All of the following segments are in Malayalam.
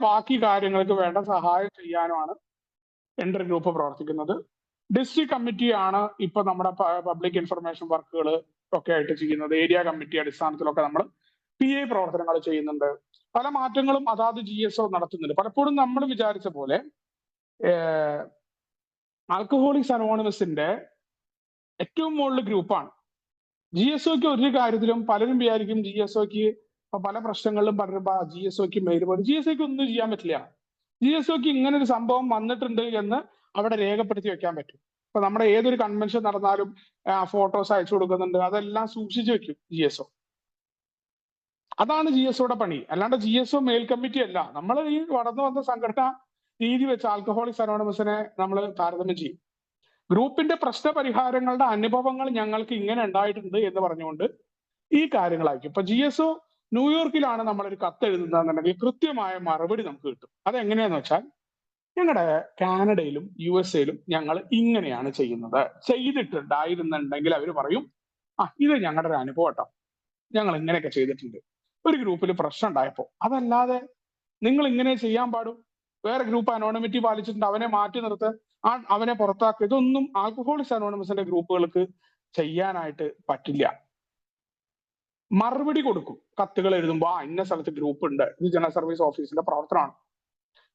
ബാക്കി കാര്യങ്ങൾക്ക് വേണ്ട സഹായം ചെയ്യാനുമാണ് എൻട്രി ഗ്രൂപ്പ് പ്രവർത്തിക്കുന്നത്. ഡിസ്ട്രിക്ട് കമ്മിറ്റിയാണ് ഇപ്പൊ നമ്മുടെ പബ്ലിക് ഇൻഫർമേഷൻ വർക്കുകൾ ഒക്കെ ആയിട്ട് ചെയ്യുന്നത്. ഏരിയ കമ്മിറ്റി അടിസ്ഥാനത്തിലൊക്കെ നമ്മൾ PA പ്രവർത്തനങ്ങൾ ചെയ്യുന്നുണ്ട്. പല മാറ്റങ്ങളും അതാത് GSO നടത്തുന്നുണ്ട്. പലപ്പോഴും നമ്മൾ വിചാരിച്ച പോലെ ആൽക്കഹോളിക്സ് അനോണിമസിന്റെ ഏറ്റവും മുകളിൽ ഗ്രൂപ്പാണ്. GSOക്ക് ഒരു കാര്യത്തിലും പലരും വിചാരിക്കും GSOക്ക് പല പ്രശ്നങ്ങളിലും പലരും GSOക്ക് മെയിൽ പോലും GSOക്ക് ഒന്നും ചെയ്യാൻ പറ്റില്ല. GSOക്ക് ഇങ്ങനെ ഒരു സംഭവം വന്നിട്ടുണ്ട് എന്ന് അവിടെ രേഖപ്പെടുത്തി വെക്കാൻ പറ്റും. ഇപ്പൊ നമ്മുടെ ഏതൊരു കൺവെൻഷൻ നടന്നാലും ഫോട്ടോസ് അയച്ചു കൊടുക്കുന്നുണ്ട്, അതെല്ലാം സൂക്ഷിച്ചു വെക്കും GSO. അതാണ് GSOയുടെ പണി. അല്ലാണ്ട് GSO മെയിൽ കമ്മിറ്റി അല്ല. നമ്മൾ ഈ വളർന്നു വന്ന സംഘടന രീതി വെച്ച് ആൽക്കഹോളിക്സ് അനോണിമസിനെ നമ്മൾ താരതമ്യം ചെയ്യും. ഗ്രൂപ്പിന്റെ പ്രശ്ന പരിഹാരങ്ങളുടെ അനുഭവങ്ങൾ ഞങ്ങൾക്ക് ഇങ്ങനെ ഉണ്ടായിട്ടുണ്ട് എന്ന് പറഞ്ഞുകൊണ്ട് ഈ കാര്യങ്ങളായിരിക്കും. ഇപ്പൊ GSO ന്യൂയോർക്കിലാണ് നമ്മളൊരു കത്ത് എഴുതുന്നതെന്നുണ്ടെങ്കിൽ കൃത്യമായ മറുപടി നമുക്ക് കിട്ടും. അതെങ്ങനെയാന്ന് വെച്ചാൽ, ഞങ്ങളുടെ കാനഡയിലും USA-ലും ഞങ്ങൾ ഇങ്ങനെയാണ് ചെയ്യുന്നത്, ചെയ്തിട്ടുണ്ടായിരുന്നുണ്ടെങ്കിൽ അവർ പറയും ഇത് ഞങ്ങളുടെ ഒരു അനുഭവം കേട്ടോ, ഞങ്ങൾ ഇങ്ങനെയൊക്കെ ചെയ്തിട്ടുണ്ട് ഒരു ഗ്രൂപ്പിൽ പ്രശ്നം ഉണ്ടായപ്പോൾ. അതല്ലാതെ നിങ്ങൾ ഇങ്ങനെ ചെയ്യാൻ പാടും, വേറെ ഗ്രൂപ്പ് അനോണിമിറ്റി പാലിച്ചിട്ടുണ്ട് അവനെ മാറ്റി നിർത്ത്, അവനെ പുറത്താക്കുക, ഇതൊന്നും ആൽക്കഹോളിക്സ് അനോണിമസിന്റെ ഗ്രൂപ്പുകൾക്ക് ചെയ്യാനായിട്ട് പറ്റില്ല. മറുപടി കൊടുക്കും. കത്തുകൾ എഴുതുമ്പോൾ ഇന്ന സ്ഥലത്ത് ഗ്രൂപ്പ് ഉണ്ട്, ഇത് ജനറൽ സർവീസ് ഓഫീസിന്റെ പ്രവർത്തനമാണ്.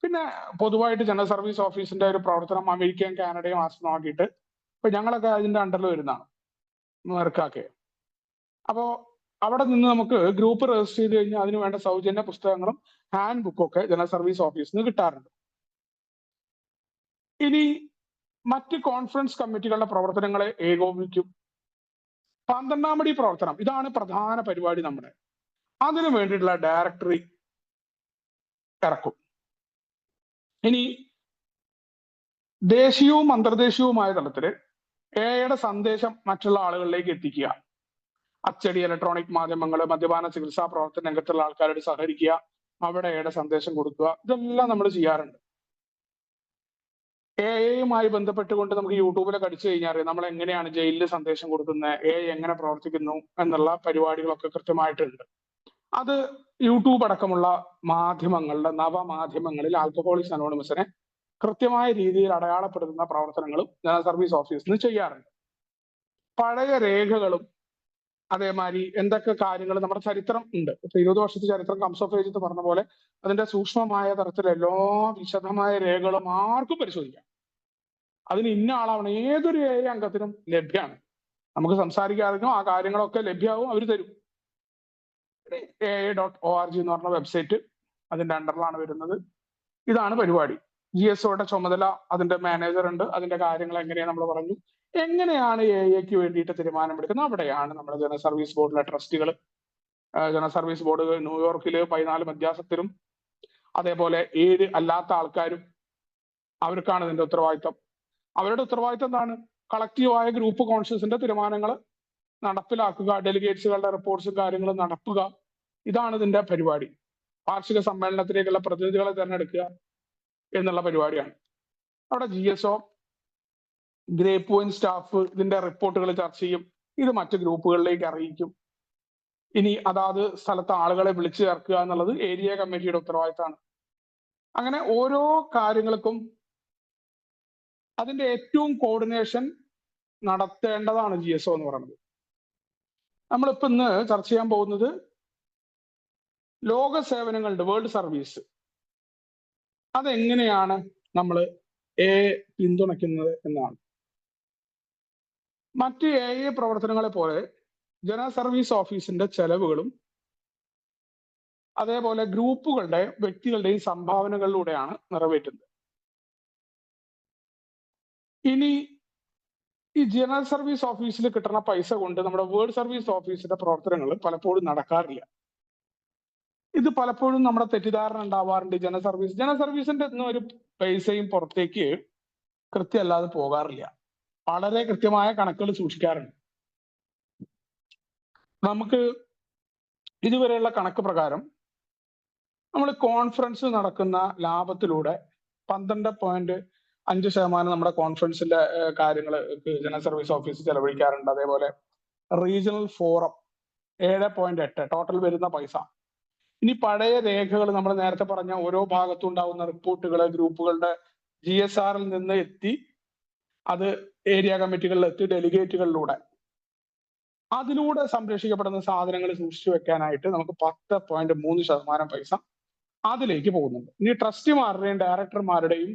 പിന്നെ പൊതുവായിട്ട് ജനറൽ സർവീസ് ഓഫീസിന്റെ ഒരു പ്രവർത്തനം അമേരിക്കയും കാനഡയും ആസ്പദമാക്കിയിട്ട് ഇപ്പൊ ഞങ്ങളൊക്കെ അതിന്റെ അണ്ടറിൽ വരുന്നതാണ്, മെർക്കൊക്കെ. അപ്പോ അവിടെ നിന്ന് നമുക്ക് ഗ്രൂപ്പ് രജിസ്റ്റർ ചെയ്ത് കഴിഞ്ഞാൽ അതിന് വേണ്ട സൗജന്യ പുസ്തകങ്ങളും ഹാൻഡ് ബുക്കും ഒക്കെ ജനറൽ സർവീസ് ഓഫീസിൽ നിന്ന് കിട്ടാറുണ്ട്. ഇനി മറ്റ് കോൺഫറൻസ് കമ്മിറ്റികളുടെ പ്രവർത്തനങ്ങളെ ഏകോപിക്കും. 12-ാം പടി പ്രവർത്തനം, ഇതാണ് പ്രധാന പരിപാടി നമ്മുടെ. അതിനു വേണ്ടിയിട്ടുള്ള ഡയറക്ടറി ഇറക്കും. ഇനി ദേശീയവും അന്തർദേശീയവുമായ തലത്തില് എയുടെ സന്ദേശം മറ്റുള്ള ആളുകളിലേക്ക് എത്തിക്കുക. അച്ചടി, ഇലക്ട്രോണിക് മാധ്യമങ്ങൾ, മദ്യപാന ചികിത്സാ പ്രവർത്തന രംഗത്തുള്ള ആൾക്കാരോട് സഹകരിക്കുക, അവിടെ എയുടെ സന്ദേശം കൊടുക്കുക, ഇതെല്ലാം നമ്മൾ ചെയ്യാറുണ്ട്. AI-യുമായി ബന്ധപ്പെട്ടുകൊണ്ട് നമുക്ക് യൂട്യൂബിലൊക്കെ അടിച്ചു കഴിഞ്ഞാൽ നമ്മൾ എങ്ങനെയാണ് ജയിലിൽ സന്ദേശം കൊടുക്കുന്നത്, AI എങ്ങനെ പ്രവർത്തിക്കുന്നു എന്നുള്ള പരിപാടികളൊക്കെ കൃത്യമായിട്ടുണ്ട്. അത് യൂട്യൂബ് അടക്കമുള്ള മാധ്യമങ്ങളുടെ നവമാധ്യമങ്ങളിൽ ആൽക്കഹോളിക്സ് അനോണിമസിനെ കൃത്യമായ രീതിയിൽ അടയാളപ്പെടുത്തുന്ന പ്രവർത്തനങ്ങളും ജനറൽ സർവീസ് ഓഫീസിൽ നിന്ന് ചെയ്യാറുണ്ട്. പഴയ രേഖകളും അതേമാതിരി എന്തൊക്കെ കാര്യങ്ങൾ നമ്മുടെ ചരിത്രം ഉണ്ട്, ഇപ്പൊ 20 വർഷത്തെ ചരിത്രം കംസ് ഓഫ് ഏജ് പറഞ്ഞ പോലെ അതിന്റെ സൂക്ഷ്മമായ തരത്തിൽ എല്ലാ വിശദമായ രേഖകളും ആർക്കും പരിശോധിക്കാം. അതിന് ഇന്ന ആളാവണം, ഏതൊരു AI അംഗത്തിനും ലഭ്യമാണ്. നമുക്ക് സംസാരിക്കാറിനും ആ കാര്യങ്ങളൊക്കെ ലഭ്യമാവും, അവർ തരും. AI.org എന്ന് പറഞ്ഞ വെബ്സൈറ്റ് അതിന്റെ അണ്ടറിലാണ് വരുന്നത്. ഇതാണ് പരിപാടി. GSOയുടെ ചുമതല, അതിന്റെ മാനേജർ ഉണ്ട്, അതിന്റെ കാര്യങ്ങൾ എങ്ങനെയാണ് നമ്മൾ പറഞ്ഞു. എങ്ങനെയാണ് AI-ക്ക് വേണ്ടിയിട്ട് തീരുമാനമെടുക്കുന്നത്, അവിടെയാണ് നമ്മുടെ ജനറൽ സർവീസ് ബോർഡിലെ ട്രസ്റ്റികൾ. ജനറൽ സർവീസ് ബോർഡ് ന്യൂയോർക്കില് 14 മധ്യാസത്തിലും അതേപോലെ 7 അല്ലാത്ത ആൾക്കാരും, അവർക്കാണ് ഇതിന്റെ ഉത്തരവാദിത്തം. അവരുടെ ഉത്തരവാദിത്തം എന്താണ്? കളക്റ്റീവായ ഗ്രൂപ്പ് കോൺഷ്യസിന്റെ തീരുമാനങ്ങൾ നടപ്പിലാക്കുക, ഡെലിഗേറ്റ്സുകളുടെ റിപ്പോർട്ട്സും കാര്യങ്ങളും നടത്തുക, ഇതാണ് ഇതിന്റെ പരിപാടി. വാർഷിക സമ്മേളനത്തിലേക്കുള്ള പ്രതിനിധികളെ തിരഞ്ഞെടുക്കുക എന്നുള്ള പരിപാടിയാണ്. അവിടെ GSO, ഗ്രേപ്പ് വൈൻ സ്റ്റാഫ് ഇതിന്റെ റിപ്പോർട്ടുകൾ ചർച്ച ചെയ്യും, ഇത് മറ്റ് ഗ്രൂപ്പുകളിലേക്ക് അറിയിക്കും. ഇനി അതാത് സ്ഥലത്ത് ആളുകളെ വിളിച്ചു ചേർക്കുക എന്നുള്ളത് ഏരിയ കമ്മിറ്റിയുടെ ഉത്തരവാദിത്തമാണ്. അങ്ങനെ ഓരോ കാര്യങ്ങൾക്കും അതിന്റെ ഏറ്റവും കോർഡിനേഷൻ നടത്തേണ്ടതാണ് GSO എന്ന് പറയുന്നത്. നമ്മളിപ്പോ ഇന്ന് ചർച്ച ചെയ്യാൻ പോകുന്നത് ലോക സേവനങ്ങളുടെ വേൾഡ് സർവീസ്, അതെങ്ങനെയാണ് നമ്മൾ പിന്തുണയ്ക്കുന്നത് എന്നാണ്. മറ്റ് AI പ്രവർത്തനങ്ങളെ പോലെ ജനറൽ സർവീസ് ഓഫീസിന്റെ ചെലവുകളും അതേപോലെ ഗ്രൂപ്പുകളുടെ വ്യക്തികളുടെയും സംഭാവനകളിലൂടെയാണ് നിറവേറ്റുന്നത്. ഇനി ഈ ജനറൽ സർവീസ് ഓഫീസിൽ കിട്ടുന്ന പൈസ കൊണ്ട് നമ്മുടെ വേൾഡ് സർവീസ് ഓഫീസിന്റെ പ്രവർത്തനങ്ങൾ പലപ്പോഴും നടക്കാറില്ല. ഇത് പലപ്പോഴും നമ്മുടെ തെറ്റിദ്ധാരണ ഉണ്ടാവാറുണ്ട്. ജനറൽ സർവീസിന്റെ ഒന്നും ഒരു പൈസയും പുറത്തേക്ക് കൃത്യമല്ലാതെ പോകാറില്ല. വളരെ കൃത്യമായ കണക്കുകൾ സൂക്ഷിക്കാറുണ്ട്. നമുക്ക് ഇതുവരെയുള്ള കണക്ക് പ്രകാരം നമ്മൾ കോൺഫറൻസ് നടക്കുന്ന ലാഭത്തിലൂടെ 12.5% നമ്മുടെ കോൺഫറൻസിന്റെ കാര്യങ്ങൾ ജനറൽ സർവീസ് ഓഫീസ് ചെലവഴിക്കാറുണ്ട്. അതേപോലെ റീജിയണൽ ഫോറം 7.8 ടോട്ടൽ വരുന്ന പൈസ. ഇനി പഴയ രേഖകൾ നമ്മൾ നേരത്തെ പറഞ്ഞ ഓരോ ഭാഗത്തും ഉണ്ടാവുന്ന റിപ്പോർട്ടുകൾ ഗ്രൂപ്പുകളുടെ GSRൽ നിന്ന് എത്തി അത് ഏരിയ കമ്മിറ്റികളിൽ എത്തി ഡെലിഗേറ്റുകളിലൂടെ അതിലൂടെ സംരക്ഷിക്കപ്പെടുന്ന സാധനങ്ങൾ സൂക്ഷിച്ചു വെക്കാനായിട്ട് നമുക്ക് 10.3% പൈസ അതിലേക്ക് പോകുന്നുണ്ട്. ഇനി ട്രസ്റ്റിമാരുടെയും ഡയറക്ടർമാരുടെയും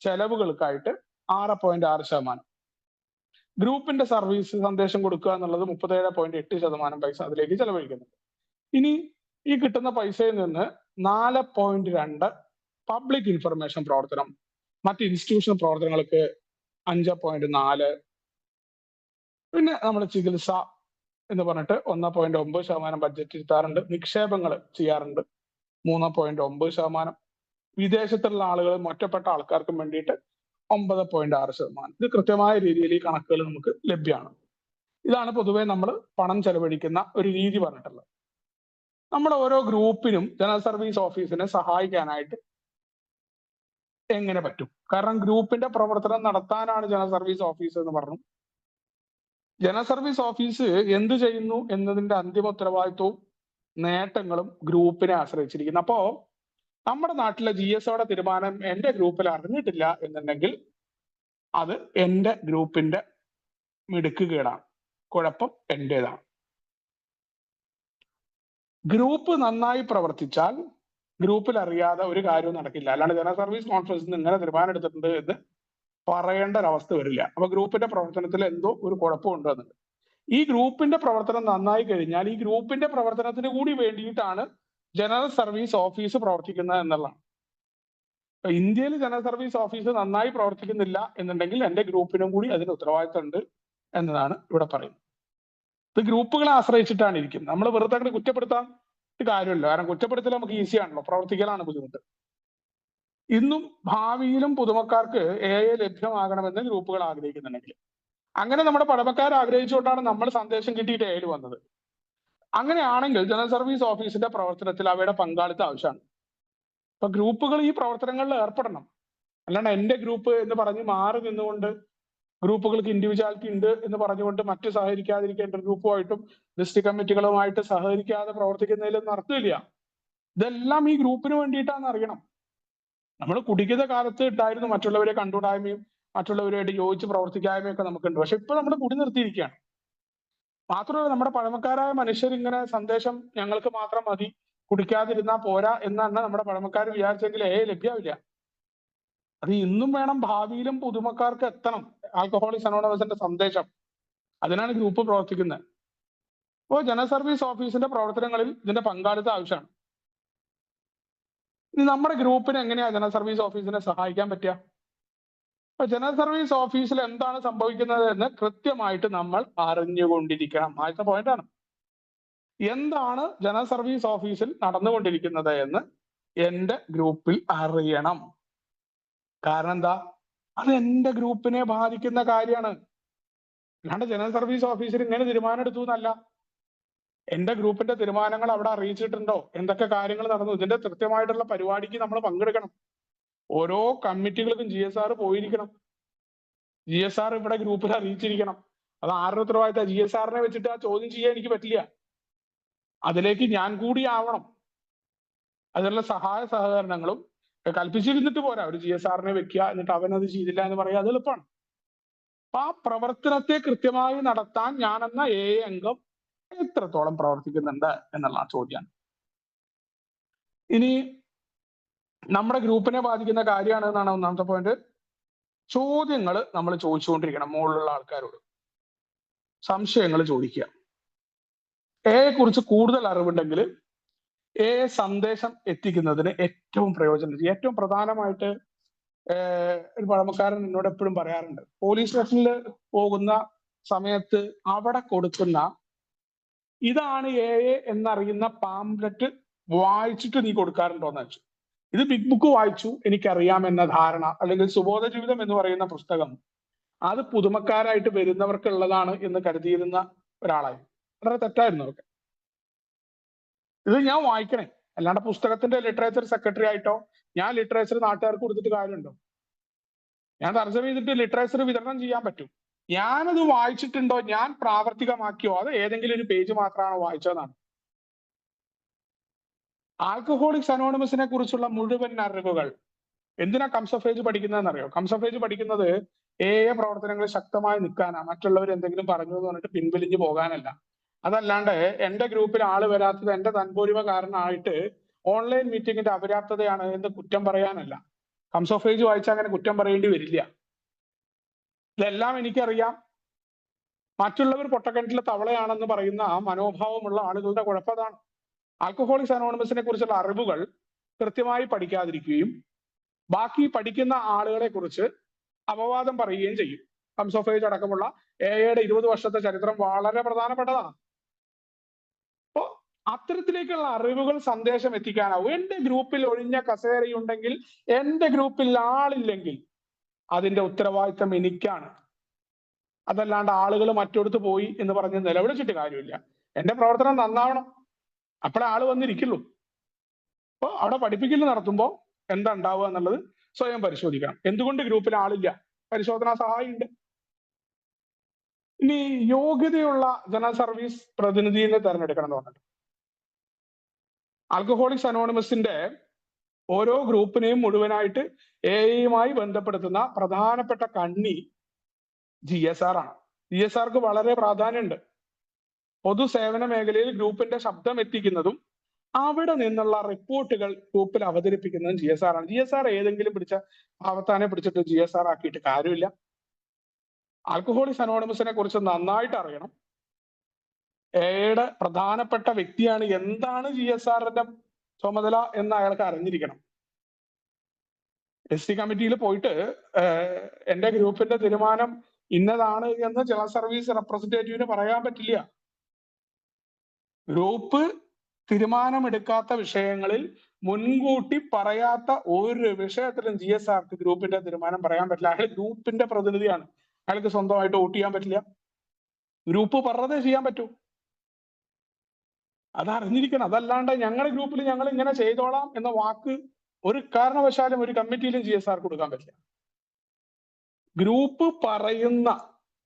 ചെലവുകൾക്കായിട്ട് 6.6%. ഗ്രൂപ്പിന്റെ സർവീസ് സന്ദേശം കൊടുക്കുക എന്നുള്ളത് 37.8% പൈസ അതിലേക്ക് ചെലവഴിക്കുന്നുണ്ട്. ഇനി ഈ കിട്ടുന്ന പൈസയിൽ നിന്ന് 4.2 പബ്ലിക് ഇൻഫർമേഷൻ പ്രവർത്തനം, മറ്റ് ഇൻസ്റ്റിറ്റ്യൂഷൻ പ്രവർത്തനങ്ങൾക്ക് 5.4, പിന്നെ നമ്മൾ ചികിത്സ എന്ന് പറഞ്ഞിട്ട് 1.9% ബഡ്ജറ്റ് ഇരുത്താറുണ്ട്. നിക്ഷേപങ്ങൾ ചെയ്യാറുണ്ട് 3.9%. വിദേശത്തുള്ള ആളുകൾ ഒറ്റപ്പെട്ട ആൾക്കാർക്കും വേണ്ടിയിട്ട് 9.6%. ഇത് കൃത്യമായ രീതിയിൽ ഈ കണക്കുകൾ നമുക്ക് ലഭ്യമാണ്. ഇതാണ് പൊതുവെ നമ്മൾ പണം ചെലവഴിക്കുന്ന ഒരു രീതി പറഞ്ഞിട്ടുള്ളത്. നമ്മൾ ഓരോ ഗ്രൂപ്പിനും ജനറൽ സർവീസ് ഓഫീസിനെ സഹായിക്കാനായിട്ട് എങ്ങനെ പറ്റും? കാരണം ഗ്രൂപ്പിന്റെ പ്രവർത്തനം നടത്താനാണ് ജനറൽ സർവീസ് ഓഫീസ് എന്ന് പറഞ്ഞു. ജനറൽ സർവീസ് ഓഫീസ് എന്ത് ചെയ്യുന്നു എന്നതിന്റെ അന്തിമ ഉത്തരവാദിത്വവും നേട്ടങ്ങളും ഗ്രൂപ്പിനെ ആശ്രയിച്ചിരിക്കുന്നു. അപ്പോ നമ്മുടെ നാട്ടിലെ GSOയുടെ തീരുമാനം എന്റെ ഗ്രൂപ്പിൽ അറിഞ്ഞിട്ടില്ല എന്നുണ്ടെങ്കിൽ അത് എന്റെ ഗ്രൂപ്പിന്റെ മിടുക്കുകേടാണ്, കുഴപ്പം എന്റേതാണ്. ഗ്രൂപ്പ് നന്നായി പ്രവർത്തിച്ചാൽ ഗ്രൂപ്പിൽ അറിയാതെ ഒരു കാര്യവും നടക്കില്ല. അല്ലാണ്ട് ജനറൽ സർവീസ് കോൺഫറൻസിൽ ഇങ്ങനെ തീരുമാനം എടുത്തിട്ടുണ്ട് എന്ന് പറയേണ്ട ഒരവസ്ഥ വരില്ല. അപ്പൊ ഗ്രൂപ്പിന്റെ പ്രവർത്തനത്തിൽ എന്തോ ഒരു കുഴപ്പമുണ്ട് എന്നുണ്ട്. ഈ ഗ്രൂപ്പിന്റെ പ്രവർത്തനം നന്നായി കഴിഞ്ഞാൽ ഈ ഗ്രൂപ്പിന്റെ പ്രവർത്തനത്തിന് കൂടി വേണ്ടിയിട്ടാണ് ജനറൽ സർവീസ് ഓഫീസ് പ്രവർത്തിക്കുന്നത് എന്നുള്ളതാണ്. ഇപ്പൊ ഇന്ത്യയിൽ ജനറൽ സർവീസ് ഓഫീസ് നന്നായി പ്രവർത്തിക്കുന്നില്ല എന്നുണ്ടെങ്കിൽ എന്റെ ഗ്രൂപ്പിനും കൂടി അതിന് ഉത്തരവാദിത്തം ഉണ്ട് എന്നതാണ് ഇവിടെ പറയുന്നത്. ഇത് ഗ്രൂപ്പുകളെ ആശ്രയിച്ചിട്ടാണ് ഇരിക്കുന്നത്. നമ്മൾ വെറുതെ അങ്ങനെ കുറ്റപ്പെടുത്താൻ കാര്യമില്ല. കാരണം കുറ്റപ്പെടുത്തൽ നമുക്ക് ഈസിയാണല്ലോ, പ്രവർത്തിക്കലാണ് ബുദ്ധിമുട്ട്. ഇന്നും ഭാവിയിലും പുതുമക്കാർക്ക് AI ലഭ്യമാകണമെന്ന് ഗ്രൂപ്പുകൾ ആഗ്രഹിക്കുന്നുണ്ടെങ്കിൽ, അങ്ങനെ നമ്മുടെ പഴമക്കാർ ആഗ്രഹിച്ചുകൊണ്ടാണ് നമ്മൾ സന്ദേശം കിട്ടിയിട്ട് AI വന്നത്. അങ്ങനെയാണെങ്കിൽ ജനറൽ സർവീസ് ഓഫീസിന്റെ പ്രവർത്തനത്തിൽ അവയുടെ പങ്കാളിത്തം ആവശ്യമാണ്. അപ്പൊ ഗ്രൂപ്പുകൾ ഈ പ്രവർത്തനങ്ങളിൽ ഏർപ്പെടണം. അല്ലാണ്ട് എന്റെ ഗ്രൂപ്പ് എന്ന് പറഞ്ഞ് മാറി നിന്നുകൊണ്ട് ഗ്രൂപ്പുകൾക്ക് ഇൻഡിവിജ്വാലിറ്റി ഉണ്ട് എന്ന് പറഞ്ഞുകൊണ്ട് മറ്റ് സഹകരിക്കാതിരിക്കേണ്ട ഗ്രൂപ്പുമായിട്ടും ഡിസ്ട്രിക്ട് കമ്മിറ്റികളുമായിട്ട് സഹകരിക്കാതെ പ്രവർത്തിക്കുന്നതിലൊന്നും അർത്ഥമില്ല. ഇതെല്ലാം ഈ ഗ്രൂപ്പിന് വേണ്ടിയിട്ടാണെന്ന് അറിയണം. നമ്മൾ കുടിക്കുന്ന കാലത്ത് ഉണ്ടായിരുന്നു മറ്റുള്ളവരെ കണ്ടുകൂടായ്മയും മറ്റുള്ളവരുമായിട്ട് യോജിച്ച് പ്രവർത്തിക്കായ്മയും ഒക്കെ നമുക്കുണ്ട്. പക്ഷെ ഇപ്പൊ നമ്മൾ കുടി നിർത്തിയിരിക്കുകയാണ്. മാത്രമല്ല നമ്മുടെ പഴമക്കാരായ മനുഷ്യർ ഇങ്ങനെ സന്ദേശം ഞങ്ങൾക്ക് മാത്രം മതി, കുടിക്കാതിരുന്നാ പോരാ എന്നാണ് നമ്മുടെ പഴമക്കാർ വിചാരിച്ചെങ്കിൽ ലഭ്യമാവില്ല. അത് ഇന്നും വേണം, ഭാവിയിലും പുതുമക്കാർക്ക് എത്തണം ആൽക്കഹോളിക്സ് അനോണിമസിന്റെ സന്ദേശം. അതിനാണ് ഗ്രൂപ്പ് പ്രവർത്തിക്കുന്നത്. അപ്പോൾ ജനറൽ സർവീസ് ഓഫീസിന്റെ പ്രവർത്തനങ്ങളിൽ ഇതിന്റെ പങ്കാളിത്തം ആവശ്യമാണ്. ഇനി നമ്മുടെ ഗ്രൂപ്പിന് എങ്ങനെയാ ജനറൽ സർവീസ് ഓഫീസിനെ സഹായിക്കാൻ പറ്റുക? അപ്പൊ ജനറൽ സർവീസ് ഓഫീസിൽ എന്താണ് സംഭവിക്കുന്നത് എന്ന് കൃത്യമായിട്ട് നമ്മൾ അറിഞ്ഞുകൊണ്ടിരിക്കണം. ആദ്യത്തെ പോയിന്റാണ്. എന്താണ് ജനറൽ സർവീസ് ഓഫീസിൽ നടന്നുകൊണ്ടിരിക്കുന്നത് എന്ന് എന്റെ ഗ്രൂപ്പിൽ അറിയണം. കാരണം എന്താ? അത് എന്റെ ഗ്രൂപ്പിനെ ബാധിക്കുന്ന കാര്യമാണ്. അല്ലാണ്ട് ജനറൽ സർവീസ് ഓഫീസിൽ ഇങ്ങനെ തീരുമാനം എടുത്തു എന്നല്ല. എന്റെ ഗ്രൂപ്പിന്റെ തീരുമാനങ്ങൾ അവിടെ അറിയിച്ചിട്ടുണ്ടോ, എന്തൊക്കെ കാര്യങ്ങൾ നടന്നു, ഇതിന്റെ കൃത്യമായിട്ടുള്ള പരിപാടിക്ക് നമ്മൾ പങ്കെടുക്കണം. ഓരോ കമ്മിറ്റികൾക്കും GSR പോയിരിക്കണം. GSR ഇവിടെ ഗ്രൂപ്പിൽ അറിയിച്ചിരിക്കണം. അത് ആരുടെ ഉത്തരവാദിത്തം? GSRനെ വെച്ചിട്ട് ആ ചോദ്യം ചെയ്യാൻ എനിക്ക് പറ്റില്ല. അതിലേക്ക് ഞാൻ കൂടി ആവണം. അതിനുള്ള സഹായ സഹകരണങ്ങളും കൽപ്പിച്ചിരുന്നിട്ട് പോരാ. ഒരു GSRനെ വെക്കുക, എന്നിട്ട് അവനത് ചെയ്തില്ല എന്ന് പറയുക, അത് എളുപ്പമാണ്. അപ്പൊ ആ പ്രവർത്തനത്തെ കൃത്യമായി നടത്താൻ ഞാനെന്ന AI അംഗം എത്രത്തോളം പ്രവർത്തിക്കുന്നുണ്ട് എന്നുള്ള ചോദ്യമാണ്. ഇനി നമ്മുടെ ഗ്രൂപ്പിനെ ബാധിക്കുന്ന കാര്യമാണ് എന്നാണ് ഒന്നാമത്തെ പോയിന്റ്. ചോദ്യങ്ങൾ നമ്മൾ ചോദിച്ചുകൊണ്ടിരിക്കണം. മുകളിലുള്ള ആൾക്കാരോട് സംശയങ്ങൾ ചോദിക്കുക. AI കുറിച്ച് കൂടുതൽ അറിവുണ്ടെങ്കിൽ AI സന്ദേശം എത്തിക്കുന്നതിന് ഏറ്റവും പ്രയോജനം. ഏറ്റവും പ്രധാനമായിട്ട് ഒരു പഴമക്കാരൻ എന്നോട് എപ്പോഴും പറയാറുണ്ട്, പോലീസ് സ്റ്റേഷനിൽ പോകുന്ന സമയത്ത് അവിടെ കൊടുക്കുന്ന ഇതാണ് AI എന്നറിയുന്ന പാംപ്ലെറ്റ് വായിച്ചിട്ട് നീ കൊടുക്കാറുണ്ടോ എന്ന് വെച്ചു. ഇത് ബിഗ് ബുക്ക് വായിച്ചു എനിക്കറിയാം എന്ന ധാരണ, അല്ലെങ്കിൽ സുബോധ ജീവിതം എന്ന് പറയുന്ന പുസ്തകം അത് പുതുമക്കാരായിട്ട് വരുന്നവർക്കുള്ളതാണ് എന്ന് കരുതിയിരുന്ന ഒരാളായി. വളരെ തെറ്റായിരുന്നു അതൊക്കെ. ഇത് ഞാൻ വായിക്കണേ, അല്ലാണ്ട് പുസ്തകത്തിന്റെ ലിറ്ററേച്ചർ സെക്രട്ടറി ആയിട്ടോ ഞാൻ ലിറ്ററേച്ചർ നാട്ടുകാർക്ക് കൊടുത്തിട്ട് കാര്യമുണ്ടോ? ഞാൻ തർജ്ജമ ചെയ്തിട്ട് ലിറ്ററേച്ചർ വിതരണം ചെയ്യാൻ പറ്റും. ഞാനത് വായിച്ചിട്ടുണ്ടോ, ഞാൻ പ്രാവർത്തികമാക്കിയോ, അത് ഏതെങ്കിലും ഒരു പേജ് മാത്രമാണോ വായിച്ചതെന്നാണ്. ആൽക്കഹോളിക്സ് അനോണിമസിനെ കുറിച്ചുള്ള മുഴുവൻ അറിവുകൾ എന്തിനാ കംസ് ഓഫ് ഏജ് പഠിക്കുന്നതെന്നറിയോ? കംസ് ഓഫ് ഏജ് പഠിക്കുന്നത് പ്രവർത്തനങ്ങളിൽ ശക്തമായി നിൽക്കാനാ, മറ്റുള്ളവർ എന്തെങ്കിലും പറഞ്ഞു എന്ന് പറഞ്ഞിട്ട് പിൻവലിഞ്ഞു പോകാനല്ല. അതല്ലാണ്ട് എന്റെ ഗ്രൂപ്പിൽ ആള് വരാത്തത് എന്റെ തൻപോരിമ കാരണമായിട്ട് ഓൺലൈൻ മീറ്റിംഗിന്റെ അപര്യാപ്തതയാണ് എന്ന് കുറ്റം പറയാനല്ല. കംസ് ഓഫ് ഏജ് വായിച്ചാൽ അങ്ങനെ കുറ്റം പറയേണ്ടി വരില്ല. ഇതെല്ലാം എനിക്കറിയാം, മറ്റുള്ളവർ പൊട്ടക്കിണറ്റിലെ തവളയാണെന്ന് പറയുന്ന മനോഭാവമുള്ള ആളുകളുടെ കുഴപ്പതാണ്. ആൽക്കഹോളിക്സ് അനോണിമസിനെ കുറിച്ചുള്ള അറിവുകൾ കൃത്യമായി പഠിക്കാതിരിക്കുകയും ബാക്കി പഠിക്കുന്ന ആളുകളെ കുറിച്ച് അപവാദം പറയുകയും ചെയ്യും. കംസ് ഓഫ് ഏജ് അടക്കമുള്ള എയുടെ 20 വർഷത്തെ ചരിത്രം വളരെ പ്രധാനപ്പെട്ടതാണ്. അപ്പോ അത്തരത്തിലേക്കുള്ള അറിവുകൾ സന്ദേശം എത്തിക്കാനാവും. എന്റെ ഗ്രൂപ്പിൽ ഒഴിഞ്ഞ കസേരയുണ്ടെങ്കിൽ, എന്റെ ഗ്രൂപ്പിൽ ആളില്ലെങ്കിൽ അതിന്റെ ഉത്തരവാദിത്തം എനിക്കാണ്. അതല്ലാണ്ട് ആളുകൾ മറ്റൊടുത്ത് പോയി എന്ന് പറഞ്ഞ് നിലവിളിച്ചിട്ട് കാര്യമില്ല. എന്റെ പ്രവർത്തനം നന്നാവണം, അപ്പോഴേ ആള് വന്നിരിക്കുള്ളൂ. അപ്പൊ അവിടെ പഠിപ്പിക്കൽ നടത്തുമ്പോൾ എന്താ ഉണ്ടാവുക എന്നുള്ളത് സ്വയം പരിശോധിക്കണം. എന്തുകൊണ്ട് ഗ്രൂപ്പിൽ ആളില്ല? പരിശോധനാ സഹായിയുണ്ട്. ഇനി യോഗ്യതയുള്ള ജനറൽ സർവീസ് പ്രതിനിധിയെ തെരഞ്ഞെടുക്കണം എന്ന് പറഞ്ഞിട്ട് ആൽക്കഹോളിക്സ് അനോണിമസിന്റെ ഓരോ ഗ്രൂപ്പിനെയും മുഴുവനായിട്ട് എയുമായി ബന്ധപ്പെടുത്തുന്ന പ്രധാനപ്പെട്ട കണ്ണി GSR ആണ്. GSRക്ക് വളരെ പ്രാധാന്യമുണ്ട്. പൊതുസേവന മേഖലയിൽ ഗ്രൂപ്പിന്റെ ശബ്ദം എത്തിക്കുന്നതും അവിടെ നിന്നുള്ള റിപ്പോർട്ടുകൾ ഗ്രൂപ്പിൽ അവതരിപ്പിക്കുന്നതും GSR ആണ്. GSR ഏതെങ്കിലും പിടിച്ച പാവത്താനെ പിടിച്ചിട്ട് GSR ആക്കിയിട്ട് കാര്യമില്ല. ആൽക്കഹോളിക്സ് അനോണിമസിനെ കുറിച്ച് നന്നായിട്ട് അറിയണം. എയുടെ പ്രധാനപ്പെട്ട വ്യക്തിയാണ്, എന്താണ് GSRന്റെ ചുമതല എന്ന് അയാൾക്ക് അറിഞ്ഞിരിക്കണം. ST കമ്മിറ്റിയിൽ പോയിട്ട് എന്റെ ഗ്രൂപ്പിന്റെ തീരുമാനം ഇന്നതാണ് എന്ന് ജനറൽ സർവീസ് റെപ്രസെന്റേറ്റീവിന് പറയാൻ പറ്റില്ല. ഗ്രൂപ്പ് തീരുമാനമെടുക്കാത്ത വിഷയങ്ങളിൽ മുൻകൂട്ടി പറയാത്ത ഒരു വിഷയത്തിലും GSRക്ക് ഗ്രൂപ്പിന്റെ തീരുമാനം പറയാൻ പറ്റില്ല. അയാൾ ഗ്രൂപ്പിന്റെ പ്രതിനിധിയാണ്, അയാൾക്ക് സ്വന്തമായിട്ട് വോട്ട് ചെയ്യാൻ പറ്റില്ല. ഗ്രൂപ്പ് പറഞ്ഞതേ ചെയ്യാൻ പറ്റൂ. അത് അറിഞ്ഞിരിക്കണം. അതല്ലാണ്ട് ഞങ്ങളുടെ ഗ്രൂപ്പിൽ ഞങ്ങൾ ഇങ്ങനെ ചെയ്തോളാം എന്ന വാക്ക് ഒരു കാരണവശാലും ഒരു കമ്മിറ്റിയിലും GSRക്ക് കൊടുക്കാൻ പറ്റില്ല. ഗ്രൂപ്പ് പറയുന്ന,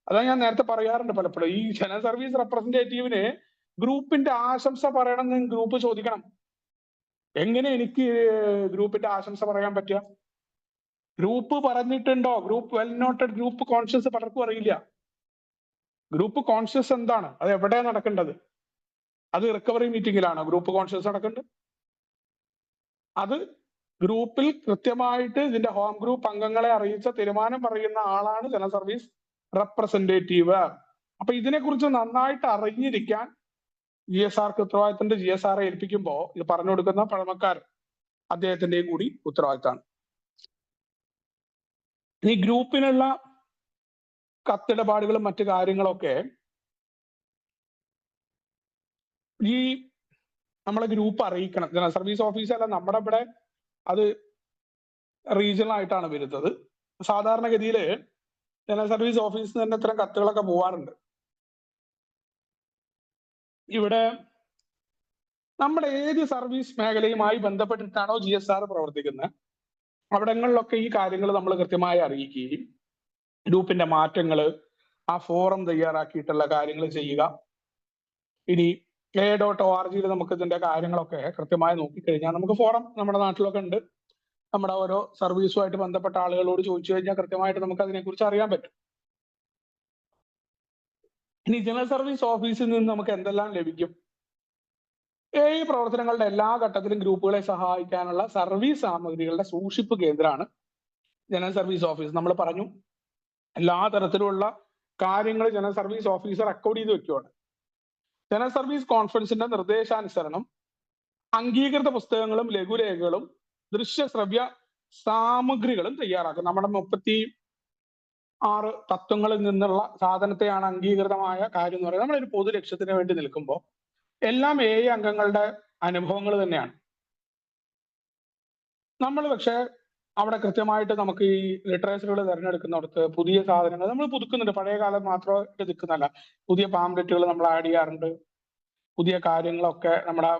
അതാ ഞാൻ നേരത്തെ പറയാറുണ്ട് പലപ്പോഴും, ഈ ജനറൽ സർവീസ് റെപ്രസെന്റേറ്റീവിന് ഗ്രൂപ്പിന്റെ ആശംസ പറയണമെന്ന് ഗ്രൂപ്പ് ചോദിക്കണം. എങ്ങനെ എനിക്ക് ഗ്രൂപ്പിന്റെ ആശംസ പറയാൻ പറ്റുക? ഗ്രൂപ്പ് പറഞ്ഞിട്ടുണ്ടോ? Group well noted group conscious പലർക്കും അറിയില്ല. ഗ്രൂപ്പ് കോൺഷ്യസ് എന്താണ്? അത് എവിടെയാണ് നടക്കേണ്ടത്? അത് റിക്കവറി മീറ്റിംഗിലാണോ ഗ്രൂപ്പ് കോൺഷ്യസ് നടക്കേണ്ടത്? അത് ഗ്രൂപ്പിൽ കൃത്യമായിട്ട് ഇതിന്റെ ഹോം ഗ്രൂപ്പ് അംഗങ്ങളെ അറിയിച്ച തീരുമാനം പറയുന്ന ആളാണ് ജനറൽ സർവീസ് റെപ്രസെന്റേറ്റീവ്. അപ്പൊ ഇതിനെക്കുറിച്ച് നന്നായിട്ട് അറിഞ്ഞിരിക്കാൻ GSRക്ക് ഉത്തരവാദിത്തമുണ്ട്. GSRയെ ഏൽപ്പിക്കുമ്പോൾ ഇത് പറഞ്ഞു കൊടുക്കുന്ന പഴമക്കാർ അദ്ദേഹത്തിന്റെയും കൂടി ഉത്തരവാദിത്തമാണ്. ഈ ഗ്രൂപ്പിനുള്ള കത്തിടപാടുകളും മറ്റു കാര്യങ്ങളൊക്കെ ഈ നമ്മളെ ഗ്രൂപ്പ് അറിയിക്കണം. ജനറൽ സർവീസ് ഓഫീസല്ല നമ്മുടെ ഇവിടെ, അത് റീജിയണൽ ആയിട്ടാണ് വരുന്നത്. സാധാരണഗതിയിൽ ജനറൽ സർവീസ് ഓഫീസിൽ തന്നെ ഇത്തരം കത്തുകളൊക്കെ പോവാറുണ്ട്. ഇവിടെ നമ്മുടെ ഏത് സർവീസ് മേഖലയുമായി ബന്ധപ്പെട്ടിട്ടാണോ GSR പ്രവർത്തിക്കുന്നത് അവിടങ്ങളിലൊക്കെ ഈ കാര്യങ്ങൾ നമ്മൾ കൃത്യമായി അറിയിക്കുകയും ഗ്രൂപ്പിന്റെ മാറ്റങ്ങൾ, ആ ഫോറം തയ്യാറാക്കിയിട്ടുള്ള കാര്യങ്ങൾ ചെയ്യുക. ഇനി A.org നമുക്ക് ഇതിന്റെ കാര്യങ്ങളൊക്കെ കൃത്യമായി നോക്കിക്കഴിഞ്ഞാൽ നമുക്ക് ഫോറം നമ്മുടെ നാട്ടിലൊക്കെ ഉണ്ട്. നമ്മുടെ ഓരോ സർവീസുമായിട്ട് ബന്ധപ്പെട്ട ആളുകളോട് ചോദിച്ചു കഴിഞ്ഞാൽ കൃത്യമായിട്ട് നമുക്ക് അതിനെക്കുറിച്ച് അറിയാൻ പറ്റും. ഇനി ജനറൽ സർവീസ് ഓഫീസിൽ നിന്ന് നമുക്ക് എന്തെല്ലാം ലഭിക്കും? ഈ പ്രവർത്തനങ്ങളുടെ എല്ലാ ഘട്ടത്തിലും ഗ്രൂപ്പുകളെ സഹായിക്കാനുള്ള സർവീസ് സാമഗ്രികളുടെ സൂക്ഷിപ്പ് കേന്ദ്രമാണ് ജനറൽ സർവീസ് ഓഫീസ്. നമ്മൾ പറഞ്ഞു, എല്ലാ തരത്തിലുള്ള കാര്യങ്ങൾ ജനറൽ സർവീസ് ഓഫീസർ റെക്കോർഡ് ചെയ്ത് വെക്കുകയാണ്. ജനറൽ സർവീസ് കോൺഫറൻസിന്റെ നിർദ്ദേശാനുസരണം അംഗീകൃത പുസ്തകങ്ങളും ലഘുലേഖകളും ദൃശ്യശ്രവ്യ സാമഗ്രികളും തയ്യാറാക്കും. നമ്മുടെ 36 തത്വങ്ങളിൽ നിന്നുള്ള സാധനത്തെയാണ് അംഗീകൃതമായ കാര്യം എന്ന് പറയുന്നത്. നമ്മളൊരു പൊതു ലക്ഷ്യത്തിന് വേണ്ടി നിൽക്കുമ്പോൾ എല്ലാം അംഗങ്ങളുടെ അനുഭവങ്ങൾ തന്നെയാണ്. നമ്മൾ പക്ഷെ അവിടെ കൃത്യമായിട്ട് നമുക്ക് ഈ ലിറ്ററേച്ചറുകൾ തിരഞ്ഞെടുക്കുന്നിടത്ത് പുതിയ സാധനങ്ങൾ നമ്മൾ പുതുക്കുന്നുണ്ട്. പഴയ കാലം മാത്രമായിട്ട് നിൽക്കുന്നതല്ല, പുതിയ പാംപ്ലെറ്റുകൾ നമ്മൾ ആഡ് ചെയ്യാറുണ്ട്. പുതിയ കാര്യങ്ങളൊക്കെ നമ്മുടെ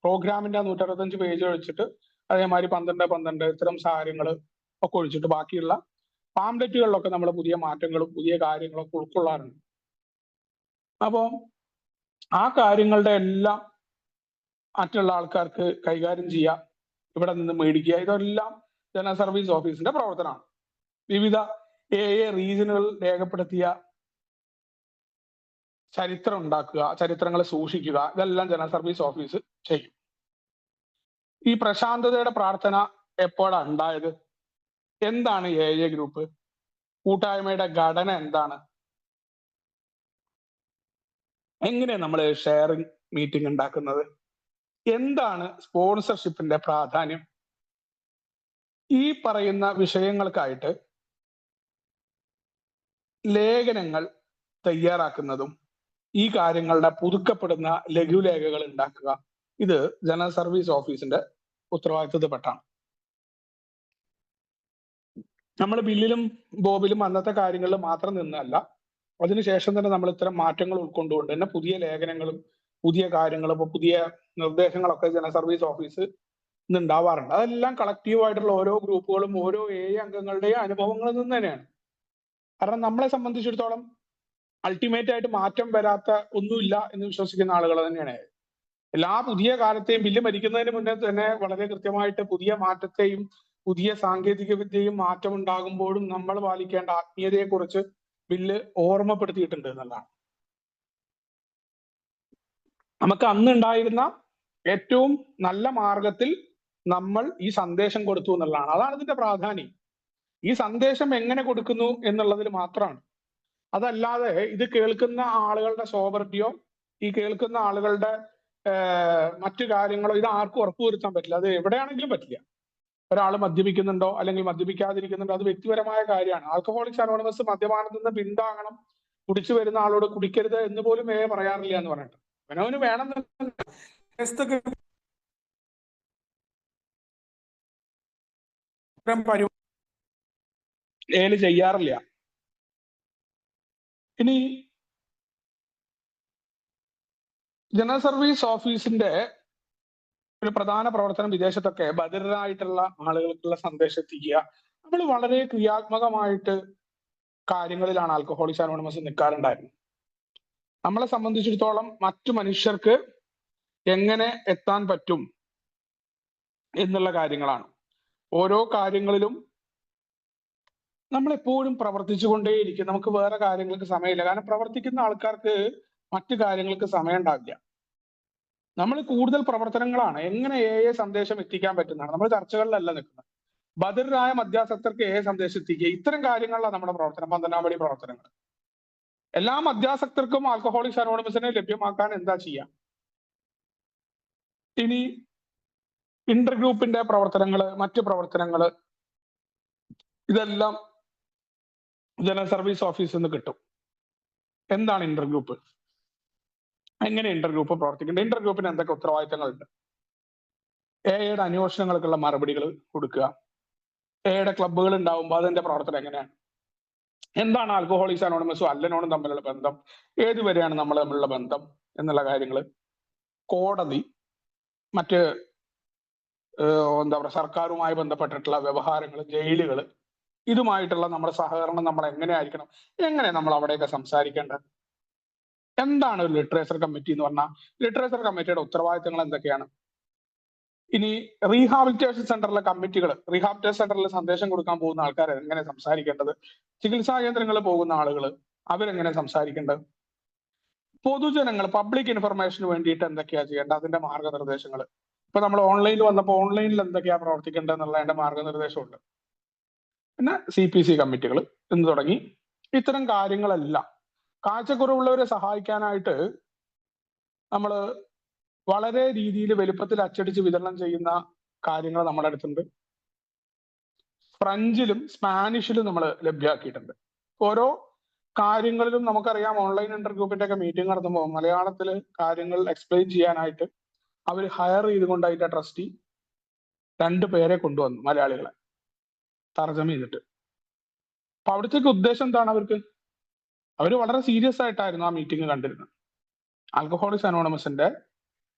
പ്രോഗ്രാമിന്റെ 165 പേജ് ഒഴിച്ചിട്ട് അതേമാതിരി 12 ഇത്തരം കാര്യങ്ങൾ ഒക്കെ ഒഴിച്ചിട്ട് ബാക്കിയുള്ള പാംപ്ലെറ്റുകളിലൊക്കെ നമ്മൾ പുതിയ മാറ്റങ്ങളും പുതിയ കാര്യങ്ങളൊക്കെ ഉൾക്കൊള്ളാറുണ്ട്. അപ്പോൾ ആ കാര്യങ്ങളുടെ എല്ലാം മറ്റുള്ള ആൾക്കാർക്ക് കൈകാര്യം ചെയ്യുക, ഇവിടെ നിന്ന് മേടിക്കുക, ഇതെല്ലാം ജനറൽ സർവീസ് ഓഫീസിന്റെ പ്രവർത്തനമാണ്. വിവിധ റീജിയനുകൾ രേഖപ്പെടുത്തിയ ചരിത്രം ഉണ്ടാക്കുക, ചരിത്രങ്ങൾ സൂക്ഷിക്കുക, ഇതെല്ലാം ജനറൽ സർവീസ് ഓഫീസ് ചെയ്യും. ഈ പ്രശാന്തതയുടെ പ്രാർത്ഥന എപ്പോഴാണ് ഉണ്ടായത്? എന്താണ് ഗ്രൂപ്പ്? കൂട്ടായ്മയുടെ ഘടന എന്താണ്? എങ്ങനെ നമ്മൾ ഷെയറിംഗ് മീറ്റിംഗ് ഉണ്ടാക്കുന്നത്? എന്താണ് സ്പോൺസർഷിപ്പിന്റെ പ്രാധാന്യം? ഈ പറയുന്ന വിഷയങ്ങൾക്കായിട്ട് ലേഖനങ്ങൾ തയ്യാറാക്കുന്നതും ഈ കാര്യങ്ങളുടെ പുതുക്കപ്പെടുന്ന ലഘുലേഖകൾ ഉണ്ടാക്കുക, ഇത് ജനറൽ സർവീസ് ഓഫീസിന്റെ ഉത്തരവാദിത്വത്തിൽപ്പെട്ടാണ്. നമ്മൾ ബില്ലിലും ബോബിലും അന്നത്തെ കാര്യങ്ങളിൽ മാത്രം നിന്നല്ല, അതിനുശേഷം തന്നെ നമ്മൾ ഇത്തരം മാറ്റങ്ങൾ ഉൾക്കൊണ്ടുകൊണ്ട് തന്നെ പുതിയ ലേഖനങ്ങളും പുതിയ കാര്യങ്ങളും പുതിയ നിർദ്ദേശങ്ങളൊക്കെ ജനറൽ സർവീസ് ഓഫീസ് ഇന്ന് ഉണ്ടാവാറുണ്ട്. അതെല്ലാം കളക്റ്റീവായിട്ടുള്ള ഓരോ ഗ്രൂപ്പുകളും ഓരോ അംഗങ്ങളുടെയും അനുഭവങ്ങളിൽ നിന്ന് തന്നെയാണ്. കാരണം നമ്മളെ സംബന്ധിച്ചിടത്തോളം അൾട്ടിമേറ്റ് ആയിട്ട് മാറ്റം വരാത്ത ഒന്നുമില്ല എന്ന് വിശ്വസിക്കുന്ന ആളുകൾ തന്നെയാണ്. എല്ലാ പുതിയ കാലത്തെയും ബില്ല് മരിക്കുന്നതിന് മുന്നേ തന്നെ വളരെ കൃത്യമായിട്ട് പുതിയ മാറ്റത്തെയും പുതിയ സാങ്കേതിക വിദ്യയും മാറ്റം ഉണ്ടാകുമ്പോഴും നമ്മൾ പാലിക്കേണ്ട ആത്മീയതയെ കുറിച്ച് ബില്ല് ഓർമ്മപ്പെടുത്തിയിട്ടുണ്ട് എന്നുള്ളതാണ്. നമുക്ക് അന്ന് ഉണ്ടായിരുന്ന ഏറ്റവും നല്ല മാർഗത്തിൽ നമ്മൾ ഈ സന്ദേശം കൊടുത്തു എന്നുള്ളതാണ്. അതാണ് ഇതിന്റെ പ്രാധാന്യം. ഈ സന്ദേശം എങ്ങനെ കൊടുക്കുന്നു എന്നുള്ളതിൽ മാത്രമാണ്. അതല്ലാതെ ഇത് കേൾക്കുന്ന ആളുകളുടെ സോബറിറ്റിയോ ഈ കേൾക്കുന്ന ആളുകളുടെ മറ്റു കാര്യങ്ങളോ ഇത് ആർക്കും ഉറപ്പുവരുത്താൻ പറ്റില്ല. അത് എവിടെയാണെങ്കിലും പറ്റില്ല. ഒരാൾ മദ്യപിക്കുന്നുണ്ടോ അല്ലെങ്കിൽ മദ്യപിക്കാതിരിക്കുന്നുണ്ടോ അത് വ്യക്തിപരമായ കാര്യമാണ്. ആൽക്കഹോളിക്സ് അനോണിമസ് മദ്യപാനത്തിൽ നിന്ന് പിന്താങ്ങണം, കുടിച്ചു വരുന്ന ആളോട് കുടിക്കരുത് എന്ന് പോലും പറയാറില്ല എന്ന് പറഞ്ഞിട്ട് അവനവന് വേണം ചെയ്യാറില്ല. ഇനി ജനറൽ സർവീസ് ഓഫീസിന്റെ ഒരു പ്രധാന പ്രവർത്തനം വിദേശത്തൊക്കെ ബധിരരായിട്ടുള്ള ആളുകൾക്കുള്ള സന്ദേശം എത്തിക്കുക. നമ്മൾ വളരെ ക്രിയാത്മകമായിട്ട് കാര്യങ്ങളിലാണ് ആൽക്കഹോളിക്സ് അനോണിമസ് നിൽക്കാറുണ്ടായിരുന്നത്. നമ്മളെ സംബന്ധിച്ചിടത്തോളം മറ്റു മനുഷ്യർക്ക് എങ്ങനെ എത്താൻ പറ്റും എന്നുള്ള കാര്യങ്ങളാണ്. ഓരോ കാര്യങ്ങളിലും നമ്മൾ എപ്പോഴും പ്രവർത്തിച്ചുകൊണ്ടേയിരിക്കും. നമുക്ക് വേറെ കാര്യങ്ങൾക്ക് സമയമില്ല. കാരണം പ്രവർത്തിക്കുന്ന ആൾക്കാർക്ക് മറ്റു കാര്യങ്ങൾക്ക് സമയം ഉണ്ടാവില്ല. നമ്മൾ കൂടുതൽ പ്രവർത്തനങ്ങളാണ് എങ്ങനെ സന്ദേശം എത്തിക്കാൻ പറ്റുന്നതാണ്. നമ്മൾ ചർച്ചകളിലല്ല നിൽക്കുന്നത്. ബധിരരായ മധ്യാസക്തർക്ക് സന്ദേശം എത്തിക്കുക, ഇത്തരം കാര്യങ്ങളിലാണ് നമ്മുടെ പ്രവർത്തനം. പന്തനാപടി പ്രവർത്തനങ്ങൾ എല്ലാ മധ്യാസക്തർക്കും ആൽക്കഹോളിക്സ് അനോണിമസിനെ ലഭ്യമാക്കാൻ എന്താ ചെയ്യാം? ഇനി ഇന്റർ ഗ്രൂപ്പിന്റെ പ്രവർത്തനങ്ങള്, മറ്റു പ്രവർത്തനങ്ങള്, ഇതെല്ലാം ജനറൽ സർവീസ് ഓഫീസിൽ നിന്ന് കിട്ടും. എന്താണ് ഇന്റർ ഗ്രൂപ്പ്? എങ്ങനെ ഇന്റർ ഗ്രൂപ്പ് പ്രവർത്തിക്കേണ്ടത്? ഇന്റർ ഗ്രൂപ്പിന് എന്തൊക്കെ ഉത്തരവാദിത്തങ്ങളുണ്ട്? എയുടെ അന്വേഷണങ്ങൾക്കുള്ള മറുപടികൾ കൊടുക്കുക. എയുടെ ക്ലബ്ബുകൾ ഉണ്ടാവുമ്പോൾ അതിന്റെ പ്രവർത്തനം എങ്ങനെയാണ്? എന്താണ് ആൽക്കഹോളിക്സ് അനോണിമസും അല്ലനോണും തമ്മിലുള്ള ബന്ധം? ഏതുവരെയാണ് നമ്മൾ തമ്മിലുള്ള ബന്ധം എന്നുള്ള കാര്യങ്ങൾ, കോടതി, മറ്റ് എന്താ പറയുക സർക്കാരുമായി ബന്ധപ്പെട്ടിട്ടുള്ള വ്യവഹാരങ്ങൾ, ജയിലുകൾ, ഇതുമായിട്ടുള്ള നമ്മുടെ സഹകരണം നമ്മൾ എങ്ങനെയായിരിക്കണം, എങ്ങനെ നമ്മൾ അവിടെയൊക്കെ സംസാരിക്കേണ്ടത്, എന്താണ് ഒരു ലിറ്ററേച്ചർ കമ്മിറ്റി എന്ന് പറഞ്ഞാൽ ലിറ്ററേച്ചർ കമ്മിറ്റിയുടെ ഉത്തരവാദിത്തങ്ങൾ എന്തൊക്കെയാണ്? ഇനി റീഹാബിലിറ്റേഷൻ സെന്ററിലെ കമ്മിറ്റികൾ, റീഹാബിലിറ്റേഷൻ സെന്ററിൽ സന്ദേശം കൊടുക്കാൻ പോകുന്ന ആൾക്കാർ എങ്ങനെ സംസാരിക്കേണ്ടത്, ചികിത്സാ കേന്ദ്രങ്ങളിൽ പോകുന്ന ആളുകൾ അവരെങ്ങനെ സംസാരിക്കേണ്ടത്, പൊതുജനങ്ങൾ പബ്ലിക് ഇൻഫർമേഷന് വേണ്ടിയിട്ട് എന്തൊക്കെയാ ചെയ്യേണ്ടത്, അതിന്റെ മാർഗനിർദ്ദേശങ്ങൾ. ഇപ്പൊ നമ്മൾ ഓൺലൈനിൽ വന്നപ്പോൾ ഓൺലൈനിൽ എന്തൊക്കെയാ പ്രവർത്തിക്കേണ്ടത് എന്നുള്ളതിന്റെ മാർഗനിർദ്ദേശമുണ്ട്. പിന്നെ CPC കമ്മിറ്റികൾ എന്ന് തുടങ്ങി ഇത്തരം കാര്യങ്ങളെല്ലാം കാഴ്ചക്കുറവുള്ളവരെ സഹായിക്കാനായിട്ട് നമ്മൾ വളരെ രീതിയിൽ വലുപ്പത്തിൽ അച്ചടിച്ച് വിതരണം ചെയ്യുന്ന കാര്യങ്ങൾ നമ്മുടെ അടുത്തുണ്ട്. ഫ്രഞ്ചിലും സ്പാനിഷിലും നമ്മൾ ലഭ്യമാക്കിയിട്ടുണ്ട്. ഓരോ കാര്യങ്ങളിലും നമുക്കറിയാം ഓൺലൈൻ ഇന്റർ ഗ്രൂപ്പിന്റെ ഒക്കെ മീറ്റിംഗ് നടത്തുമ്പോൾ മലയാളത്തിൽ കാര്യങ്ങൾ എക്സ്പ്ലെയിൻ ചെയ്യാനായിട്ട് അവർ ഹയർ ചെയ്തുകൊണ്ട് അതിന്റെ ട്രസ്റ്റി 2 പേരെ കൊണ്ടുവന്നു, മലയാളികളെ തർജ്ജമ ചെയ്തിട്ട്. അപ്പൊ അവിടുത്തേക്ക് ഉദ്ദേശം എന്താണ്? അവർ വളരെ സീരിയസ് ആയിട്ടായിരുന്നു ആ മീറ്റിംഗ് കണ്ടിരുന്നത്. ആൽക്കഹോളിക്സ് അനോണിമസിന്റെ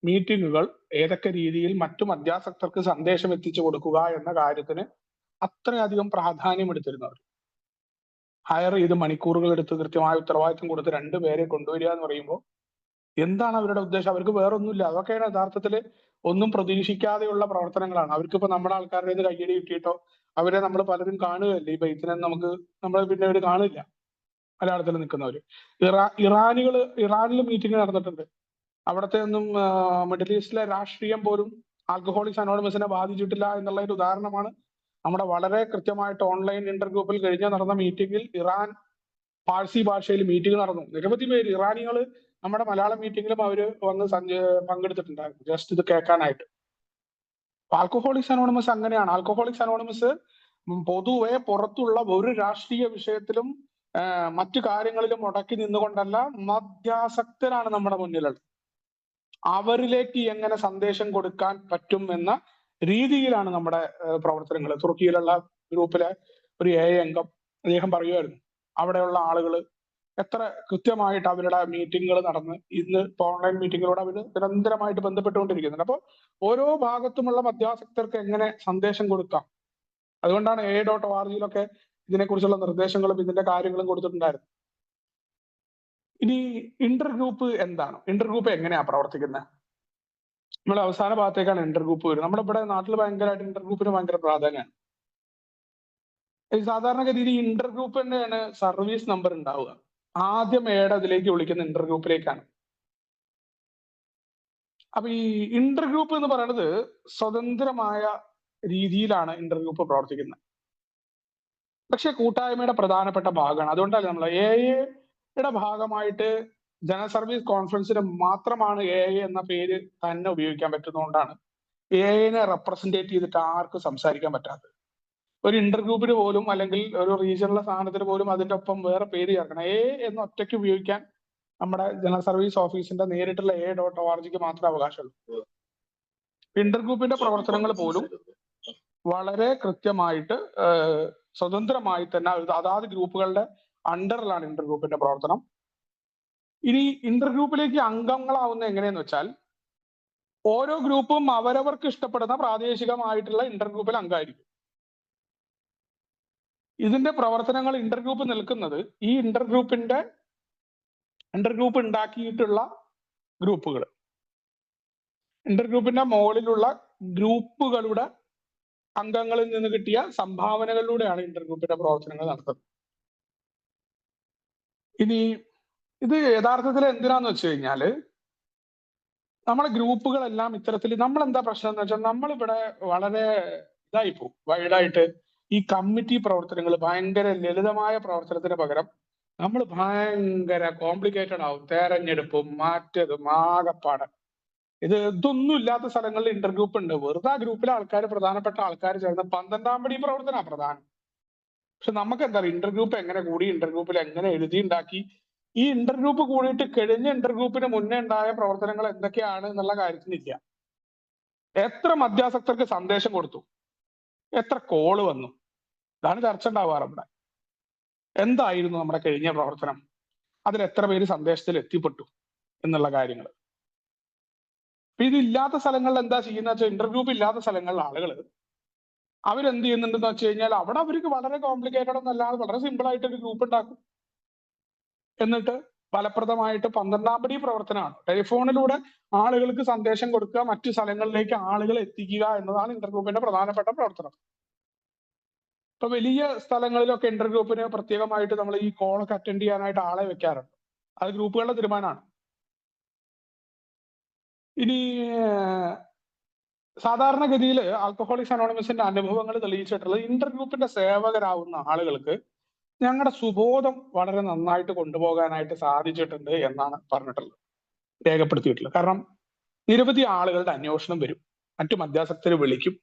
മീറ്റിങ്ങുകൾ ഏതൊക്കെ രീതിയിൽ മറ്റു മദ്യാസക്തർക്ക് സന്ദേശം എത്തിച്ചു കൊടുക്കുക എന്ന കാര്യത്തിന് അത്രയധികം പ്രാധാന്യം എടുത്തിരുന്നവർ. ഹയർ ചെയ്ത് മണിക്കൂറുകൾ എടുത്ത് കൃത്യമായ ഉത്തരവാദിത്വം കൊടുത്ത് 2 പേരെ കൊണ്ടുവരിക എന്ന് പറയുമ്പോൾ എന്താണ് അവരുടെ ഉദ്ദേശം? അവർക്ക് വേറൊന്നുമില്ല. അതൊക്കെയാണ് യഥാർത്ഥത്തിൽ ഒന്നും പ്രതീക്ഷിക്കാതെയുള്ള പ്രവർത്തനങ്ങളാണ്. അവർക്കിപ്പോ നമ്മുടെ ആൾക്കാരുടെ കയ്യിൽ കയ്യടി കിട്ടിയിട്ടോ അവരെ നമ്മൾ പലരും കാണുകയല്ലേ. ഈ ബെയ്ത്തിനെ നമ്മൾ പിന്നെ അവര് കാണില്ല. മലയാളത്തിൽ നിൽക്കുന്നവര്. ഇറാനിൽ മീറ്റിംഗ് നടന്നിട്ടുണ്ട്. അവിടുത്തെ ഒന്നും മിഡിൽ ഈസ്റ്റിലെ രാഷ്ട്രീയം പോലും ആൽക്കഹോളിക്സ് അനോണിമസിനെ ബാധിച്ചിട്ടില്ല എന്നുള്ളതിന്റെ ഉദാഹരണമാണ് നമ്മുടെ വളരെ കൃത്യമായിട്ട് ഓൺലൈൻ ഇന്റർഗ്രൂപ്പിൽ നടന്ന മീറ്റിംഗിൽ ഇറാൻ പാഴ്സി ഭാഷയിൽ മീറ്റിംഗ് നടന്നു. നിരവധി പേര് ഇറാനികൾ നമ്മുടെ മലയാളം മീറ്റിംഗിലും അവര് വന്ന് പങ്കെടുത്തിട്ടുണ്ടായിരുന്നു, ജസ്റ്റ് ഇത് കേൾക്കാനായിട്ട്. ആൽക്കഹോളിക്സ് അനോണിമസ് അങ്ങനെയാണ്. ആൽക്കഹോളിക്സ് അനോണിമസ് പൊതുവെ പുറത്തുള്ള ഒരു രാഷ്ട്രീയ വിഷയത്തിലും മറ്റു കാര്യങ്ങളിലും മുടക്കി നിന്നുകൊണ്ടല്ല, മദ്യാസക്തരാണ് നമ്മുടെ മുന്നിലുള്ളത്. അവരിലേക്ക് എങ്ങനെ സന്ദേശം കൊടുക്കാൻ പറ്റും എന്ന രീതിയിലാണ് നമ്മുടെ പ്രവർത്തനങ്ങൾ. തുർക്കിയിലുള്ള ഗ്രൂപ്പിലെ ഒരു അംഗം അദ്ദേഹം പറയുമായിരുന്നു, അവിടെയുള്ള ആളുകൾ എത്ര കൃത്യമായിട്ട് അവരുടെ മീറ്റിങ്ങുകൾ നടന്ന് ഇന്ന് ഓൺലൈൻ മീറ്റിങ്ങിലൂടെ അവർ നിരന്തരമായിട്ട് ബന്ധപ്പെട്ടുകൊണ്ടിരിക്കുന്നുണ്ട്. അപ്പോൾ ഓരോ ഭാഗത്തുമുള്ള മദ്യാസക്തർക്ക് എങ്ങനെ സന്ദേശം കൊടുക്കാം, അതുകൊണ്ടാണ് a.org-യിലൊക്കെ ഇതിനെക്കുറിച്ചുള്ള നിർദ്ദേശങ്ങളും ഇതിന്റെ കാര്യങ്ങളും കൊടുത്തിട്ടുണ്ടായിരുന്നു. ഇനി ഇന്റർഗ്രൂപ്പ് എന്താണ്? ഇന്റർഗ്രൂപ്പ് എങ്ങനെയാ പ്രവർത്തിക്കുന്നത്? നമ്മൾ അവസാന ഭാഗത്തേക്കാണ് ഇന്റർഗ്രൂപ്പ് വരുന്നത്. നമ്മുടെ ഇവിടെ നാട്ടിൽ ഭയങ്കരമായിട്ട് ഇന്റർഗ്രൂപ്പിന് ഭയങ്കര പ്രാധാന്യമാണ്. ഈ സാധാരണഗതിയിൽ ഈ ഇന്റർഗ്രൂപ്പ് തന്നെയാണ് സർവീസ് നമ്പർ ഉണ്ടാവുക. ആദ്യം അതിലേക്ക് വിളിക്കുന്ന ഇന്റർഗ്രൂപ്പിലേക്കാണ്. അപ്പൊ ഈ ഇന്റർഗ്രൂപ്പ് എന്ന് പറയുന്നത് സ്വതന്ത്രമായ രീതിയിലാണ് ഇന്റർഗ്രൂപ്പ് പ്രവർത്തിക്കുന്നത്. പക്ഷെ കൂട്ടായ്മയുടെ പ്രധാനപ്പെട്ട ഭാഗമാണ്. അതുകൊണ്ടല്ലേ നമ്മൾ എയുടെ ഭാഗമായിട്ട് ജനറൽ സർവീസ് കോൺഫറൻസിന് മാത്രമാണ് എന്ന പേര് തന്നെ ഉപയോഗിക്കാൻ പറ്റുന്നതുകൊണ്ടാണ് എനെ റെപ്രസെന്റേറ്റ് ചെയ്തിട്ട് ആർക്കും സംസാരിക്കാൻ പറ്റാത്തത്. ഒരു ഇന്റർഗ്രൂപ്പിന് പോലും അല്ലെങ്കിൽ ഒരു റീജിയണൽ സ്ഥാനത്തിന് പോലും അതിന്റെ ഒപ്പം വേറെ പേര് ചേർക്കണം. എന്ന് ഒറ്റയ്ക്ക് ഉപയോഗിക്കാൻ നമ്മുടെ ജനറൽ സർവീസ് ഓഫീസിന്റെ നേരിട്ടുള്ള a.org-ക്ക് മാത്രമേ അവകാശമുള്ളൂ. ഇന്റർഗ്രൂപ്പിന്റെ പ്രവർത്തനങ്ങൾ പോലും വളരെ കൃത്യമായിട്ട് സ്വതന്ത്രമായി തന്നെ അതാത് ഗ്രൂപ്പുകളുടെ അണ്ടറിലാണ് ഇന്റർഗ്രൂപ്പിന്റെ പ്രവർത്തനം. ഇനി ഇന്റർഗ്രൂപ്പിലേക്ക് അംഗങ്ങളാവുന്ന എങ്ങനെയെന്ന് വെച്ചാൽ, ഓരോ ഗ്രൂപ്പും അവരവർക്ക് ഇഷ്ടപ്പെടുന്ന പ്രാദേശികമായിട്ടുള്ള ഇന്റർഗ്രൂപ്പിൽ അംഗമായിരിക്കും. ഇതിന്റെ പ്രവർത്തനങ്ങൾ ഇന്റർഗ്രൂപ്പ് നിൽക്കുന്നത് ഈ ഇന്റർഗ്രൂപ്പ് ഉണ്ടാക്കിയിട്ടുള്ള ഗ്രൂപ്പുകൾ, ഇന്റർഗ്രൂപ്പിന്റെ മുകളിലുള്ള ഗ്രൂപ്പുകളുടെ അംഗങ്ങളിൽ നിന്ന് കിട്ടിയ സംഭാവനകളിലൂടെയാണ് ഇന്റർഗ്രൂപ്പിന്റെ പ്രവർത്തനങ്ങൾ നടത്തുന്നത്. ഇനി ഇത് യഥാർത്ഥത്തിൽ എന്തിനാന്ന് വെച്ച് കഴിഞ്ഞാല്, നമ്മുടെ ഗ്രൂപ്പുകളെല്ലാം ഇത്തരത്തിൽ നമ്മൾ എന്താ പ്രശ്നം എന്ന് വെച്ചാൽ, നമ്മളിവിടെ വളരെ ഇതായിപ്പോ വൈഡായിട്ട് ഈ കമ്മിറ്റി പ്രവർത്തനങ്ങൾ ഭയങ്കര ലളിതമായ പ്രവർത്തനത്തിന് പകരം നമ്മൾ ഭയങ്കര കോംപ്ലിക്കേറ്റഡ് ആവും. തെരഞ്ഞെടുപ്പും മാറ്റതും ആകപ്പാട് ഇതൊന്നും ഇല്ലാത്ത സ്ഥലങ്ങളിൽ ഇന്റർഗ്രൂപ്പ് ഉണ്ട്. വെറുതെ ആ ഗ്രൂപ്പിലെ പ്രധാനപ്പെട്ട ആൾക്കാർ ചേർന്ന് 12-ാം പടി പ്രവർത്തനമാണ് പ്രധാനം. പക്ഷെ നമുക്ക് എന്താ പറയുക, ഇന്റർഗ്രൂപ്പ് എങ്ങനെ കൂടി, ഇന്റർഗ്രൂപ്പിൽ എങ്ങനെ എഴുതി ഉണ്ടാക്കി, ഈ ഇന്റർഗ്രൂപ്പ് കൂടിയിട്ട് കഴിഞ്ഞ ഇന്റർഗ്രൂപ്പിന് മുന്നേ ഉണ്ടായ പ്രവർത്തനങ്ങൾ എന്തൊക്കെയാണ് എന്നുള്ള കാര്യത്തിനില്ല. എത്ര മദ്യാസക്തർക്ക് സന്ദേശം കൊടുത്തു, എത്ര കോള് വന്നു, ഇതാണ് ചർച്ച ഉണ്ടാവാറ് ഇവിടെ. എന്തായിരുന്നു നമ്മുടെ കഴിഞ്ഞ പ്രവർത്തനം, അതിൽ എത്ര പേര് സന്ദേശത്തിൽ എത്തിപ്പെട്ടു എന്നുള്ള കാര്യങ്ങൾ. ഇതില്ലാത്ത സ്ഥലങ്ങളിൽ എന്താ ചെയ്യുന്ന വെച്ചാൽ, ഇന്റർഗ്രൂപ്പ് ഇല്ലാത്ത സ്ഥലങ്ങളിലെ ആളുകൾ അവരെന്ത് ചെയ്യുന്നുണ്ടെന്ന് വെച്ച് കഴിഞ്ഞാൽ, അവിടെ അവർക്ക് വളരെ കോംപ്ലിക്കേറ്റഡ് ഒന്നല്ലാതെ വളരെ സിമ്പിൾ ആയിട്ട് ഒരു ഗ്രൂപ്പ് ഉണ്ടാക്കും. എന്നിട്ട് ഫലപ്രദമായിട്ട് 12-ാം പടി പ്രവർത്തനമാണ്. ടെലിഫോണിലൂടെ ആളുകൾക്ക് സന്ദേശം കൊടുക്കുക, മറ്റു സ്ഥലങ്ങളിലേക്ക് ആളുകളെ എത്തിക്കുക എന്നതാണ് ഇന്റർഗ്രൂപ്പിന്റെ പ്രധാനപ്പെട്ട പ്രവർത്തനം. ഇപ്പൊ വലിയ സ്ഥലങ്ങളിലൊക്കെ ഇന്റർഗ്രൂപ്പിന് പ്രത്യേകമായിട്ട് നമ്മൾ ഈ കോളൊക്കെ അറ്റൻഡ് ചെയ്യാനായിട്ട് ആളെ വെക്കാറുണ്ട്. അത് ഗ്രൂപ്പുകളുടെ തീരുമാനമാണ്. ഇനി സാധാരണഗതിയിൽ ആൽക്കഹോളിക്സ് അനോണിമസിന്റെ അനുഭവങ്ങൾ തെളിയിച്ചിട്ടുള്ളത്, ഇന്റർഗ്രൂപ്പിന്റെ സേവകരാവുന്ന ആളുകൾക്ക് ഞങ്ങളുടെ സുബോധം വളരെ നന്നായിട്ട് കൊണ്ടുപോകാനായിട്ട് സാധിച്ചിട്ടുണ്ട് എന്നാണ് പറഞ്ഞിട്ടുള്ളത്, രേഖപ്പെടുത്തിയിട്ടുള്ളത്. കാരണം നിരവധി ആളുകളുടെ അന്വേഷണം വരും, മറ്റു മദ്യാസക്തര് വിളിക്കും,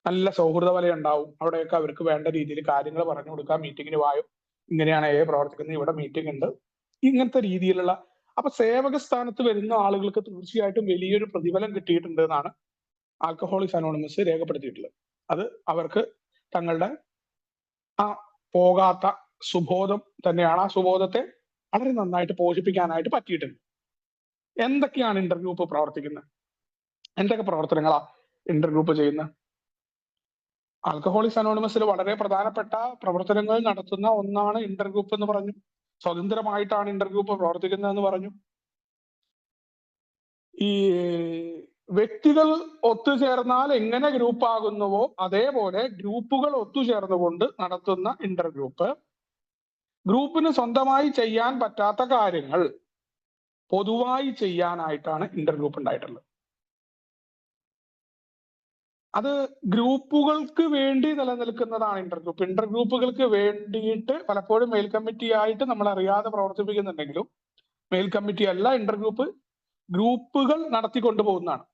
നല്ല സൗഹൃദ വലയം ഉണ്ടാവും. അവിടെയൊക്കെ അവർക്ക് വേണ്ട രീതിയിൽ കാര്യങ്ങൾ പറഞ്ഞു കൊടുക്കാം. മീറ്റിങ്ങിന് വായോ, ഇങ്ങനെയാണ് പ്രവർത്തിക്കുന്നത്, ഇവിടെ മീറ്റിംഗ് ഉണ്ട്, ഇങ്ങനത്തെ രീതിയിലുള്ള. അപ്പൊ സേവക സ്ഥാനത്ത് വരുന്ന ആളുകൾക്ക് തീർച്ചയായിട്ടും വലിയൊരു പ്രതിഫലം കിട്ടിയിട്ടുണ്ട് എന്നാണ് ആൽക്കഹോളിക്സ് അനോണിമസ് രേഖപ്പെടുത്തിയിട്ടുള്ളത്. അത് അവർക്ക് തങ്ങളുടെ ആ പോകാത്ത സുബോധം തന്നെയാണ്. ആ സുബോധത്തെ വളരെ നന്നായിട്ട് പോഷിപ്പിക്കാനായിട്ട് പറ്റിയിട്ടുണ്ട്. എന്തൊക്കെയാണ് ഇന്റർഗ്രൂപ്പ് പ്രവർത്തിക്കുന്നത്, എന്തൊക്കെ പ്രവർത്തനങ്ങളാ ഇന്റർഗ്രൂപ്പ് ചെയ്യുന്നത്? ആൽക്കഹോളിക്സ് അനോണിമസിൽ വളരെ പ്രധാനപ്പെട്ട പ്രവർത്തനങ്ങൾ നടത്തുന്ന ഒന്നാണ് ഇന്റർഗ്രൂപ്പ് എന്ന് പറഞ്ഞു. സ്വതന്ത്രമായിട്ടാണ് ഇന്റർഗ്രൂപ്പ് പ്രവർത്തിക്കുന്നതെന്ന് പറഞ്ഞു. ഈ വ്യക്തികൾ ഒത്തുചേർന്നാൽ എങ്ങനെ ഗ്രൂപ്പ് ആകുന്നുവോ അതേപോലെ ഗ്രൂപ്പുകൾ ഒത്തുചേർന്നുകൊണ്ട് നടത്തുന്ന ഇന്റർഗ്രൂപ്പ്, ഗ്രൂപ്പിന് സ്വന്തമായി ചെയ്യാൻ പറ്റാത്ത കാര്യങ്ങൾ പൊതുവായി ചെയ്യാനായിട്ടാണ് ഇന്റർഗ്രൂപ്പ് ഉണ്ടായിട്ടുള്ളത്. അത് ഗ്രൂപ്പുകൾക്ക് വേണ്ടി നിലനിൽക്കുന്നതാണ് ഇന്റർഗ്രൂപ്പ്. ഇന്റർഗ്രൂപ്പുകൾക്ക് വേണ്ടിയിട്ട് പലപ്പോഴും മെയിൽ കമ്മിറ്റി ആയിട്ട് നമ്മൾ അറിയാതെ പ്രവർത്തിപ്പിക്കുന്നുണ്ടെങ്കിലും മെയിൽ കമ്മിറ്റി അല്ല ഇന്റർഗ്രൂപ്പ്, ഗ്രൂപ്പുകൾ നടത്തിക്കൊണ്ടു പോകുന്നതാണ്.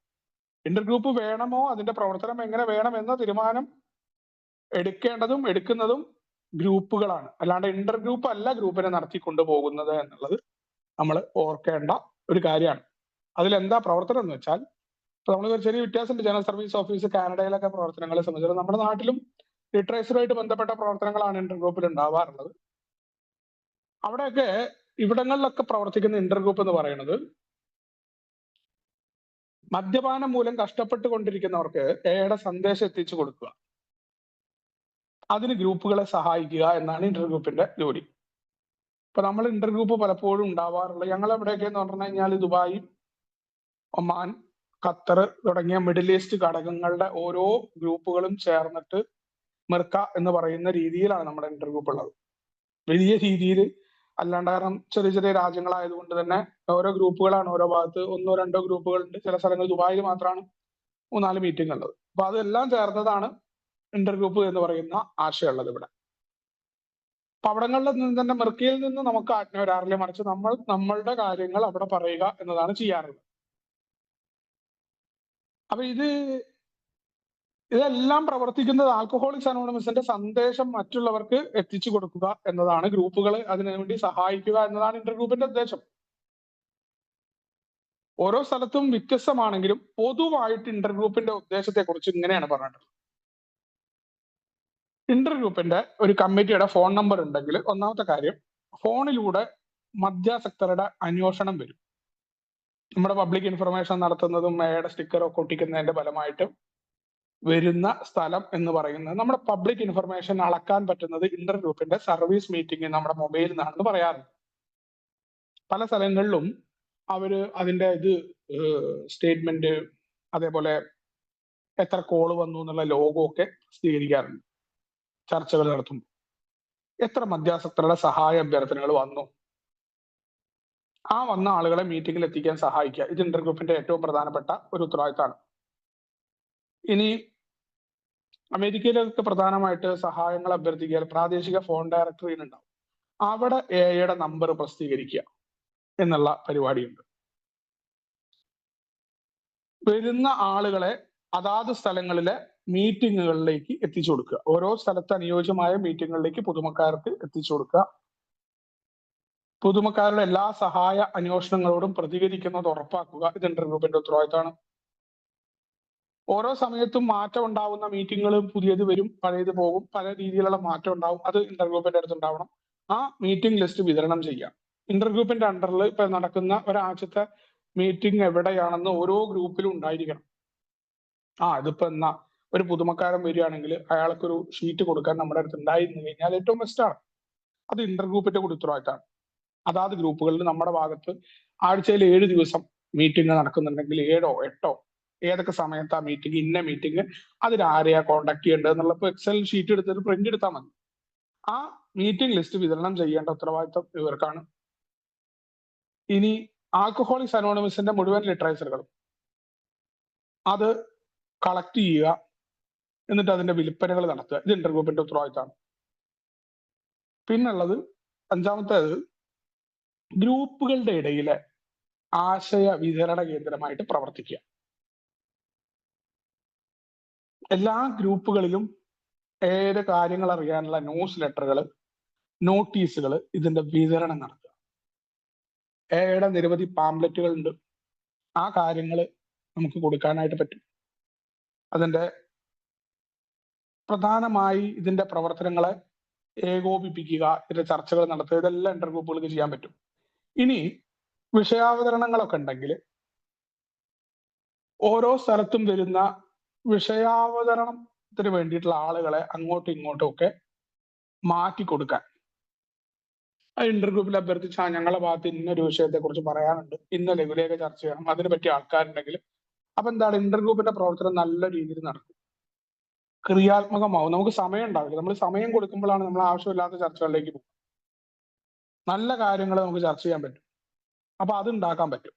ഇന്റർഗ്രൂപ്പ് വേണമോ അതിന്റെ പ്രവർത്തനം എങ്ങനെ വേണം എന്ന തീരുമാനം എടുക്കേണ്ടതും എടുക്കുന്നതും ഗ്രൂപ്പുകളാണ്. അല്ലാണ്ട് ഇന്റർഗ്രൂപ്പ് അല്ല ഗ്രൂപ്പിനെ നടത്തിക്കൊണ്ടു പോകുന്നത് എന്നുള്ളത് നമ്മൾ ഓർക്കേണ്ട ഒരു കാര്യമാണ്. അതിലെന്താ പ്രവർത്തനം എന്ന് വെച്ചാൽ, ഇപ്പൊ നമ്മൾ ഒരു ചെറിയ വ്യത്യാസമുണ്ട്. ജനറൽ സർവീസ് ഓഫീസ് കാനഡയിലൊക്കെ പ്രവർത്തനങ്ങളെ സംബന്ധിച്ചിടത്തോളം നമ്മുടെ നാട്ടിലും ലിറ്ററേച്ചറുമായിട്ട് ബന്ധപ്പെട്ട പ്രവർത്തനങ്ങളാണ് ഇന്റർഗ്രൂപ്പിൽ ഉണ്ടാവാറുള്ളത്. അവിടെയൊക്കെ ഇവിടങ്ങളിലൊക്കെ പ്രവർത്തിക്കുന്ന ഇന്റർഗ്രൂപ്പ് എന്ന് പറയുന്നത് മദ്യപാനം മൂലം കഷ്ടപ്പെട്ടുകൊണ്ടിരിക്കുന്നവർക്ക് എയുടെ സന്ദേശം എത്തിച്ചു കൊടുക്കുക, അതിന് ഗ്രൂപ്പുകളെ സഹായിക്കുക എന്നാണ് ഇന്റർഗ്രൂപ്പിന്റെ ജോലി. ഇപ്പൊ നമ്മൾ ഇന്റർഗ്രൂപ്പ് പലപ്പോഴും ഉണ്ടാവാറുള്ളത് ഞങ്ങൾ എവിടെയൊക്കെ എന്ന് പറഞ്ഞു കഴിഞ്ഞാൽ ദുബായ്, ഒമാൻ, ഖത്തർ തുടങ്ങിയ മിഡിൽ ഈസ്റ്റ് ഘടകങ്ങളുടെ ഓരോ ഗ്രൂപ്പുകളും ചേർന്നിട്ട് മിർക്ക എന്ന് പറയുന്ന രീതിയിലാണ് നമ്മുടെ ഇന്റർഗ്രൂപ്പ് ഉള്ളത്. വലിയ രീതിയിൽ അല്ലാണ്ട്, കാരണം ചെറിയ ചെറിയ രാജ്യങ്ങളായതുകൊണ്ട് തന്നെ ഓരോ ഗ്രൂപ്പുകളാണ് ഓരോ ഭാഗത്ത്. 1-2 ഗ്രൂപ്പുകളുണ്ട്. ചില സ്ഥലങ്ങളിൽ ദുബായിൽ മാത്രമാണ് 3-4 മീറ്റിംഗ് ഉള്ളത്. അപ്പൊ അതെല്ലാം ചേർന്നതാണ് ഇന്റർഗ്രൂപ്പ് എന്ന് പറയുന്ന ആശയമുള്ളത് ഇവിടെ. അപ്പൊ അവിടങ്ങളിൽ നിന്ന് തന്നെ മിർക്കയിൽ നിന്ന് നമുക്ക് ആജ്ഞ വരാറില്ല, മറിച്ച് നമ്മൾ നമ്മളുടെ കാര്യങ്ങൾ അവിടെ പറയുക എന്നതാണ് ചെയ്യാറുള്ളത്. അപ്പൊ ഇതെല്ലാം പ്രവർത്തിക്കുന്നത് ആൽക്കഹോളിക്സ് അനോണിമസിന്റെ സന്ദേശം മറ്റുള്ളവർക്ക് എത്തിച്ചു കൊടുക്കുക എന്നതാണ്. ഗ്രൂപ്പുകളെ അതിനുവേണ്ടി സഹായിക്കുക എന്നതാണ് ഇന്റർഗ്രൂപ്പിന്റെ ഉദ്ദേശം. ഓരോ സ്ഥലത്തും വ്യത്യസ്തമാണെങ്കിലും പൊതുവായിട്ട് ഇന്റർഗ്രൂപ്പിന്റെ ഉദ്ദേശത്തെ കുറിച്ച് ഇങ്ങനെയാണ് പറഞ്ഞിട്ടുള്ളത്. ഇന്റർഗ്രൂപ്പിന്റെ ഒരു കമ്മിറ്റിയുടെ ഫോൺ നമ്പർ ഉണ്ടെങ്കിൽ ഒന്നാമത്തെ കാര്യം, ഫോണിലൂടെ മദ്യാസക്തരുടെ അന്വേഷണം വരും. നമ്മുടെ പബ്ലിക് ഇൻഫർമേഷൻ നടത്തുന്നതും മേയുടെ സ്റ്റിക്കറൊക്കെ ഒട്ടിക്കുന്നതിന്റെ ഫലമായിട്ട് വരുന്ന സ്ഥലം എന്ന് പറയുന്നത്, നമ്മുടെ പബ്ലിക് ഇൻഫർമേഷൻ അളക്കാൻ പറ്റുന്നത് ഇന്റർഗ്രൂപ്പിന്റെ സർവീസ് മീറ്റിംഗ് നമ്മുടെ മൊബൈലിൽ നിന്നാണെന്ന് പറയാറുണ്ട്. പല സ്ഥലങ്ങളിലും അവര് അതിന്റെ സ്റ്റേറ്റ്മെന്റ്, അതേപോലെ എത്ര കോള് വന്നു എന്നുള്ള ലോഗോ ഒക്കെ സ്ഥിരീകരിക്കാറുണ്ട്. ചർച്ചകൾ നടത്തുമ്പോൾ എത്ര മദ്യാസക്തരുടെ സഹായ അഭ്യർത്ഥനകൾ വന്നു, ആ വന്ന ആളുകളെ മീറ്റിംഗിൽ എത്തിക്കാൻ സഹായിക്കുക, ഇത് ഇന്റർഗ്രൂപ്പിന്റെ ഏറ്റവും പ്രധാനപ്പെട്ട ഒരു ഉത്തരവാദിത്തമാണ്. ഇനി അമേരിക്കയിലൊക്കെ പ്രധാനമായിട്ട് സഹായങ്ങൾ അഭ്യർത്ഥിക്കാൻ പ്രാദേശിക ഫോൺ ഡയറക്ടറി ഉണ്ടാവും. അവിടെ എയുടെ നമ്പർ പ്രസിദ്ധീകരിക്കുക എന്നുള്ള പരിപാടിയുണ്ട്. വരുന്ന ആളുകളെ അതാത് സ്ഥലങ്ങളിലെ മീറ്റിങ്ങുകളിലേക്ക് എത്തിച്ചു കൊടുക്കുക. ഓരോ സ്ഥലത്ത് അനുയോജ്യമായ മീറ്റിങ്ങുകളിലേക്ക് പുതുമക്കാർക്ക് എത്തിച്ചു കൊടുക്കുക. പുതുമക്കാരുടെ എല്ലാ സഹായ അന്വേഷണങ്ങളോടും പ്രതികരിക്കുന്നത് ഉറപ്പാക്കുക, ഇത് ഇന്റർഗ്രൂപ്പിന്റെ ഉത്തരവാദിത്തമാണ്. ഓരോ സമയത്തും മാറ്റം ഉണ്ടാവുന്ന മീറ്റിങ്ങുകൾ പുതിയത് വരും, പഴയത് പോകും, പല രീതിയിലുള്ള മാറ്റം ഉണ്ടാവും. അത് ഇന്റർഗ്രൂപ്പിന്റെ അടുത്ത് ഉണ്ടാവണം. ആ മീറ്റിംഗ് ലിസ്റ്റ് വിതരണം ചെയ്യാം. ഇന്റർഗ്രൂപ്പിന്റെ അണ്ടറിൽ ഇപ്പൊ നടക്കുന്ന ഒരാഴ്ചത്തെ മീറ്റിംഗ് എവിടെയാണെന്ന് ഓരോ ഗ്രൂപ്പിലും ഉണ്ടായിരിക്കണം. ഇതിപ്പോ എന്നാ ഒരു പുതുമക്കാരൻ വരികയാണെങ്കിൽ അയാൾക്കൊരു ഷീറ്റ് കൊടുക്കാൻ നമ്മുടെ അടുത്ത് ഉണ്ടായിരുന്നു കഴിഞ്ഞാൽ ഏറ്റവും ബെസ്റ്റാണ്. അത് ഇന്റർഗ്രൂപ്പിന്റെ കൂടി ഉത്തരവാദിത്തമാണ്. അതാത് ഗ്രൂപ്പുകളിൽ നമ്മുടെ ഭാഗത്ത് ആഴ്ചയിൽ 7 ദിവസം മീറ്റിംഗ് നടക്കുന്നുണ്ടെങ്കിൽ 7ഓ 8ഓ ഏതൊക്കെ സമയത്ത് ആ മീറ്റിംഗ്, ഇന്ന മീറ്റിംഗ്, അതിലാരെയാ കോണ്ടാക്ട് ചെയ്യേണ്ടത് എന്നുള്ള എക്സൽ ഷീറ്റ് എടുത്തിട്ട് പ്രിന്റ് എടുത്താൽ മതി. ആ മീറ്റിംഗ് ലിസ്റ്റ് വിതരണം ചെയ്യേണ്ട ഉത്തരവാദിത്വം ഇവർക്കാണ്. ഇനി ആൽക്കഹോളിക്സ് അനോണിമസിന്റെ മുഴുവൻ ലിറ്ററേച്ചറുകളും അത് കളക്ട് ചെയ്യുക, എന്നിട്ട് അതിന്റെ വിൽപ്പനകൾ നടത്തുക, ഇത് ഇന്റർഗ്രൂപ്പിന്റെ ഉത്തരവാദിത്തമാണ്. പിന്നുള്ളത് 5ാമത്തേത്, ഗ്രൂപ്പുകളുടെ ഇടയിലെ ആശയ വിതരണ കേന്ദ്രമായിട്ട് പ്രവർത്തിക്കുക. എല്ലാ ഗ്രൂപ്പുകളിലും ഏത് കാര്യങ്ങൾ അറിയാനുള്ള ന്യൂസ് ലെറ്ററുകൾ, നോട്ടീസുകൾ, ഇതിന്റെ വിതരണം നടത്തുക. എയുടെ നിരവധി പാംപ്ലെറ്റുകൾ ഉണ്ട്. ആ കാര്യങ്ങൾ നമുക്ക് കൊടുക്കാനായിട്ട് പറ്റും. അതിന്റെ പ്രധാനമായി ഇതിന്റെ പ്രവർത്തനങ്ങളെ ഏകോപിപ്പിക്കുക, ഇതിന്റെ ചർച്ചകൾ നടത്തുക, ഇതെല്ലാം ഇന്റർഗ്രൂപ്പുകൾക്ക് ചെയ്യാൻ പറ്റും. ഇനി വിഷയാവതരണങ്ങളൊക്കെ ഉണ്ടെങ്കിൽ ഓരോ സ്ഥലത്തും വരുന്ന വിഷയാവതരണത്തിന് വേണ്ടിയിട്ടുള്ള ആളുകളെ അങ്ങോട്ടും ഇങ്ങോട്ടും ഒക്കെ മാറ്റി കൊടുക്കാൻ ഇന്റർ ഗ്രൂപ്പിൽ അഭ്യർത്ഥിച്ച ഞങ്ങളുടെ ഭാഗത്ത് ഇന്നൊരു വിഷയത്തെ കുറിച്ച് പറയാനുണ്ട്, ഇന്ന ലഘുലേഖ ചർച്ച ചെയ്യണം, അതിനെ പറ്റി ആൾക്കാരുണ്ടെങ്കിൽ അപ്പൊ എന്താണ് ഇന്റർ ഗ്രൂപ്പിന്റെ പ്രവർത്തനം നല്ല രീതിയിൽ നടക്കും, ക്രിയാത്മകമാവും. നമുക്ക് സമയം ഉണ്ടാവില്ല. നമ്മൾ സമയം കൊടുക്കുമ്പോഴാണ് നമ്മൾ ആവശ്യമില്ലാത്ത ചർച്ചകളിലേക്ക് പോകും. നല്ല കാര്യങ്ങൾ നമുക്ക് ചർച്ച ചെയ്യാൻ പറ്റും. അപ്പൊ അത് ഉണ്ടാക്കാൻ പറ്റും.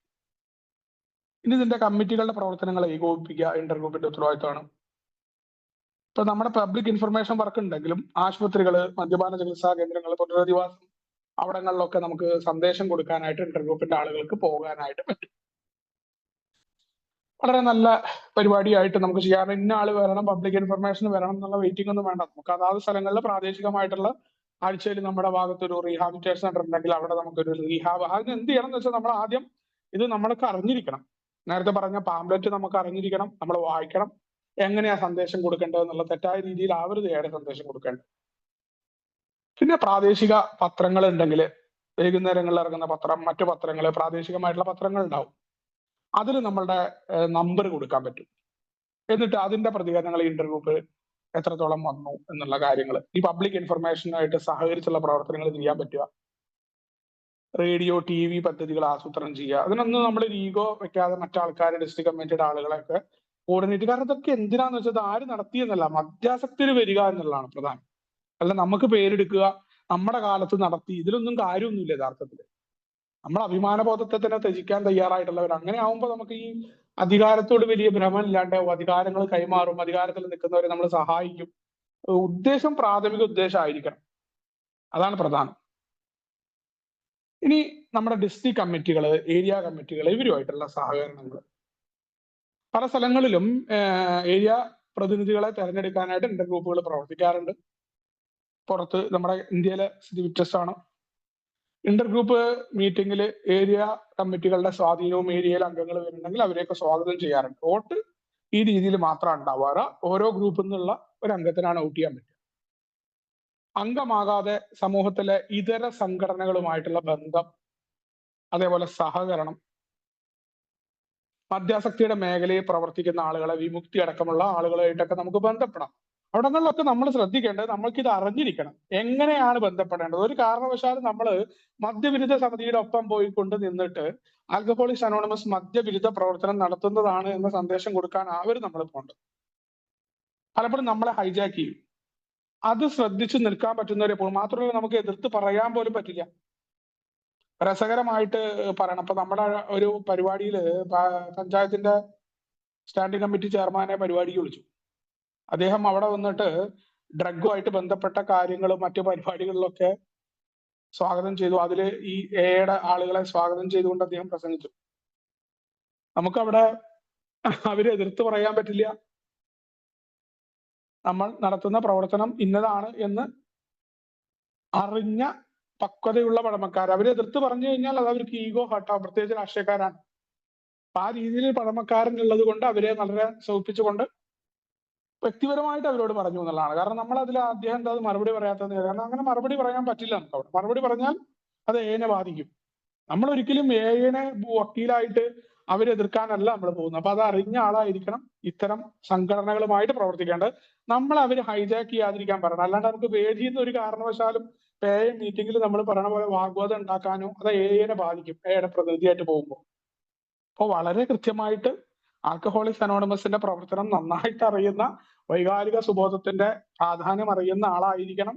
ഇനി ഇതിന്റെ കമ്മിറ്റികളുടെ പ്രവർത്തനങ്ങൾ ഏകോപിപ്പിക്കുക ഇന്റർ ഗ്രൂപ്പിന്റെ ഉത്തരവാദിത്തമാണ്. ഇപ്പൊ നമ്മുടെ പബ്ലിക് ഇൻഫർമേഷൻ വർക്ക് ഉണ്ടെങ്കിലും ആശുപത്രികൾ, മദ്യപാന ചികിത്സാ കേന്ദ്രങ്ങൾ, പുനരധിവാസം അവിടങ്ങളിലൊക്കെ നമുക്ക് സന്ദേശം കൊടുക്കാനായിട്ട് ഇന്റർ ഗ്രൂപ്പിന്റെ ആളുകൾക്ക് പോകാനായിട്ട് പറ്റും. വളരെ നല്ല പരിപാടിയായിട്ട് നമുക്ക് ചെയ്യാം. ഇന്ന ആള് വരണം, പബ്ലിക് ഇൻഫർമേഷൻ വരണം എന്നുള്ള വെയിറ്റിംഗ് ഒന്നും വേണ്ട. നമുക്ക് അതാത് സ്ഥലങ്ങളിൽ പ്രാദേശികമായിട്ടുള്ള ആഴ്ചയിൽ നമ്മുടെ ഭാഗത്തൊരു റീഹാബിലിറ്റേഷൻ സെന്റർ ഉണ്ടെങ്കിൽ അവിടെ നമുക്കൊരു റീഹാബ്, അതിന് എന്ത് ചെയ്യണം എന്ന് വെച്ചാൽ നമ്മൾ ആദ്യം ഇത് നമ്മൾക്ക് അറിഞ്ഞിരിക്കണം. നേരത്തെ പറഞ്ഞ പാംപ്ലെറ്റ് നമുക്ക് അറിഞ്ഞിരിക്കണം, നമ്മൾ വായിക്കണം, എങ്ങനെയാ സന്ദേശം കൊടുക്കേണ്ടത് എന്നുള്ള തെറ്റായ രീതിയിൽ ആവരുത് ഏറെ സന്ദേശം കൊടുക്കേണ്ടത്. പിന്നെ പ്രാദേശിക പത്രങ്ങൾ ഉണ്ടെങ്കിൽ വൈകുന്നേരങ്ങളിൽ ഇറങ്ങുന്ന പത്രം, മറ്റു പത്രങ്ങൾ, പ്രാദേശികമായിട്ടുള്ള പത്രങ്ങൾ ഉണ്ടാവും, അതിൽ നമ്മളുടെ നമ്പർ കൊടുക്കാൻ പറ്റും. എന്നിട്ട് അതിന്റെ പ്രതികരണങ്ങൾ ഇന്റർ ഗ്രൂപ്പ് എത്രത്തോളം വന്നു എന്നുള്ള കാര്യങ്ങൾ ഈ പബ്ലിക് ഇൻഫർമേഷനായിട്ട് സഹകരിച്ചുള്ള പ്രവർത്തനങ്ങൾ ചെയ്യാൻ പറ്റുക. റേഡിയോ, TV പദ്ധതികൾ ആസൂത്രണം ചെയ്യുക. അതിനൊന്നും നമ്മൾ ഈഗോ വെക്കാതെ മറ്റാൾക്കാരെ, ഡിസ്ട്രിക്ട് കമ്മിറ്റിയുടെ ആളുകളെയൊക്കെ കോർഡിനേറ്റ്. കാരണം ഇതൊക്കെ എന്തിനാന്ന് വെച്ചാൽ ആര് നടത്തിയെന്നല്ല, മധ്യാസക്തിയിൽ വരിക എന്നുള്ളതാണ് പ്രധാനം. അല്ല നമുക്ക് പേരെടുക്കുക, നമ്മുടെ കാലത്ത് നടത്തി, ഇതിലൊന്നും കാര്യമൊന്നുമില്ല യഥാർത്ഥത്തിൽ. നമ്മൾ അഭിമാനബോധത്തെ തന്നെ ത്യജിക്കാൻ തയ്യാറായിട്ടുള്ളവർ. അങ്ങനെ ആവുമ്പോൾ നമുക്ക് ഈ അധികാരത്തോട് വലിയ ഭ്രമം ഇല്ലാണ്ടാവും. അധികാരങ്ങൾ കൈമാറും, അധികാരത്തിൽ നിൽക്കുന്നവരെ നമ്മൾ സഹായിക്കും. ഉദ്ദേശം പ്രാഥമിക ഉദ്ദേശം ആയിരിക്കണം, അതാണ് പ്രധാനം. ഇനി നമ്മുടെ ഡിസ്ട്രിക്ട് കമ്മിറ്റികൾ, ഏരിയ കമ്മിറ്റികൾ, ഇവരുമായിട്ടുള്ള സഹകരണങ്ങൾ. പല സ്ഥലങ്ങളിലും ഏരിയ പ്രതിനിധികളെ തെരഞ്ഞെടുക്കാനായിട്ട് ഇന്റർ ഗ്രൂപ്പുകൾ പ്രവർത്തിക്കാറുണ്ട്. പുറത്ത് നമ്മുടെ ഇന്ത്യയിലെ സ്ഥിതി വ്യത്യസ്തമാണ്. ഇന്റർ ഗ്രൂപ്പ് മീറ്റിംഗിൽ ഏരിയ കമ്മിറ്റികളുടെ സ്വാധീനവും ഏരിയയിലെ അംഗങ്ങൾ വരുന്നുണ്ടെങ്കിൽ അവരെയൊക്കെ സ്വാഗതം ചെയ്യാറുണ്ട്. വോട്ട് ഈ രീതിയിൽ മാത്രമാണ് ഉണ്ടാവാറ്. ഓരോ ഗ്രൂപ്പിൽ നിന്നുള്ള ഒരു അംഗത്തിനാണ് വോട്ട് ചെയ്യാൻ പറ്റുക. അംഗമാകാതെ സമൂഹത്തിലെ ഇതര സംഘടനകളുമായിട്ടുള്ള ബന്ധം, അതേപോലെ സഹകരണം, മദ്യാസക്തിയുടെ മേഖലയിൽ പ്രവർത്തിക്കുന്ന ആളുകളെ, വിമുക്തി അടക്കമുള്ള ആളുകളായിട്ടൊക്കെ നമുക്ക് ബന്ധപ്പെടാം. അവിടങ്ങളിലൊക്കെ നമ്മൾ ശ്രദ്ധിക്കേണ്ടത് നമ്മൾക്കിത് അറിഞ്ഞിരിക്കണം, എങ്ങനെയാണ് ബന്ധപ്പെടേണ്ടത്. ഒരു കാരണവശാലും നമ്മൾ മദ്യവിരുദ്ധ സമിതിയുടെ ഒപ്പം പോയിക്കൊണ്ട് നിന്നിട്ട് ആൽക്കഹോളിക്സ് അനോണിമസ് മദ്യവിരുദ്ധ പ്രവർത്തനം നടത്തുന്നതാണ് എന്ന സന്ദേശം കൊടുക്കാൻ ആവരും നമ്മൾ പോകേണ്ടത്. പലപ്പോഴും നമ്മളെ ഹൈജാക്ക് ചെയ്യും. അത് ശ്രദ്ധിച്ചു നിൽക്കാൻ പറ്റുന്നവരെ പോകും. മാത്രമല്ല നമുക്ക് എതിർത്ത് പറയാൻ പോലും പറ്റില്ല. രസകരമായിട്ട് പറയണം, അപ്പൊ നമ്മുടെ ഒരു പരിപാടിയിൽ പഞ്ചായത്തിന്റെ സ്റ്റാൻഡിംഗ് കമ്മിറ്റി ചെയർമാനെ പരിപാടിക്ക് വിളിച്ചു. അദ്ദേഹം അവിടെ വന്നിട്ട് ഡ്രഗുമായിട്ട് ബന്ധപ്പെട്ട കാര്യങ്ങളും മറ്റു പരിപാടികളിലൊക്കെ സ്വാഗതം ചെയ്തു. അതിൽ ഈ എയുടെ ആളുകളെ സ്വാഗതം ചെയ്തുകൊണ്ട് അദ്ദേഹം പ്രസംഗിച്ചു. നമുക്കവിടെ അവരെ എതിർത്ത് പറയാൻ പറ്റില്ല. നമ്മൾ നടത്തുന്ന പ്രവർത്തനം ഇന്നതാണ് എന്ന് അറിഞ്ഞ പക്വതയുള്ള പഴമക്കാർ. അവരെ എതിർത്ത് പറഞ്ഞു കഴിഞ്ഞാൽ അത് അവർക്ക് ഈഗോ ഹർട്ടാവും, പ്രത്യേകിച്ച് രാഷ്ട്രീയക്കാരാണ്. അപ്പൊ ആ രീതിയിൽ പഴമക്കാരനുള്ളത് കൊണ്ട് അവരെ വളരെ സൂചിപ്പിച്ചുകൊണ്ട് വ്യക്തിപരമായിട്ട് അവരോട് പറഞ്ഞു എന്നുള്ളതാണ്. കാരണം നമ്മൾ അതിൽ അദ്ദേഹം എന്താ മറുപടി പറയാത്തത്? കാരണം അങ്ങനെ മറുപടി പറയാൻ പറ്റില്ല നമുക്ക് അവിടെ. മറുപടി പറഞ്ഞാൽ അത് എനെ ബാധിക്കും. നമ്മൾ ഒരിക്കലും എനെ വക്കീലായിട്ട് അവരെ എതിർക്കാനല്ല നമ്മൾ പോകുന്നത്. അപ്പൊ അത് അറിഞ്ഞ ആളായിരിക്കണം ഇത്തരം സംഘടനകളുമായിട്ട് പ്രവർത്തിക്കേണ്ടത്. നമ്മൾ അവര് ഹൈജാക്ക് ചെയ്യാതിരിക്കാൻ പറയണം. അല്ലാണ്ട് നമുക്ക് വേദിയിൽ നിന്ന് ഒരു കാരണവശാലും മീറ്റിംഗിൽ നമ്മൾ പറയണ പോലെ വാഗ്വാദം ഉണ്ടാക്കാനോ അത് എനെ ബാധിക്കും, എയുടെ പ്രതിനിധിയായിട്ട് പോകുമ്പോൾ. അപ്പോൾ വളരെ കൃത്യമായിട്ട് ആൽക്കഹോളിക്സ് അനോണിമസിന്റെ പ്രവർത്തനം നന്നായിട്ട് അറിയുന്ന, വൈകാരിക സുബോധത്തിന്റെ പ്രാധാന്യം അറിയുന്ന ആളായിരിക്കണം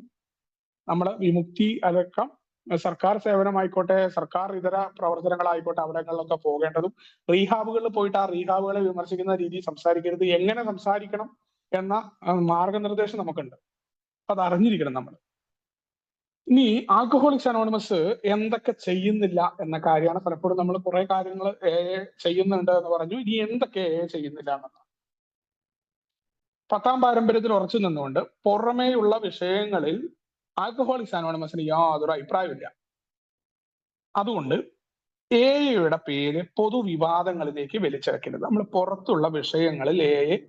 നമ്മൾ വിമുക്തി അടക്കം സർക്കാർ സേവനമായിക്കോട്ടെ, സർക്കാർ ഇതര പ്രവർത്തനങ്ങളായിക്കോട്ടെ അവിടങ്ങളിലൊക്കെ പോകേണ്ടതും. റീഹാബുകളിൽ പോയിട്ട് ആ റീഹാബുകളെ വിമർശിക്കുന്ന രീതി സംസാരിക്കരുത്. എങ്ങനെ സംസാരിക്കണം എന്ന മാർഗനിർദ്ദേശം നമുക്കുണ്ട്. അത് അറിഞ്ഞിരിക്കണം നമ്മൾ. ഇനി ആൽക്കഹോളിക്സ് അനോണിമസ് എന്തൊക്കെ ചെയ്യുന്നില്ല എന്ന കാര്യമാണ്. പലപ്പോഴും നമ്മൾ കുറെ കാര്യങ്ങൾ ചെയ്യുന്നുണ്ട് എന്ന് പറഞ്ഞു, ഇനി എന്തൊക്കെ ചെയ്യുന്നില്ല എന്നാണ്. 10ാം പാരമ്പര്യത്തിൽ ഉറച്ചു നിന്നുകൊണ്ട് പുറമേയുള്ള വിഷയങ്ങളിൽ ആൽക്കഹോളിക്സ് അനോണിമസിന് യാതൊരു അഭിപ്രായമില്ല. അതുകൊണ്ട് എയുടെ പേര് പൊതുവിവാദങ്ങളിലേക്ക് വലിച്ചിറക്കരുത്. നമ്മൾ പുറത്തുള്ള വിഷയങ്ങളിൽ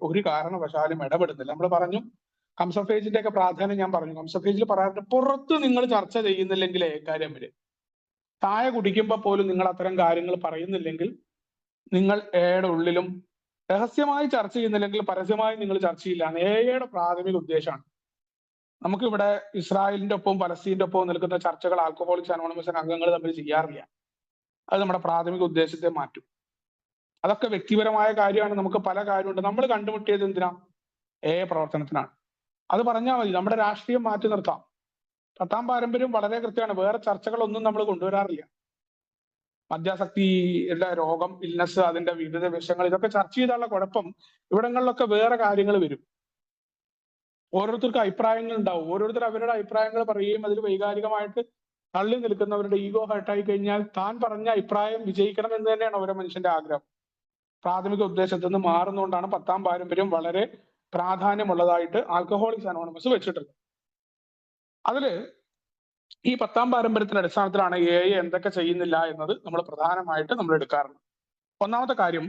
ഒരു കാരണവശാലും ഇടപെടുന്നില്ല. നമ്മൾ പറഞ്ഞു കംസഫേജിന്റെ ഒക്കെ പ്രാധാന്യം ഞാൻ പറഞ്ഞു. കംസഫേജിൽ പറയാറുണ്ട്, പുറത്ത് നിങ്ങൾ ചർച്ച ചെയ്യുന്നില്ലെങ്കിൽ കാര്യം വരും. ചായ കുടിക്കുമ്പോൾ പോലും നിങ്ങൾ അത്തരം കാര്യങ്ങൾ പറയുന്നില്ലെങ്കിൽ നിങ്ങൾ എയുടെ ഉള്ളിലും രഹസ്യമായി ചർച്ച ചെയ്യുന്നില്ലെങ്കിൽ പരസ്യമായി നിങ്ങൾ ചർച്ച ചെയ്യില്ല. എയുടെ പ്രാഥമിക ഉദ്ദേശമാണ് നമുക്ക് ഇവിടെ ഇസ്രായേലിന്റെ ഒപ്പവും പലസ്തീന്റെ ഒപ്പവും നിൽക്കുന്ന ചർച്ചകൾ ആൽക്കഹോളിക്സ് അനോണിമസിന്റെ അംഗങ്ങൾ തമ്മിൽ ചെയ്യാറില്ല. അത് നമ്മുടെ പ്രാഥമിക ഉദ്ദേശത്തെ മാറ്റും. അതൊക്കെ വ്യക്തിപരമായ കാര്യമാണ്. നമുക്ക് പല കാര്യമുണ്ട്. നമ്മൾ കണ്ടുമുട്ടിയത് എന്തിനാ? പ്രവർത്തനത്തിനാണ്. അത് പറഞ്ഞാൽ മതി. നമ്മുടെ രാഷ്ട്രീയം മാറ്റി നിർത്താം. പത്താം പാരമ്പര്യം വളരെ കൃത്യമാണ്. വേറെ ചർച്ചകളൊന്നും നമ്മൾ കൊണ്ടുവരാറില്ല. മദ്യാസക്തിയുടെ രോഗം, ഇൽനസ്, അതിന്റെ വിവിധ വിഷയങ്ങൾ, ഇതൊക്കെ ചർച്ച ചെയ്താലുള്ള കുഴപ്പം ഇവിടങ്ങളിലൊക്കെ വേറെ കാര്യങ്ങൾ വരും. ഓരോരുത്തർക്ക് അഭിപ്രായങ്ങൾ ഉണ്ടാവും. ഓരോരുത്തർ അവരുടെ അഭിപ്രായങ്ങൾ പറയുകയും അതിൽ വൈകാരികമായിട്ട് തള്ളി നിൽക്കുന്നവരുടെ ഈഗോ ഹർട്ടായി കഴിഞ്ഞാൽ താൻ പറഞ്ഞ അഭിപ്രായം വിജയിക്കണം എന്ന് തന്നെയാണ് ഓരോ മനുഷ്യന്റെ ആഗ്രഹം. പ്രാഥമിക ഉദ്ദേശത്തിൽ നിന്ന് മാറുന്നതുകൊണ്ടാണ് പത്താം പാരമ്പര്യം വളരെ പ്രാധാന്യമുള്ളതായിട്ട് ആൽക്കഹോളിക്സ് അനോണിമസ് വെച്ചിട്ടുള്ളത്. അതില് ഈ പത്താം പാരമ്പര്യത്തിന്റെ അടിസ്ഥാനത്തിലാണ് എന്തൊക്കെ ചെയ്യുന്നില്ല എന്നത് നമ്മൾ പ്രധാനമായിട്ട് നമ്മൾ എടുക്കാറുണ്ട്. ഒന്നാമത്തെ കാര്യം,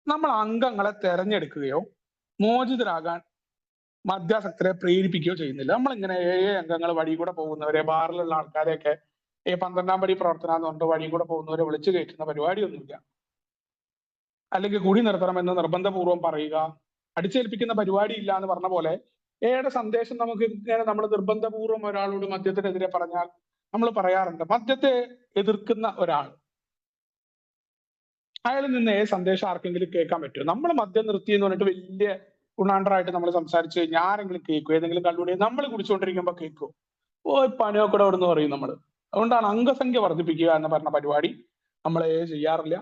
നമ്മൾ അംഗങ്ങളെ തെരഞ്ഞെടുക്കുകയോ മോചിതരാകാൻ മദ്യാസക്തരെ പ്രേരിപ്പിക്കുകയോ ചെയ്യുന്നില്ല. നമ്മളിങ്ങനെ അംഗങ്ങൾ വഴി കൂടെ പോകുന്നവരെ, ബാറിലുള്ള ആൾക്കാരെയൊക്കെ 12ാം പടി പ്രവർത്തനം എന്ന് പറഞ്ഞിട്ട് വഴി കൂടെ പോകുന്നവരെ വിളിച്ചു കയറ്റുന്ന പരിപാടിയൊന്നുമില്ല. അല്ലെങ്കിൽ കൂടി നിർത്തണമെന്ന് നിർബന്ധപൂർവ്വം പറയുക, അടിച്ചേൽപ്പിക്കുന്ന പരിപാടി ഇല്ല എന്ന് പറഞ്ഞ പോലെ ഏയുടെ സന്ദേശം നമുക്ക് ഇങ്ങനെ നമ്മൾ നിർബന്ധപൂർവ്വം ഒരാളോട് മദ്യത്തിനെതിരെ പറഞ്ഞാൽ നമ്മൾ പറയാറുണ്ട്. മദ്യത്തെ എതിർക്കുന്ന ഒരാൾ, അയാളിൽ നിന്ന് സന്ദേശം ആർക്കെങ്കിലും കേൾക്കാൻ പറ്റുമോ? നമ്മൾ മദ്യം നിർത്തി എന്ന് പറഞ്ഞിട്ട് വലിയ ഗുണാണ്ടറായിട്ട് നമ്മൾ സംസാരിച്ചു കഴിഞ്ഞാൽ ആരെങ്കിലും കേൾക്കും? ഏതെങ്കിലും കള്ളുകൂടി നമ്മൾ കുടിച്ചുകൊണ്ടിരിക്കുമ്പോൾ കേൾക്കും? പണിയൊക്കെ അവിടെ നിന്ന് പറയും നമ്മൾ. അതുകൊണ്ടാണ് അംഗസംഖ്യ വർദ്ധിപ്പിക്കുക എന്ന് പറഞ്ഞ പരിപാടി നമ്മൾ ചെയ്യാറില്ല.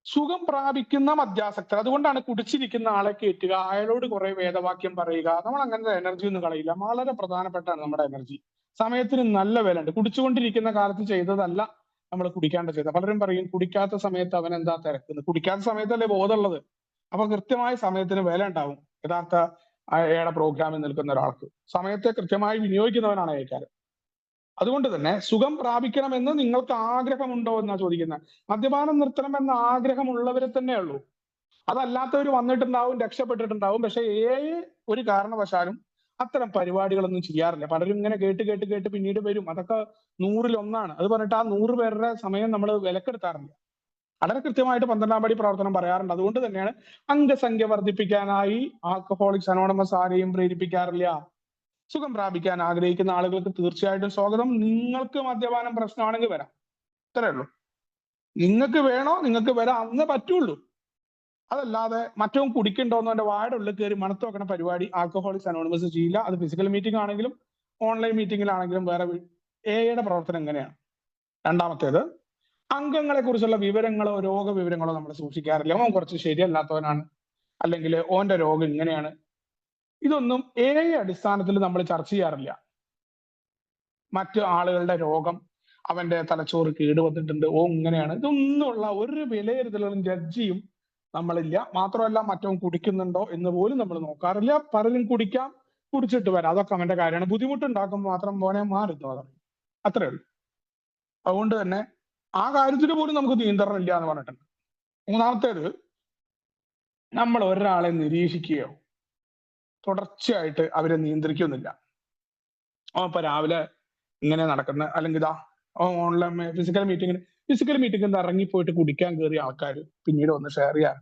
സുഖം പ്രാപിക്കുന്ന മദ്യാസക്തർ, അതുകൊണ്ടാണ് കുടിച്ചിരിക്കുന്ന ആളെ കയറ്റുക, അയാളോട് കുറെ വേദവാക്യം പറയുക. നമ്മൾ അങ്ങനത്തെ എനർജി ഒന്നും കളയില്ല. വളരെ പ്രധാനപ്പെട്ടാണ് നമ്മുടെ എനർജി. സമയത്തിന് നല്ല വില ഉണ്ട്. കുടിച്ചുകൊണ്ടിരിക്കുന്ന കാലത്ത് ചെയ്തതല്ല നമ്മൾ കുടിക്കാണ്ട് ചെയ്തത്. പലരും പറയും കുടിക്കാത്ത സമയത്ത് അവൻ എന്താ തിരക്കുന്നത്. കുടിക്കാത്ത സമയത്തല്ലേ ബോധമുള്ളത്. അപ്പൊ കൃത്യമായ സമയത്തിന് വില ഉണ്ടാവും. യഥാർത്ഥ പ്രോഗ്രാമിൽ നിൽക്കുന്ന ഒരാൾക്ക് സമയത്തെ കൃത്യമായി വിനിയോഗിക്കുന്നവനാണ് അയക്കാരൻ. അതുകൊണ്ട് തന്നെ സുഖം പ്രാപിക്കണമെന്ന് നിങ്ങൾക്ക് ആഗ്രഹമുണ്ടോ എന്നാ ചോദിക്കുന്നത്. മദ്യപാനം നിർത്തണമെന്ന ആഗ്രഹമുള്ളവരെ തന്നെ ഉള്ളൂ. അതല്ലാത്തവർ വന്നിട്ടുണ്ടാവും, രക്ഷപ്പെട്ടിട്ടുണ്ടാവും. പക്ഷെ ഒരു കാരണവശാലും അത്തരം പരിപാടികളൊന്നും ചെയ്യാറില്ല. പലരും ഇങ്ങനെ കേട്ട് പിന്നീട് വരും. അതൊക്കെ 100-ൽ 1 അത് പറഞ്ഞിട്ട് ആ 100 പേരുടെ സമയം നമ്മൾ വിലക്കെടുത്താറില്ല. വളരെ കൃത്യമായിട്ട് 12ാം പടി പ്രവർത്തനം പറയാറുണ്ട്. അതുകൊണ്ട് തന്നെയാണ് അംഗസംഖ്യ വർദ്ധിപ്പിക്കാനായി ആൽക്കഹോളിക്സ് അനോണിമസ് ആരെയും പ്രേരിപ്പിക്കാറില്ല. സുഖം പ്രാപിക്കാൻ ആഗ്രഹിക്കുന്ന ആളുകൾക്ക് തീർച്ചയായിട്ടും സ്വാഗതം. നിങ്ങൾക്ക് മദ്യപാനം പ്രശ്നമാണെങ്കിൽ വരാം, ഇത്രയേ ഉള്ളൂ. നിങ്ങൾക്ക് വേണോ നിങ്ങൾക്ക് വരാം, അന്ന് പറ്റുള്ളൂ. അതല്ലാതെ മറ്റവും കുടിക്കണ്ടോന്നോ എന്റെ വായുടെ ഉള്ളിൽ കയറി മണത്ത് വെക്കണ പരിപാടി ആൽക്കഹോളിക്സ് അനോണിമസ് ചെയ്യില്ല. അത് ഫിസിക്കൽ മീറ്റിംഗ് ആണെങ്കിലും ഓൺലൈൻ മീറ്റിംഗിലാണെങ്കിലും വേറെ എയുടെ പ്രവർത്തനം എങ്ങനെയാണ്. രണ്ടാമത്തേത്, അംഗങ്ങളെ കുറിച്ചുള്ള വിവരങ്ങളോ രോഗവിവരങ്ങളോ നമ്മൾ സൂക്ഷിക്കാറില്ല. ഓൻ കുറച്ച് ശരിയല്ലാത്തവനാണ്, അല്ലെങ്കിൽ ഓന്റെ രോഗം ഇങ്ങനെയാണ്. ഇതൊന്നും അടിസ്ഥാനത്തിൽ നമ്മൾ ചർച്ച ചെയ്യാറില്ല. മറ്റു ആളുകളുടെ രോഗം, അവന്റെ തലച്ചോറ് കേടുവന്നിട്ടുണ്ട്, ഇങ്ങനെയാണ്, ഇതൊന്നുള്ള ഒരു വിലയിരുത്തലും ജഡ്ജിയും നമ്മളില്ല. മാത്രമല്ല മറ്റവൻ കുടിക്കുന്നുണ്ടോ എന്ന് പോലും നമ്മൾ നോക്കാറില്ല. പലരും കുടിച്ചിട്ട് വരാം, അതൊക്കെ അവന്റെ കാര്യമാണ്. ബുദ്ധിമുട്ടുണ്ടാക്കുമ്പോൾ മാത്രം പോനെ മാറുന്നു, അതാണ്, അത്രേ ഉള്ളൂ. അതുകൊണ്ട് തന്നെ ആ കാര്യത്തിന് പോലും നമുക്ക് നിയന്ത്രണം ഇല്ല എന്ന് പറഞ്ഞിട്ടുണ്ട്. മൂന്നാമത്തേത്, നമ്മൾ ഒരാളെ നിരീക്ഷിക്കുകയോ തുടർച്ചയായിട്ട് അവരെ നിയന്ത്രിക്കുന്നില്ല. ഇപ്പൊ രാവിലെ ഇങ്ങനെ നടക്കുന്ന, അല്ലെങ്കിൽ ഇതാ ഓൺലൈൻ ഫിസിക്കൽ മീറ്റിംഗിൽ ഇറങ്ങിപ്പോയിട്ട് കുടിക്കാൻ കയറിയ ആൾക്കാർ പിന്നീട് വന്ന് ഷെയർ ചെയ്യാൻ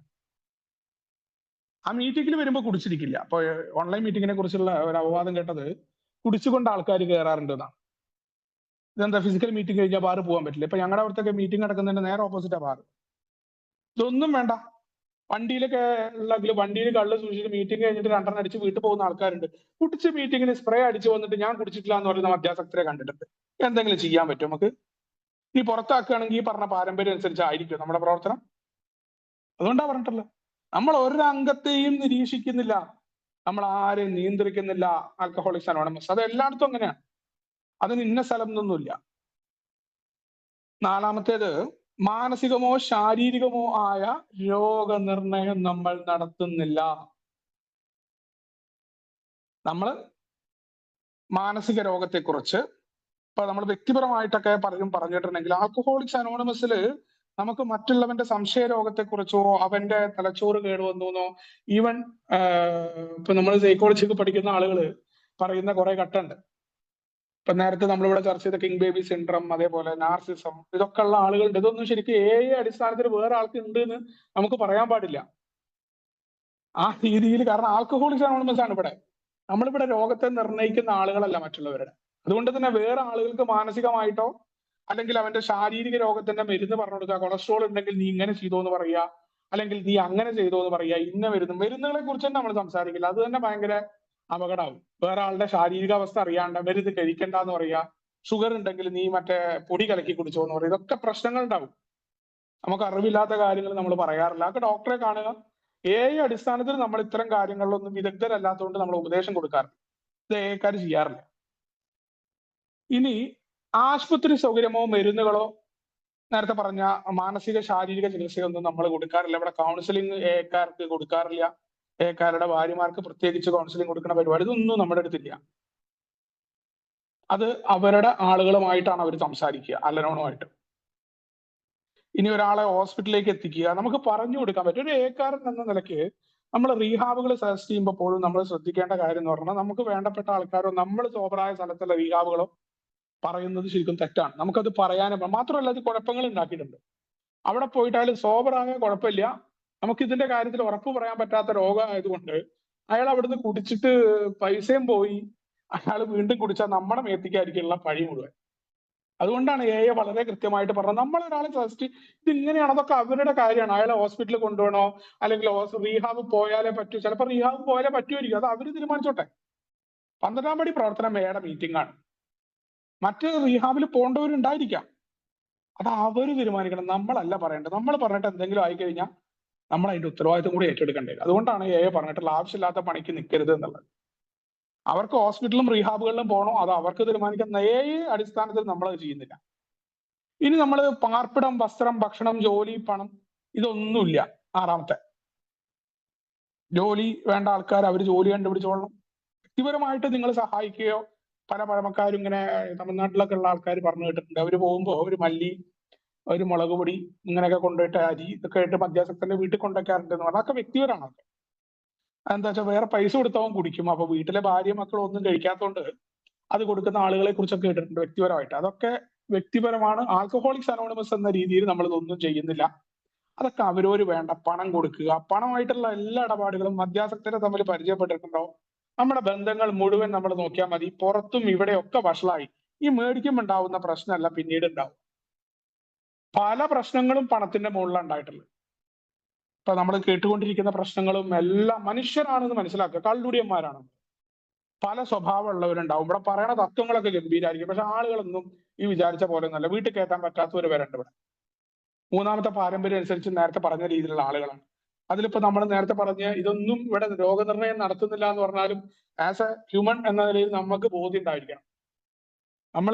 ആ മീറ്റിംഗിൽ വരുമ്പോൾ കുടിച്ചിരിക്കില്ല. അപ്പൊ ഓൺലൈൻ മീറ്റിങ്ങിനെ കുറിച്ചുള്ള ഒരു അപവാദം കേട്ടത് കുടിച്ചുകൊണ്ട് ആൾക്കാർ കയറാറുണ്ട് എന്നാണ്. ഇതെന്താ, ഫിസിക്കൽ മീറ്റിംഗ് കഴിഞ്ഞാൽ ബാറ് പോകാൻ പറ്റില്ല? ഇപ്പൊ ഞങ്ങളുടെ അവിടുത്തെ മീറ്റിംഗ് നടക്കുന്നതിന്റെ നേരെ ഓപ്പോസിറ്റാ ബാറ്. ഇതൊന്നും വേണ്ട. വണ്ടിയിൽ കള്ള് സൂക്ഷിച്ച് മീറ്റിംഗ് കഴിഞ്ഞിട്ട് 2 അടിച്ച് വീട്ടിൽ പോകുന്ന ആൾക്കാരുണ്ട്. കുടിച്ച് മീറ്റിങ്ങിന് സ്പ്രേ അടിച്ച് വന്നിട്ട് ഞാൻ കുടിച്ചിട്ടില്ല എന്ന് പറയുന്ന മദ്യാസക്തരെ കണ്ടിട്ടുണ്ട്. എന്തെങ്കിലും ചെയ്യാൻ പറ്റും നമുക്ക്? ഈ പുറത്താക്കുകയാണെങ്കിൽ ഈ പറഞ്ഞ പാരമ്പര്യം അനുസരിച്ചായിരിക്കും നമ്മുടെ പ്രവർത്തനം. അതുകൊണ്ടാ പറഞ്ഞിട്ടുള്ളത്, നമ്മൾ ഒരു അംഗത്തെയും നിരീക്ഷിക്കുന്നില്ല, നമ്മൾ ആരെയും നിയന്ത്രിക്കുന്നില്ല. ആൽക്കഹോളിക്സ് അനോണിമസ് അത് എല്ലായിടത്തും അങ്ങനെയാണ്. അതിന് ഇന്ന സ്ഥലം എന്നൊന്നുമില്ല. നാലാമത്തേത്, മാനസികമോ ശാരീരികമോ ആയ രോഗനിർണയം നമ്മൾ നടത്തുന്നില്ല. നമ്മൾ മാനസിക രോഗത്തെക്കുറിച്ച് ഇപ്പൊ നമ്മൾ വ്യക്തിപരമായിട്ടൊക്കെ പലരും പറഞ്ഞിട്ടുണ്ടെങ്കിൽ ആൽക്കഹോളിക്സ് അനോണിമസിൽ നമുക്ക് മറ്റുള്ളവന്റെ സംശയ രോഗത്തെക്കുറിച്ചോ അവന്റെ തലച്ചോറ് കേടുവന്നോ, ഈവൻ ഇപ്പൊ നമ്മൾ സൈക്കോളജിക്ക് പഠിക്കുന്ന ആളുകൾ പറയുന്ന കുറെ ഘട്ടമുണ്ട്. ഇപ്പൊ നേരത്തെ നമ്മളിവിടെ ചർച്ച ചെയ്ത കിങ് ബേബി സിൻഡ്രം, അതേപോലെ നാർസിസം, ഇതൊക്കെ ഉള്ള ആളുകളുണ്ട്. ഇതൊന്നും ശരിക്കും അടിസ്ഥാനത്തിൽ വേറെ ആൾക്ക് ഉണ്ട് എന്ന് നമുക്ക് പറയാൻ പാടില്ല ആ രീതിയിൽ. കാരണം ആൽക്കഹോളിക്സ് അനോണിമസ് ആണ് ഇവിടെ. നമ്മളിവിടെ രോഗത്തെ നിർണ്ണയിക്കുന്ന ആളുകളല്ല മറ്റുള്ളവരുടെ. അതുകൊണ്ട് തന്നെ വേറെ ആളുകൾക്ക് മാനസികമായിട്ടോ അല്ലെങ്കിൽ അവന്റെ ശാരീരിക രോഗത്തിന്റെ മരുന്ന് പറഞ്ഞു കൊടുക്കുക, കൊളസ്ട്രോൾ ഉണ്ടെങ്കിൽ നീ ഇങ്ങനെ ചെയ്തോ എന്ന് പറയുക, അല്ലെങ്കിൽ നീ അങ്ങനെ ചെയ്തോ എന്ന് പറയുക, ഇന്ന മരുന്നുകളെ കുറിച്ച് തന്നെ നമ്മൾ സംസാരിക്കില്ല. അത് തന്നെ ഭയങ്കര അപകടമാവും. വേറെ ആളുടെ ശാരീരിക അവസ്ഥ അറിയാണ്ട് മരുന്ന് കഴിക്കണ്ട എന്ന് പറയുക, ഷുഗർ ഉണ്ടെങ്കിൽ നീ മറ്റേ പൊടി കലക്കി കുടിച്ചോ എന്ന് പറയുക, ഇതൊക്കെ പ്രശ്നങ്ങൾ ഉണ്ടാവും. നമുക്ക് അറിവില്ലാത്ത കാര്യങ്ങൾ നമ്മൾ പറയാറില്ല. അതൊക്കെ ഡോക്ടറെ കാണുക. അടിസ്ഥാനത്തിൽ നമ്മൾ ഇത്തരം കാര്യങ്ങളിലൊന്നും വിദഗ്ധരല്ലാത്തതുകൊണ്ട് നമ്മൾ ഉപദേശം കൊടുക്കാറില്ല. ഇത് ഏക്കാർ ചെയ്യാറില്ല. ഇനി ആശുപത്രി സൗകര്യമോ മരുന്നുകളോ നേരത്തെ പറഞ്ഞ മാനസിക ശാരീരിക ചികിത്സയൊന്നും നമ്മൾ കൊടുക്കാറില്ല. ഇവിടെ കൗൺസിലിംഗ് ഏക്കാർക്ക് കൊടുക്കാറില്ല. ഏക്കാരുടെ ഭാര്യമാർക്ക് പ്രത്യേകിച്ച് കൗൺസിലിംഗ് കൊടുക്കുന്ന പരിപാടി ഇതൊന്നും നമ്മുടെ അടുത്തില്ല. അത് അവരുടെ ആളുകളുമായിട്ടാണ് അവർ സംസാരിക്കുക, അല്ലനോണുമായിട്ട്. ഇനി ഒരാളെ ഹോസ്പിറ്റലിലേക്ക് എത്തിക്കുക, നമുക്ക് പറഞ്ഞു കൊടുക്കാൻ പറ്റും. ഒരു ഏക്കാരൻ എന്ന നിലയ്ക്ക് നമ്മൾ റീഹാബുകൾ സജസ്റ്റ് ചെയ്യുമ്പോൾ പോലും നമ്മൾ ശ്രദ്ധിക്കേണ്ട കാര്യം എന്ന് പറഞ്ഞാൽ, നമുക്ക് വേണ്ടപ്പെട്ട ആൾക്കാരോ നമ്മൾ സോബറായ സ്ഥലത്തുള്ള റീഹാബുകളോ പറയുന്നത് ശരിക്കും തെറ്റാണ്. നമുക്കത് പറയാനും മാത്രമല്ല, അത് കുഴപ്പങ്ങൾ ഉണ്ടാക്കിയിട്ടുണ്ട്. അവിടെ പോയിട്ടായാലും സോബറായ കുഴപ്പമില്ല, നമുക്ക് ഇതിന്റെ കാര്യത്തിൽ ഉറപ്പ് പറയാൻ പറ്റാത്ത രോഗമായതുകൊണ്ട് അയാൾ അവിടുന്ന് കുടിച്ചിട്ട് പൈസയും പോയി അയാൾ വീണ്ടും കുടിച്ചാൽ നമ്മുടെ മേത്തിക്കായിരിക്കുള്ള പഴി മുഴുവൻ. അതുകൊണ്ടാണ് വളരെ കൃത്യമായിട്ട് പറഞ്ഞത്. നമ്മളൊരാളെ സജസ്റ്റ് ഇതിങ്ങനെയാണ്, അതൊക്കെ അവരുടെ കാര്യമാണ്. അയാളെ ഹോസ്പിറ്റലിൽ കൊണ്ടുപോകണോ അല്ലെങ്കിൽ റീഹാബ് പോയാലേ പറ്റൂ, ചിലപ്പോൾ റീഹാബ് പോയാലേ പറ്റുമായിരിക്കും, അത് അവര് തീരുമാനിച്ചോട്ടെ. 12-ാം പടി പ്രവർത്തനം മേയുടെ മീറ്റിംഗ് ആണ്. മറ്റ് റീഹാബിൽ പോകേണ്ടവരുണ്ടായിരിക്കാം, അത് അവര് തീരുമാനിക്കണം, നമ്മളല്ല പറയേണ്ടത്. നമ്മൾ പറഞ്ഞിട്ട് എന്തെങ്കിലും ആയിക്കഴിഞ്ഞാൽ നമ്മൾ അതിന്റെ ഉത്തരവാദിത്വം കൂടി ഏറ്റെടുക്കേണ്ടത്. അതുകൊണ്ടാണ് പറഞ്ഞിട്ടുള്ള ആവശ്യമില്ലാത്ത പണിക്ക് നിൽക്കരുത് എന്നുള്ളത്. അവർക്ക് ഹോസ്പിറ്റലും റീഹാബുകളിലും പോകണോ അത് അവർക്ക് തീരുമാനിക്കുന്ന അടിസ്ഥാനത്തിൽ നമ്മളത് ചെയ്യുന്നില്ല. ഇനി നമ്മൾ പാർപ്പിടം, വസ്ത്രം, ഭക്ഷണം, ജോലി, പണം ഇതൊന്നുമില്ല. 6-ാമത്തെ ജോലി വേണ്ട ആൾക്കാർ അവർ ജോലി കണ്ടുപിടിച്ചോളണം. വ്യക്തിപരമായിട്ട് നിങ്ങൾ സഹായിക്കുകയോ, പല പഴമക്കാരും ഇങ്ങനെ തമിഴ്നാട്ടിലൊക്കെ ഉള്ള ആൾക്കാർ പറഞ്ഞു കേട്ടിട്ടുണ്ട്, അവർ പോകുമ്പോൾ ഒരു മല്ലി, ഒരു മുളക് പൊടി ഇങ്ങനെയൊക്കെ കൊണ്ടുപോയിട്ട് അരി ഇതൊക്കെ ആയിട്ട് മദ്യാസക്തന്റെ വീട്ടിൽ കൊണ്ടുവയ്ക്കാറുണ്ട് എന്ന് പറഞ്ഞാൽ അതൊക്കെ വ്യക്തിപരമാണ്. എന്താ വെച്ചാൽ വേറെ പൈസ കൊടുത്തവൻ കുടിക്കും. അപ്പൊ വീട്ടിലെ ഭാര്യ മക്കളും ഒന്നും കഴിക്കാത്തതുകൊണ്ട് അത് കൊടുക്കുന്ന ആളുകളെ കുറിച്ചൊക്കെ കേട്ടിട്ടുണ്ട് വ്യക്തിപരമായിട്ട്. അതൊക്കെ വ്യക്തിപരമാണ്. ആൽക്കഹോളിക്സ് അനോണിമസ് എന്ന രീതിയിൽ നമ്മൾ ഇതൊന്നും ചെയ്യുന്നില്ല. അതൊക്കെ അവരോര് വേണ്ട പണം കൊടുക്കുക. പണമായിട്ടുള്ള എല്ലാ ഇടപാടുകളും മദ്യാസക്തരെ തമ്മിൽ പരിചയപ്പെട്ടിട്ടുണ്ടോ? നമ്മുടെ ബന്ധങ്ങൾ മുഴുവൻ നമ്മൾ നോക്കിയാൽ മതി. പുറത്തും ഇവിടെയൊക്കെ വഷളായി. ഈ മേടിക്കുമ്പോൾ ഉണ്ടാവുന്ന പ്രശ്നമല്ല പിന്നീട് ഉണ്ടാവും. പല പ്രശ്നങ്ങളും പണത്തിന്റെ മുകളിലാണ് ഉണ്ടായിട്ടുള്ളത്. ഇപ്പൊ നമ്മൾ കേട്ടുകൊണ്ടിരിക്കുന്ന പ്രശ്നങ്ങളും എല്ലാം മനുഷ്യരാണെന്ന് മനസ്സിലാക്കുക. കള്ളുടിയന്മാരാണ്. പല സ്വഭാവമുള്ളവരുണ്ടാവും. ഇവിടെ പറയണ തത്വങ്ങളൊക്കെ ഗംഭീരായിരിക്കും, പക്ഷെ ആളുകളൊന്നും ഈ വിചാരിച്ച പോലെ ഒന്നല്ല. വീട്ടിൽ കയറ്റാൻ പറ്റാത്തവർ വരണ്ട് ഇവിടെ. 3-ാമത്തെ പാരമ്പര്യം അനുസരിച്ച് നേരത്തെ പറഞ്ഞ രീതിയിലുള്ള ആളുകളാണ്. അതിലിപ്പോ നമ്മൾ നേരത്തെ പറഞ്ഞ ഇതൊന്നും ഇവിടെ രോഗനിർണയം നടത്തുന്നില്ല എന്ന് പറഞ്ഞാലും ആസ് എ ഹ്യൂമൻ എന്ന നിലയിൽ നമുക്ക് ബോധ്യം ഉണ്ടായിരിക്കണം. നമ്മൾ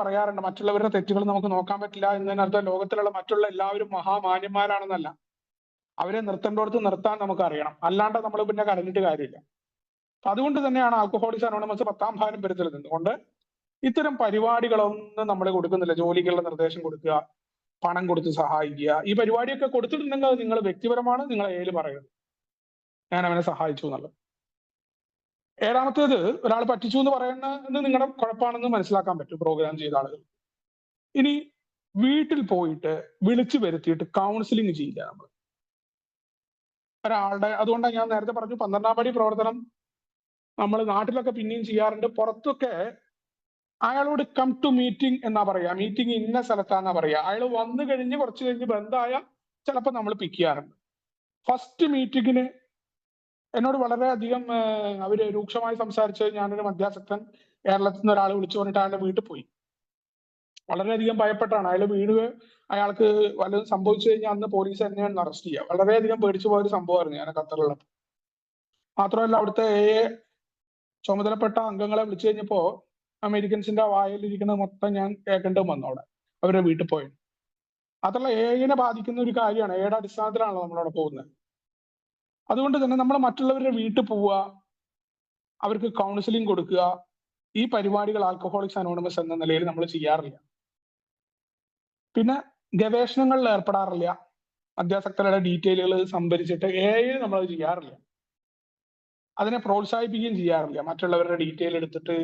പറയാറുണ്ട് മറ്റുള്ളവരുടെ തെറ്റുകൾ നമുക്ക് നോക്കാൻ പറ്റില്ല എന്നതിനർത്ഥം ലോകത്തിലുള്ള മറ്റുള്ള എല്ലാവരും മഹാമാന്യന്മാരാണെന്നല്ല. അവരെ നിർത്തേണ്ടടുത്ത് നിർത്താൻ നമുക്ക് അറിയണം, അല്ലാണ്ട് നമ്മൾ പിന്നെ കരഞ്ഞിട്ട് കാര്യമില്ല. അതുകൊണ്ട് തന്നെയാണ് ആൽക്കഹോളിക്സ് അനോണിമസ് 10-ാം പാരമ്പര്യത്തിൽ നിന്നുകൊണ്ട് ഇത്തരം പരിപാടികളൊന്നും നമ്മൾ കൊടുക്കുന്നില്ല. ജോലിക്കുള്ള നിർദ്ദേശം കൊടുക്കുക, പണം കൊടുത്ത് സഹായിക്കുക, ഈ പരിപാടിയൊക്കെ കൊടുത്തിട്ടുണ്ടെങ്കിൽ അത് നിങ്ങൾ വ്യക്തിപരമാണ്, നിങ്ങൾ പറയരുത് ഞാൻ അവനെ സഹായിച്ചു എന്നുള്ളത്. 7-ാമത്തേത് ഒരാൾ പറ്റിച്ചു എന്ന് പറയുന്നത് നിങ്ങളുടെ കുഴപ്പമാണെന്ന് മനസ്സിലാക്കാൻ പറ്റും പ്രോഗ്രാം ചെയ്ത ആളുകൾ. ഇനി വീട്ടിൽ പോയിട്ട് വിളിച്ചു വരുത്തിയിട്ട് കൗൺസിലിംഗ് ചെയ്യില്ല നമ്മൾ ഒരാളുടെ. അതുകൊണ്ടാണ് ഞാൻ നേരത്തെ പറഞ്ഞു 12-ാം പടി പ്രവർത്തനം നമ്മൾ നാട്ടിലൊക്കെ പിന്നെയും ചെയ്യാറുണ്ട്. പുറത്തൊക്കെ അയാളോട് കം ടു മീറ്റിംഗ് എന്നാ പറയാ, മീറ്റിംഗ് ഇന്ന സ്ഥലത്താന്നാ പറയാ. അയാൾ വന്നു കഴിഞ്ഞ് കുറച്ച് കഴിഞ്ഞ് ബന്ധമായ ചിലപ്പോൾ നമ്മൾ പിക്ക് ചെയ്യാറുണ്ട്. ഫസ്റ്റ് മീറ്റിങ്ങിന് എന്നോട് വളരെയധികം അവര് രൂക്ഷമായി സംസാരിച്ച് ഞാനൊരു മദ്യാസക്തൻ കേരളത്തിൽ നിന്ന് ഒരാൾ വിളിച്ചു പറഞ്ഞിട്ട് അയാളുടെ വീട്ടിൽ പോയി. വളരെയധികം ഭയപ്പെട്ടാണ് അയാൾ വീട്, അയാൾക്ക് വല്ലതും സംഭവിച്ചു കഴിഞ്ഞാൽ അന്ന് പോലീസ് തന്നെയാണ് അറസ്റ്റ് ചെയ്യുക. വളരെയധികം പേടിച്ചു പോയൊരു സംഭവമായിരുന്നു ഞാൻ ഖത്തറിലുള്ളത്. മാത്രമല്ല അവിടുത്തെ ചുമതലപ്പെട്ട അംഗങ്ങളെ വിളിച്ചു കഴിഞ്ഞപ്പോ അമേരിക്കൻസിന്റെ വായിലിരിക്കുന്നത് മൊത്തം ഞാൻ കേൾക്കേണ്ടത് വന്നു അവിടെ അവരുടെ വീട്ടിൽ പോയി. അതുള്ള ഏനെ ബാധിക്കുന്ന ഒരു കാര്യമാണ്. അടിസ്ഥാനത്തിലാണല്ലോ നമ്മളവിടെ പോകുന്നത്. അതുകൊണ്ട് തന്നെ നമ്മൾ മറ്റുള്ളവരുടെ വീട്ടിൽ പോവുക, അവർക്ക് കൗൺസിലിംഗ് കൊടുക്കുക, ഈ പരിപാടികൾ ആൽക്കഹോളിക്സ് അനോണിമസ് എന്ന നിലയിൽ നമ്മൾ ചെയ്യാറില്ല. പിന്നെ ഗവേഷണങ്ങളിൽ ഏർപ്പെടാറില്ല. മദ്യാസക്തരുടെ ഡീറ്റെയിലുകൾ സംഭരിച്ചിട്ട് നമ്മൾ ചെയ്യാറില്ല. അതിനെ പ്രോത്സാഹിപ്പിക്കുകയും ചെയ്യാറില്ല. മറ്റുള്ളവരുടെ ഡീറ്റെയിൽ എടുത്തിട്ട്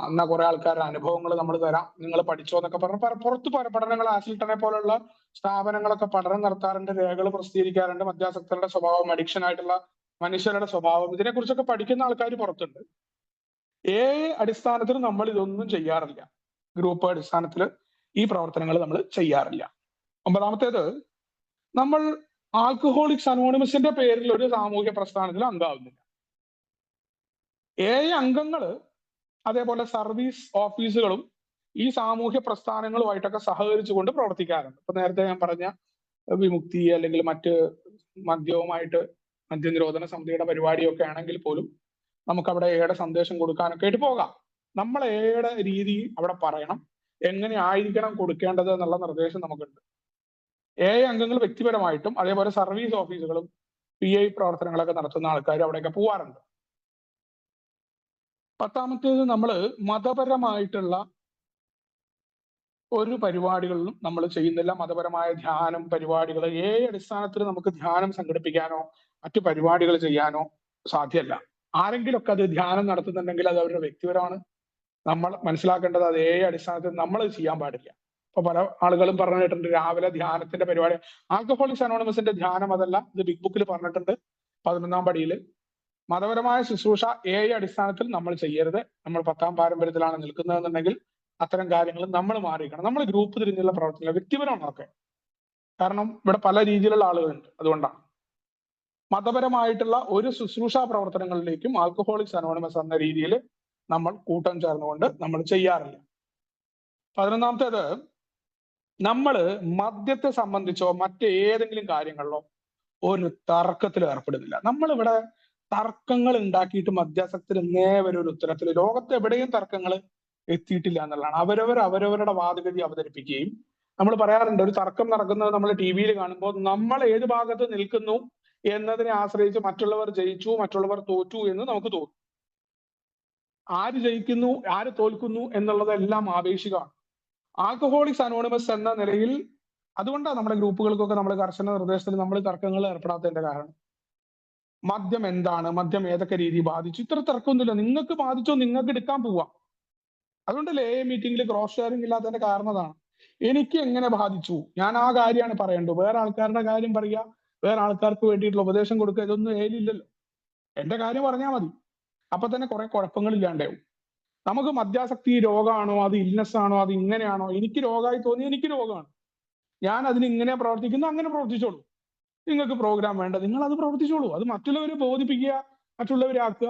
എന്നാ കുറെ ആൾക്കാരുടെ അനുഭവങ്ങൾ നമ്മൾ തരാം, നിങ്ങൾ പഠിച്ചോ എന്നൊക്കെ പറഞ്ഞ് പുറത്ത് പഠനങ്ങൾ ആസിൽട്ടനെ പോലുള്ള സ്ഥാപനങ്ങളൊക്കെ പഠനം നടത്താറുണ്ട്, രേഖകൾ പ്രസിദ്ധീകരിക്കാറുണ്ട്. മദ്യാസക്തരുടെ സ്വഭാവം, അഡിക്ഷൻ ആയിട്ടുള്ള മനുഷ്യരുടെ സ്വഭാവം, ഇതിനെക്കുറിച്ചൊക്കെ പഠിക്കുന്ന ആൾക്കാർ പുറത്തുണ്ട്. അടിസ്ഥാനത്തിൽ നമ്മൾ ഇതൊന്നും ചെയ്യാറില്ല. ഗ്രൂപ്പ് അടിസ്ഥാനത്തിൽ ഈ പ്രവർത്തനങ്ങൾ നമ്മൾ ചെയ്യാറില്ല. 9ാമത്തേത്, നമ്മൾ ആൽക്കഹോളിക്സ് അനോണിമസിന്റെ പേരിൽ ഒരു സാമൂഹ്യ പ്രസ്ഥാനത്തിൽ അംഗമാവുന്നില്ല. അംഗങ്ങള് അതേപോലെ സർവീസ് ഓഫീസുകളും ഈ സാമൂഹ്യ പ്രസ്ഥാനങ്ങളുമായിട്ടൊക്കെ സഹകരിച്ചുകൊണ്ട് പ്രവർത്തിക്കാറുണ്ട്. ഇപ്പൊ നേരത്തെ ഞാൻ പറഞ്ഞ വിമുക്തി അല്ലെങ്കിൽ മറ്റ് മദ്യനിരോധന സമിതിയുടെ പരിപാടിയൊക്കെ ആണെങ്കിൽ പോലും നമുക്ക് അവിടെ എയുടെ സന്ദേശം കൊടുക്കാനൊക്കെ ആയിട്ട് പോകാം. നമ്മൾ എയുടെ രീതി അവിടെ പറയണം, എങ്ങനെ ആയിരിക്കണം കൊടുക്കേണ്ടത് എന്നുള്ള നിർദ്ദേശം നമുക്കുണ്ട്. അംഗങ്ങൾ വ്യക്തിപരമായിട്ടും അതേപോലെ സർവീസ് ഓഫീസുകളും PI പ്രവർത്തനങ്ങളൊക്കെ നടത്തുന്ന ആൾക്കാർ അവിടെയൊക്കെ പോവാറുണ്ട്. 10ാമത്തേത്, നമ്മൾ മതപരമായിട്ടുള്ള ഒരു പരിപാടികളിലും നമ്മൾ ചെയ്യുന്നില്ല. മതപരമായ ധ്യാനം പരിപാടികൾ അടിസ്ഥാനത്തിൽ നമുക്ക് ധ്യാനം സംഘടിപ്പിക്കാനോ മറ്റു പരിപാടികൾ ചെയ്യാനോ സാധ്യമല്ല. ആരെങ്കിലുമൊക്കെ അത് ധ്യാനം നടത്തുന്നുണ്ടെങ്കിൽ അത് അവരുടെ വ്യക്തിപരമാണ്. നമ്മൾ മനസ്സിലാക്കേണ്ടത് അത് അടിസ്ഥാനത്തിൽ നമ്മൾ ചെയ്യാൻ പാടില്ല. ഇപ്പൊ പല ആളുകളും പറഞ്ഞിട്ടുണ്ട് രാവിലെ ധ്യാനത്തിന്റെ പരിപാടി. ആൽക്കഹോളിക്സ് അനോണിമസിന്റെ ധ്യാനം അതല്ല, ഇത് ബിഗ് ബുക്കിൽ പറഞ്ഞിട്ടുണ്ട് 11ാം പടിയിൽ. മതപരമായ ശുശ്രൂഷ അടിസ്ഥാനത്തിൽ നമ്മൾ ചെയ്യരുത്. നമ്മൾ 10ാം പാരമ്പര്യത്തിലാണ് നിൽക്കുന്നതെന്നുണ്ടെങ്കിൽ അത്തരം കാര്യങ്ങൾ നമ്മൾ മാറിയിരിക്കണം. നമ്മൾ ഗ്രൂപ്പ് തിരിഞ്ഞുള്ള പ്രവർത്തനങ്ങൾ വ്യക്തിപരമാണൊക്കെ. കാരണം ഇവിടെ പല രീതിയിലുള്ള ആളുകളുണ്ട്. അതുകൊണ്ടാണ് മതപരമായിട്ടുള്ള ഒരു ശുശ്രൂഷ പ്രവർത്തനങ്ങളിലേക്കും ആൽക്കഹോളിക്സ് അനോണിമസ് എന്ന രീതിയിൽ നമ്മൾ കൂട്ടം ചേർന്നുകൊണ്ട് നമ്മൾ ചെയ്യാറില്ല. 11ാമത്തേത്, നമ്മൾ മദ്യത്തെ സംബന്ധിച്ചോ മറ്റേതെങ്കിലും കാര്യങ്ങളിലോ ഒരു തർക്കത്തിൽ ഏർപ്പെടുന്നില്ല. നമ്മളിവിടെ തർക്കങ്ങൾ ഉണ്ടാക്കിയിട്ട് മദ്യാസക്തർ ഇന്നേ വരെ ഒരു ഉത്തരത്തിൽ ലോകത്ത് എവിടെയും തർക്കങ്ങൾ എത്തിയിട്ടില്ല എന്നുള്ളതാണ്. അവരവരുടെ വാദഗതി അവതരിപ്പിക്കുകയും, നമ്മൾ പറയാറുണ്ട് ഒരു തർക്കം നടക്കുന്നത് നമ്മൾ TV കാണുമ്പോൾ നമ്മൾ ഏത് ഭാഗത്ത് നിൽക്കുന്നു എന്നതിനെ ആശ്രയിച്ച് മറ്റുള്ളവർ ജയിച്ചു മറ്റുള്ളവർ തോറ്റു എന്ന് നമുക്ക് തോന്നും. ആര് ജയിക്കുന്നു ആര് തോൽക്കുന്നു എന്നുള്ളതെല്ലാം ആവേശികമാണ്. ആൽക്കഹോളിക്സ് അനോണിമസ് എന്ന നിലയിൽ അതുകൊണ്ടാണ് നമ്മുടെ ഗ്രൂപ്പുകൾക്കൊക്കെ നമ്മൾ കർശന നിർദ്ദേശത്തിൽ നമ്മൾ തർക്കങ്ങളിൽ ഏർപ്പെടാത്തതിന്റെ കാരണം. മദ്യം എന്താണ്, മദ്യം ഏതൊക്കെ രീതി ബാധിച്ചു, ഇത്ര തർക്കമൊന്നുമില്ല. നിങ്ങൾക്ക് ബാധിച്ചോ നിങ്ങൾക്ക് എടുക്കാൻ പോവാം. അതുകൊണ്ടല്ലേ മീറ്റിംഗിൽ ക്രോസ് ഷെയറിംഗ് ഇല്ലാത്തതിന്റെ കാരണം അതാണ്. എനിക്ക് എങ്ങനെ ബാധിച്ചു, ഞാൻ ആ കാര്യമാണ് പറയേണ്ടത്. വേറെ ആൾക്കാരുടെ കാര്യം പറയുക, വേറെ ആൾക്കാർക്ക് വേണ്ടിയിട്ടുള്ള ഉപദേശം കൊടുക്കുക, ഇതൊന്നും ഏലില്ലല്ലോ. എന്റെ കാര്യം പറഞ്ഞാൽ മതി. അപ്പൊ തന്നെ കുറെ കുഴപ്പങ്ങൾ ഇല്ലാണ്ടാവും. നമുക്ക് മദ്യാസക്തി രോഗമാണോ, അത് ഇൽനെസ് ആണോ, അത് ഇങ്ങനെയാണോ, എനിക്ക് രോഗമായി തോന്നി എനിക്ക് രോഗമാണ്, ഞാൻ അതിന് ഇങ്ങനെ പ്രവർത്തിക്കുന്നു, അങ്ങനെ പ്രവർത്തിച്ചോളൂ. നിങ്ങൾക്ക് പ്രോഗ്രാം വേണ്ട, നിങ്ങൾ അത് പ്രവർത്തിച്ചോളൂ. അത് മറ്റുള്ളവരെ ബോധിപ്പിക്കുക, മറ്റുള്ളവരെ ആക്കുക.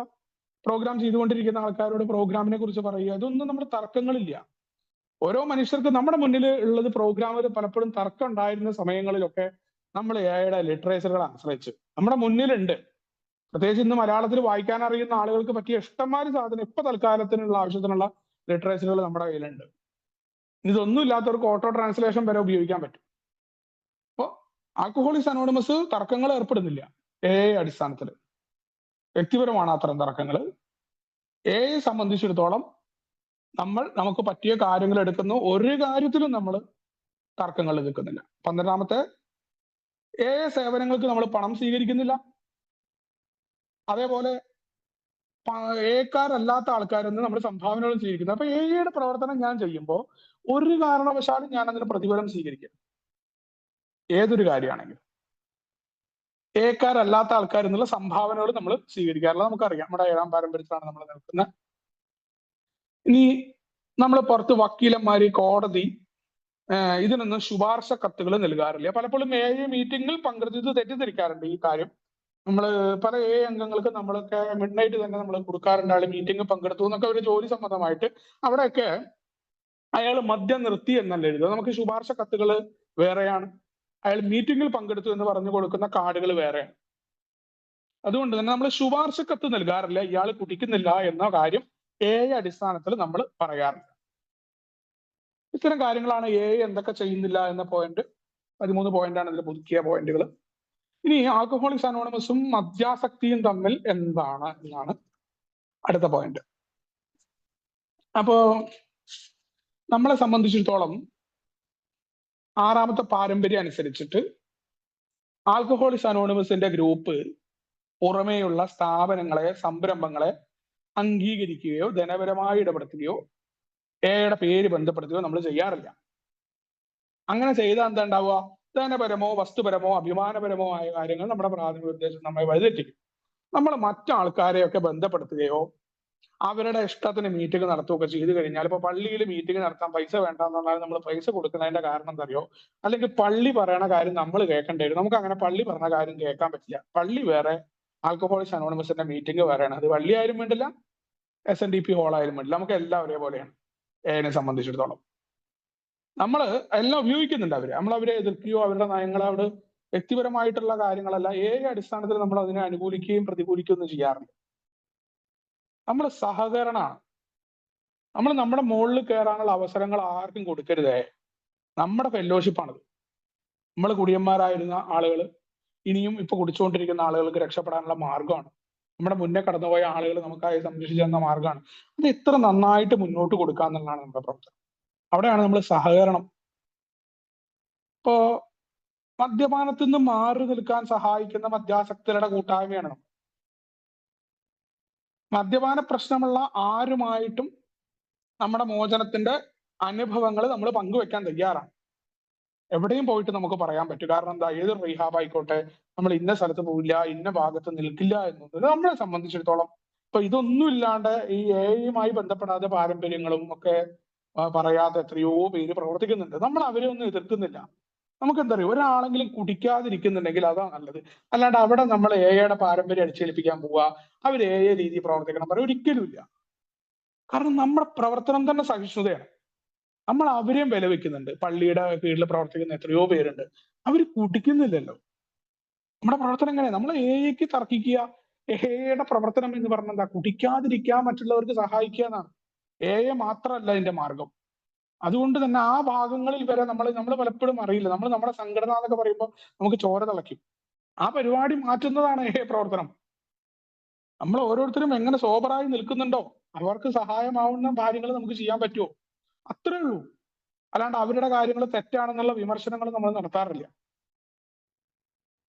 പ്രോഗ്രാം ചെയ്തുകൊണ്ടിരിക്കുന്ന ആൾക്കാരോട് പ്രോഗ്രാമിനെ കുറിച്ച് പറയുക. ഇതൊന്നും നമ്മുടെ തർക്കങ്ങളില്ല. ഓരോ മനുഷ്യർക്ക് നമ്മുടെ മുന്നിൽ ഉള്ളത് പ്രോഗ്രാമിൽ പലപ്പോഴും തർക്കം ഉണ്ടായിരുന്ന സമയങ്ങളിലൊക്കെ നമ്മൾ എയുടെ ലിറ്ററേച്ചറുകൾ ആശ്രയിച്ച് നമ്മുടെ മുന്നിലുണ്ട്. പ്രത്യേകിച്ച് ഇന്ന് മലയാളത്തിൽ വായിക്കാൻ അറിയുന്ന ആളുകൾക്ക് പറ്റിയ ഇഷ്ടംമാതിരി സാധനം ഇപ്പൊ തൽക്കാലത്തിനുള്ള ആവശ്യത്തിനുള്ള ലിറ്ററേച്ചറുകൾ നമ്മുടെ കയ്യിലുണ്ട്. ഇതൊന്നും ഇല്ലാത്തവർക്ക് ഓട്ടോ ട്രാൻസ്ലേഷൻ വരെ ഉപയോഗിക്കാൻ പറ്റും. അപ്പോൾ ആൽക്കഹോളിക്സ് അനോണിമസ് തർക്കങ്ങൾ ഏർപ്പെടുന്നില്ല അടിസ്ഥാനത്തിൽ. വ്യക്തിപരമാണ് അത്തരം തർക്കങ്ങൾ. സംബന്ധിച്ചിടത്തോളം നമുക്ക് പറ്റിയ കാര്യങ്ങൾ എടുക്കുന്നു. ഒരു കാര്യത്തിലും നമ്മൾ തർക്കങ്ങൾ നിൽക്കുന്നില്ല. 12ാമത്തെ, സേവനങ്ങൾക്ക് നമ്മൾ പണം സ്വീകരിക്കുന്നില്ല. അതേപോലെ ഏക്കാരല്ലാത്ത ആൾക്കാരെന്ന് നമ്മൾ സംഭാവനകൾ സ്വീകരിക്കുന്നത്. അപ്പൊ യുടെ പ്രവർത്തനം ഞാൻ ചെയ്യുമ്പോൾ ഒരു കാരണവശാലും ഞാൻ അതിന് പ്രതിഫലം സ്വീകരിക്കും. ഏതൊരു കാര്യമാണെങ്കിലും ഏക്കാരല്ലാത്ത ആൾക്കാർ എന്നുള്ള സംഭാവനകൾ നമ്മൾ സ്വീകരിക്കാറില്ല. നമുക്കറിയാം, നമ്മുടെ 7ാം പാരമ്പര്യത്തിലാണ് നമ്മൾ നിൽക്കുന്നത്. ഇനി നമ്മൾ പുറത്ത് വക്കീലന്മാര്, കോടതി ഇതിനൊന്നും ശുപാർശ കത്തുകൾ നൽകാറില്ല. പലപ്പോഴും മീറ്റിംഗിൽ പങ്കെടുത്ത് തെറ്റിദ്ധരിക്കാറുണ്ട് ഈ കാര്യം. നമ്മൾ പല അംഗങ്ങൾക്ക് നമ്മളൊക്കെ മിഡ് നൈറ്റ് തന്നെ നമ്മൾ കൊടുക്കാറുണ്ട്. ആള് മീറ്റിംഗ് പങ്കെടുത്തു എന്നൊക്കെ ഒരു ജോലി സംബന്ധമായിട്ട്. അവിടെയൊക്കെ അയാൾ മദ്യം നിർത്തി എന്നല്ല എഴുതുക. നമുക്ക് ശുപാർശ കത്തുകൾ വേറെയാണ്, അയാൾ മീറ്റിംഗിൽ പങ്കെടുത്തു എന്ന് പറഞ്ഞു കൊടുക്കുന്ന കാർഡുകൾ വേറെയാണ്. അതുകൊണ്ട് തന്നെ നമ്മൾ ശുപാർശ കത്ത് നൽകാറില്ല ഇയാൾ കുടിക്കുന്നില്ല എന്ന കാര്യം അടിസ്ഥാനത്തിൽ നമ്മൾ പറയാറില്ല. ഇത്തരം കാര്യങ്ങളാണ് എന്തൊക്കെ ചെയ്യുന്നില്ല എന്ന പോയിന്റ്. 13 പോയിന്റാണ് ഇതിൽ പുതുക്കിയ പോയിന്റുകൾ. ഇനി ആൽക്കഹോളിക്സ് അനോണിമസും മദ്യാസക്തിയും തമ്മിൽ എന്താണ് എന്നാണ് അടുത്ത പോയിന്റ്. അപ്പോ നമ്മളെ സംബന്ധിച്ചിടത്തോളം 6ാമത്തെ പാരമ്പര്യം അനുസരിച്ചിട്ട് ആൽക്കഹോളിക്സ് അനോണിമസിന്റെ ഗ്രൂപ്പ് പുറമേയുള്ള സ്ഥാപനങ്ങളെ, സംരംഭങ്ങളെ അംഗീകരിക്കുകയോ ധനപരമായി ഇടപെടുത്തുകയോ യുടെ പേര് ബന്ധപ്പെടുത്തുകയോ നമ്മൾ ചെയ്യാറില്ല. അങ്ങനെ ചെയ്താൽ എന്താ ഉണ്ടാവുക? ധനപരമോ വസ്തുപരമോ അഭിമാനപരമോ ആയ കാര്യങ്ങൾ നമ്മുടെ പ്രാഥമിക ഉദ്ദേശം നമ്മെ വഴിതെറ്റിക്കും. നമ്മൾ മറ്റാൾക്കാരെയൊക്കെ ബന്ധപ്പെടുത്തുകയോ അവരുടെ ഇഷ്ടത്തിന് മീറ്റിംഗ് നടത്തുകയൊക്കെ ചെയ്തു കഴിഞ്ഞാൽ, ഇപ്പൊ പള്ളിയിൽ മീറ്റിംഗ് നടത്താൻ പൈസ വേണ്ടെന്ന് പറഞ്ഞാൽ നമ്മൾ പൈസ കൊടുക്കുന്നതിന്റെ കാരണം എന്താ അറിയോ? അല്ലെങ്കിൽ പള്ളി പറയണ കാര്യം നമ്മൾ കേൾക്കേണ്ടി വരും. നമുക്ക് അങ്ങനെ പള്ളി പറഞ്ഞ കാര്യം കേൾക്കാൻ പറ്റില്ല. പള്ളി വേറെ, ആൽക്കഹോളിക്സ് അനോണിമസിന്റെ മീറ്റിംഗ് വേറെയാണ്. അത് പള്ളി ആയാലും വേണ്ടില്ല, SNDP ഹാൾ ആയാലും വേണ്ടില്ല, നമുക്ക് എല്ലാം ഒരേപോലെയാണ് എനെ സംബന്ധിച്ചിടത്തോളം. നമ്മൾ എല്ലാം ഉപയോഗിക്കുന്നുണ്ട് അവര്. നമ്മൾ അവരെ എതിർക്കുകയോ അവരുടെ നയങ്ങളെ അവിടെ വ്യക്തിപരമായിട്ടുള്ള കാര്യങ്ങളല്ല, അടിസ്ഥാനത്തിൽ നമ്മൾ അതിനെ അനുകൂലിക്കുകയും പ്രതികൂലിക്കുകയും ചെയ്യാറുണ്ട്. നമ്മൾ സഹകരണമാണ്. നമ്മൾ നമ്മുടെ മുകളിൽ കയറാനുള്ള അവസരങ്ങൾ ആർക്കും കൊടുക്കരുതേ. നമ്മുടെ ഫെല്ലോഷിപ്പാണത്. നമ്മൾ കുടിയന്മാരായിരുന്ന ആളുകൾ ഇനിയും ഇപ്പൊ കുടിച്ചുകൊണ്ടിരിക്കുന്ന ആളുകൾക്ക് രക്ഷപ്പെടാനുള്ള മാർഗമാണ്. നമ്മുടെ മുന്നേ കടന്നുപോയ ആളുകൾ നമുക്കായി സംരക്ഷിച്ചു തന്ന മാർഗമാണ്. അത് എത്ര നന്നായിട്ട് മുന്നോട്ട് കൊടുക്കുക എന്നുള്ളതാണ് നമ്മുടെ പ്രവർത്തനം. അവിടെയാണ് നമ്മൾ സഹകരണം. ഇപ്പോ മദ്യപാനത്തിൽ നിന്ന് മാറി നിൽക്കാൻ സഹായിക്കുന്ന മദ്യാസക്തരുടെ കൂട്ടായ്മയാണ് നമ്മൾ. മദ്യപാന പ്രശ്നമുള്ള ആരുമായിട്ടും നമ്മുടെ മോചനത്തിന്റെ അനുഭവങ്ങൾ നമ്മൾ പങ്കുവെക്കാൻ തയ്യാറാണ്. എവിടെയും പോയിട്ട് നമുക്ക് പറയാൻ പറ്റും. കാരണം എന്താ, ഏത് റീഹാബ് ആയിക്കോട്ടെ, നമ്മൾ ഇന്ന സ്ഥലത്ത് പോവില്ല, ഇന്ന ഭാഗത്ത് നിൽക്കില്ല എന്നത് നമ്മളെ സംബന്ധിച്ചിടത്തോളം ഇപ്പൊ ഇതൊന്നും ഇല്ലാണ്ട് ഈ AI ബന്ധപ്പെടാതെ പാരമ്പര്യങ്ങളും ഒക്കെ പറയാതെ എത്രയോ പേര് പ്രവർത്തിക്കുന്നുണ്ട്. നമ്മൾ അവരെ ഒന്നും എതിർക്കുന്നില്ല. നമുക്ക് എന്താ പറയുക, ഒരാളെങ്കിലും കുടിക്കാതിരിക്കുന്നുണ്ടെങ്കിൽ അതാ നല്ലത്. അല്ലാണ്ട് അവിടെ നമ്മൾ AI പാരമ്പര്യം അടിച്ചേൽപ്പിക്കാൻ പോവുക, അവർ AI രീതി പ്രവർത്തിക്കണം പറയാം, ഒരിക്കലുമില്ല. കാരണം നമ്മുടെ പ്രവർത്തനം തന്നെ സഹിഷ്ണുതയാണ്. നമ്മൾ അവരെയും വില വെക്കുന്നുണ്ട്. പള്ളിയുടെ കീഴിൽ പ്രവർത്തിക്കുന്ന എത്രയോ പേരുണ്ട്, അവർ കുടിക്കുന്നില്ലല്ലോ. നമ്മുടെ പ്രവർത്തനം എങ്ങനെ? നമ്മൾ AI തർക്കിക്കുക. AI പ്രവർത്തനം എന്ന് പറഞ്ഞാൽ എന്താ? കുടിക്കാതിരിക്കാൻ മറ്റുള്ളവർക്ക് സഹായിക്കുക എന്നാണ്. AI മാത്രമല്ല ഇതിന്റെ മാർഗം. അതുകൊണ്ട് തന്നെ ആ ഭാഗങ്ങളിൽ വരെ നമ്മൾ പലപ്പോഴും അറിയില്ല. നമ്മൾ നമ്മുടെ സംഘടന എന്നൊക്കെ പറയുമ്പോൾ നമുക്ക് ചോര തിളയ്ക്കും. ആ പരിപാടി മാറ്റുന്നതാണ് AI പ്രവർത്തനം. നമ്മൾ ഓരോരുത്തരും എങ്ങനെ സോബറായി നിൽക്കുന്നുണ്ടോ അവർക്ക് സഹായമാവുന്ന കാര്യങ്ങൾ നമുക്ക് ചെയ്യാൻ പറ്റുമോ? അത്രേ ഉള്ളൂ. അല്ലാണ്ട് അവരുടെ കാര്യങ്ങൾ തെറ്റാണെന്നുള്ള വിമർശനങ്ങൾ നമ്മൾ നടത്താറില്ല.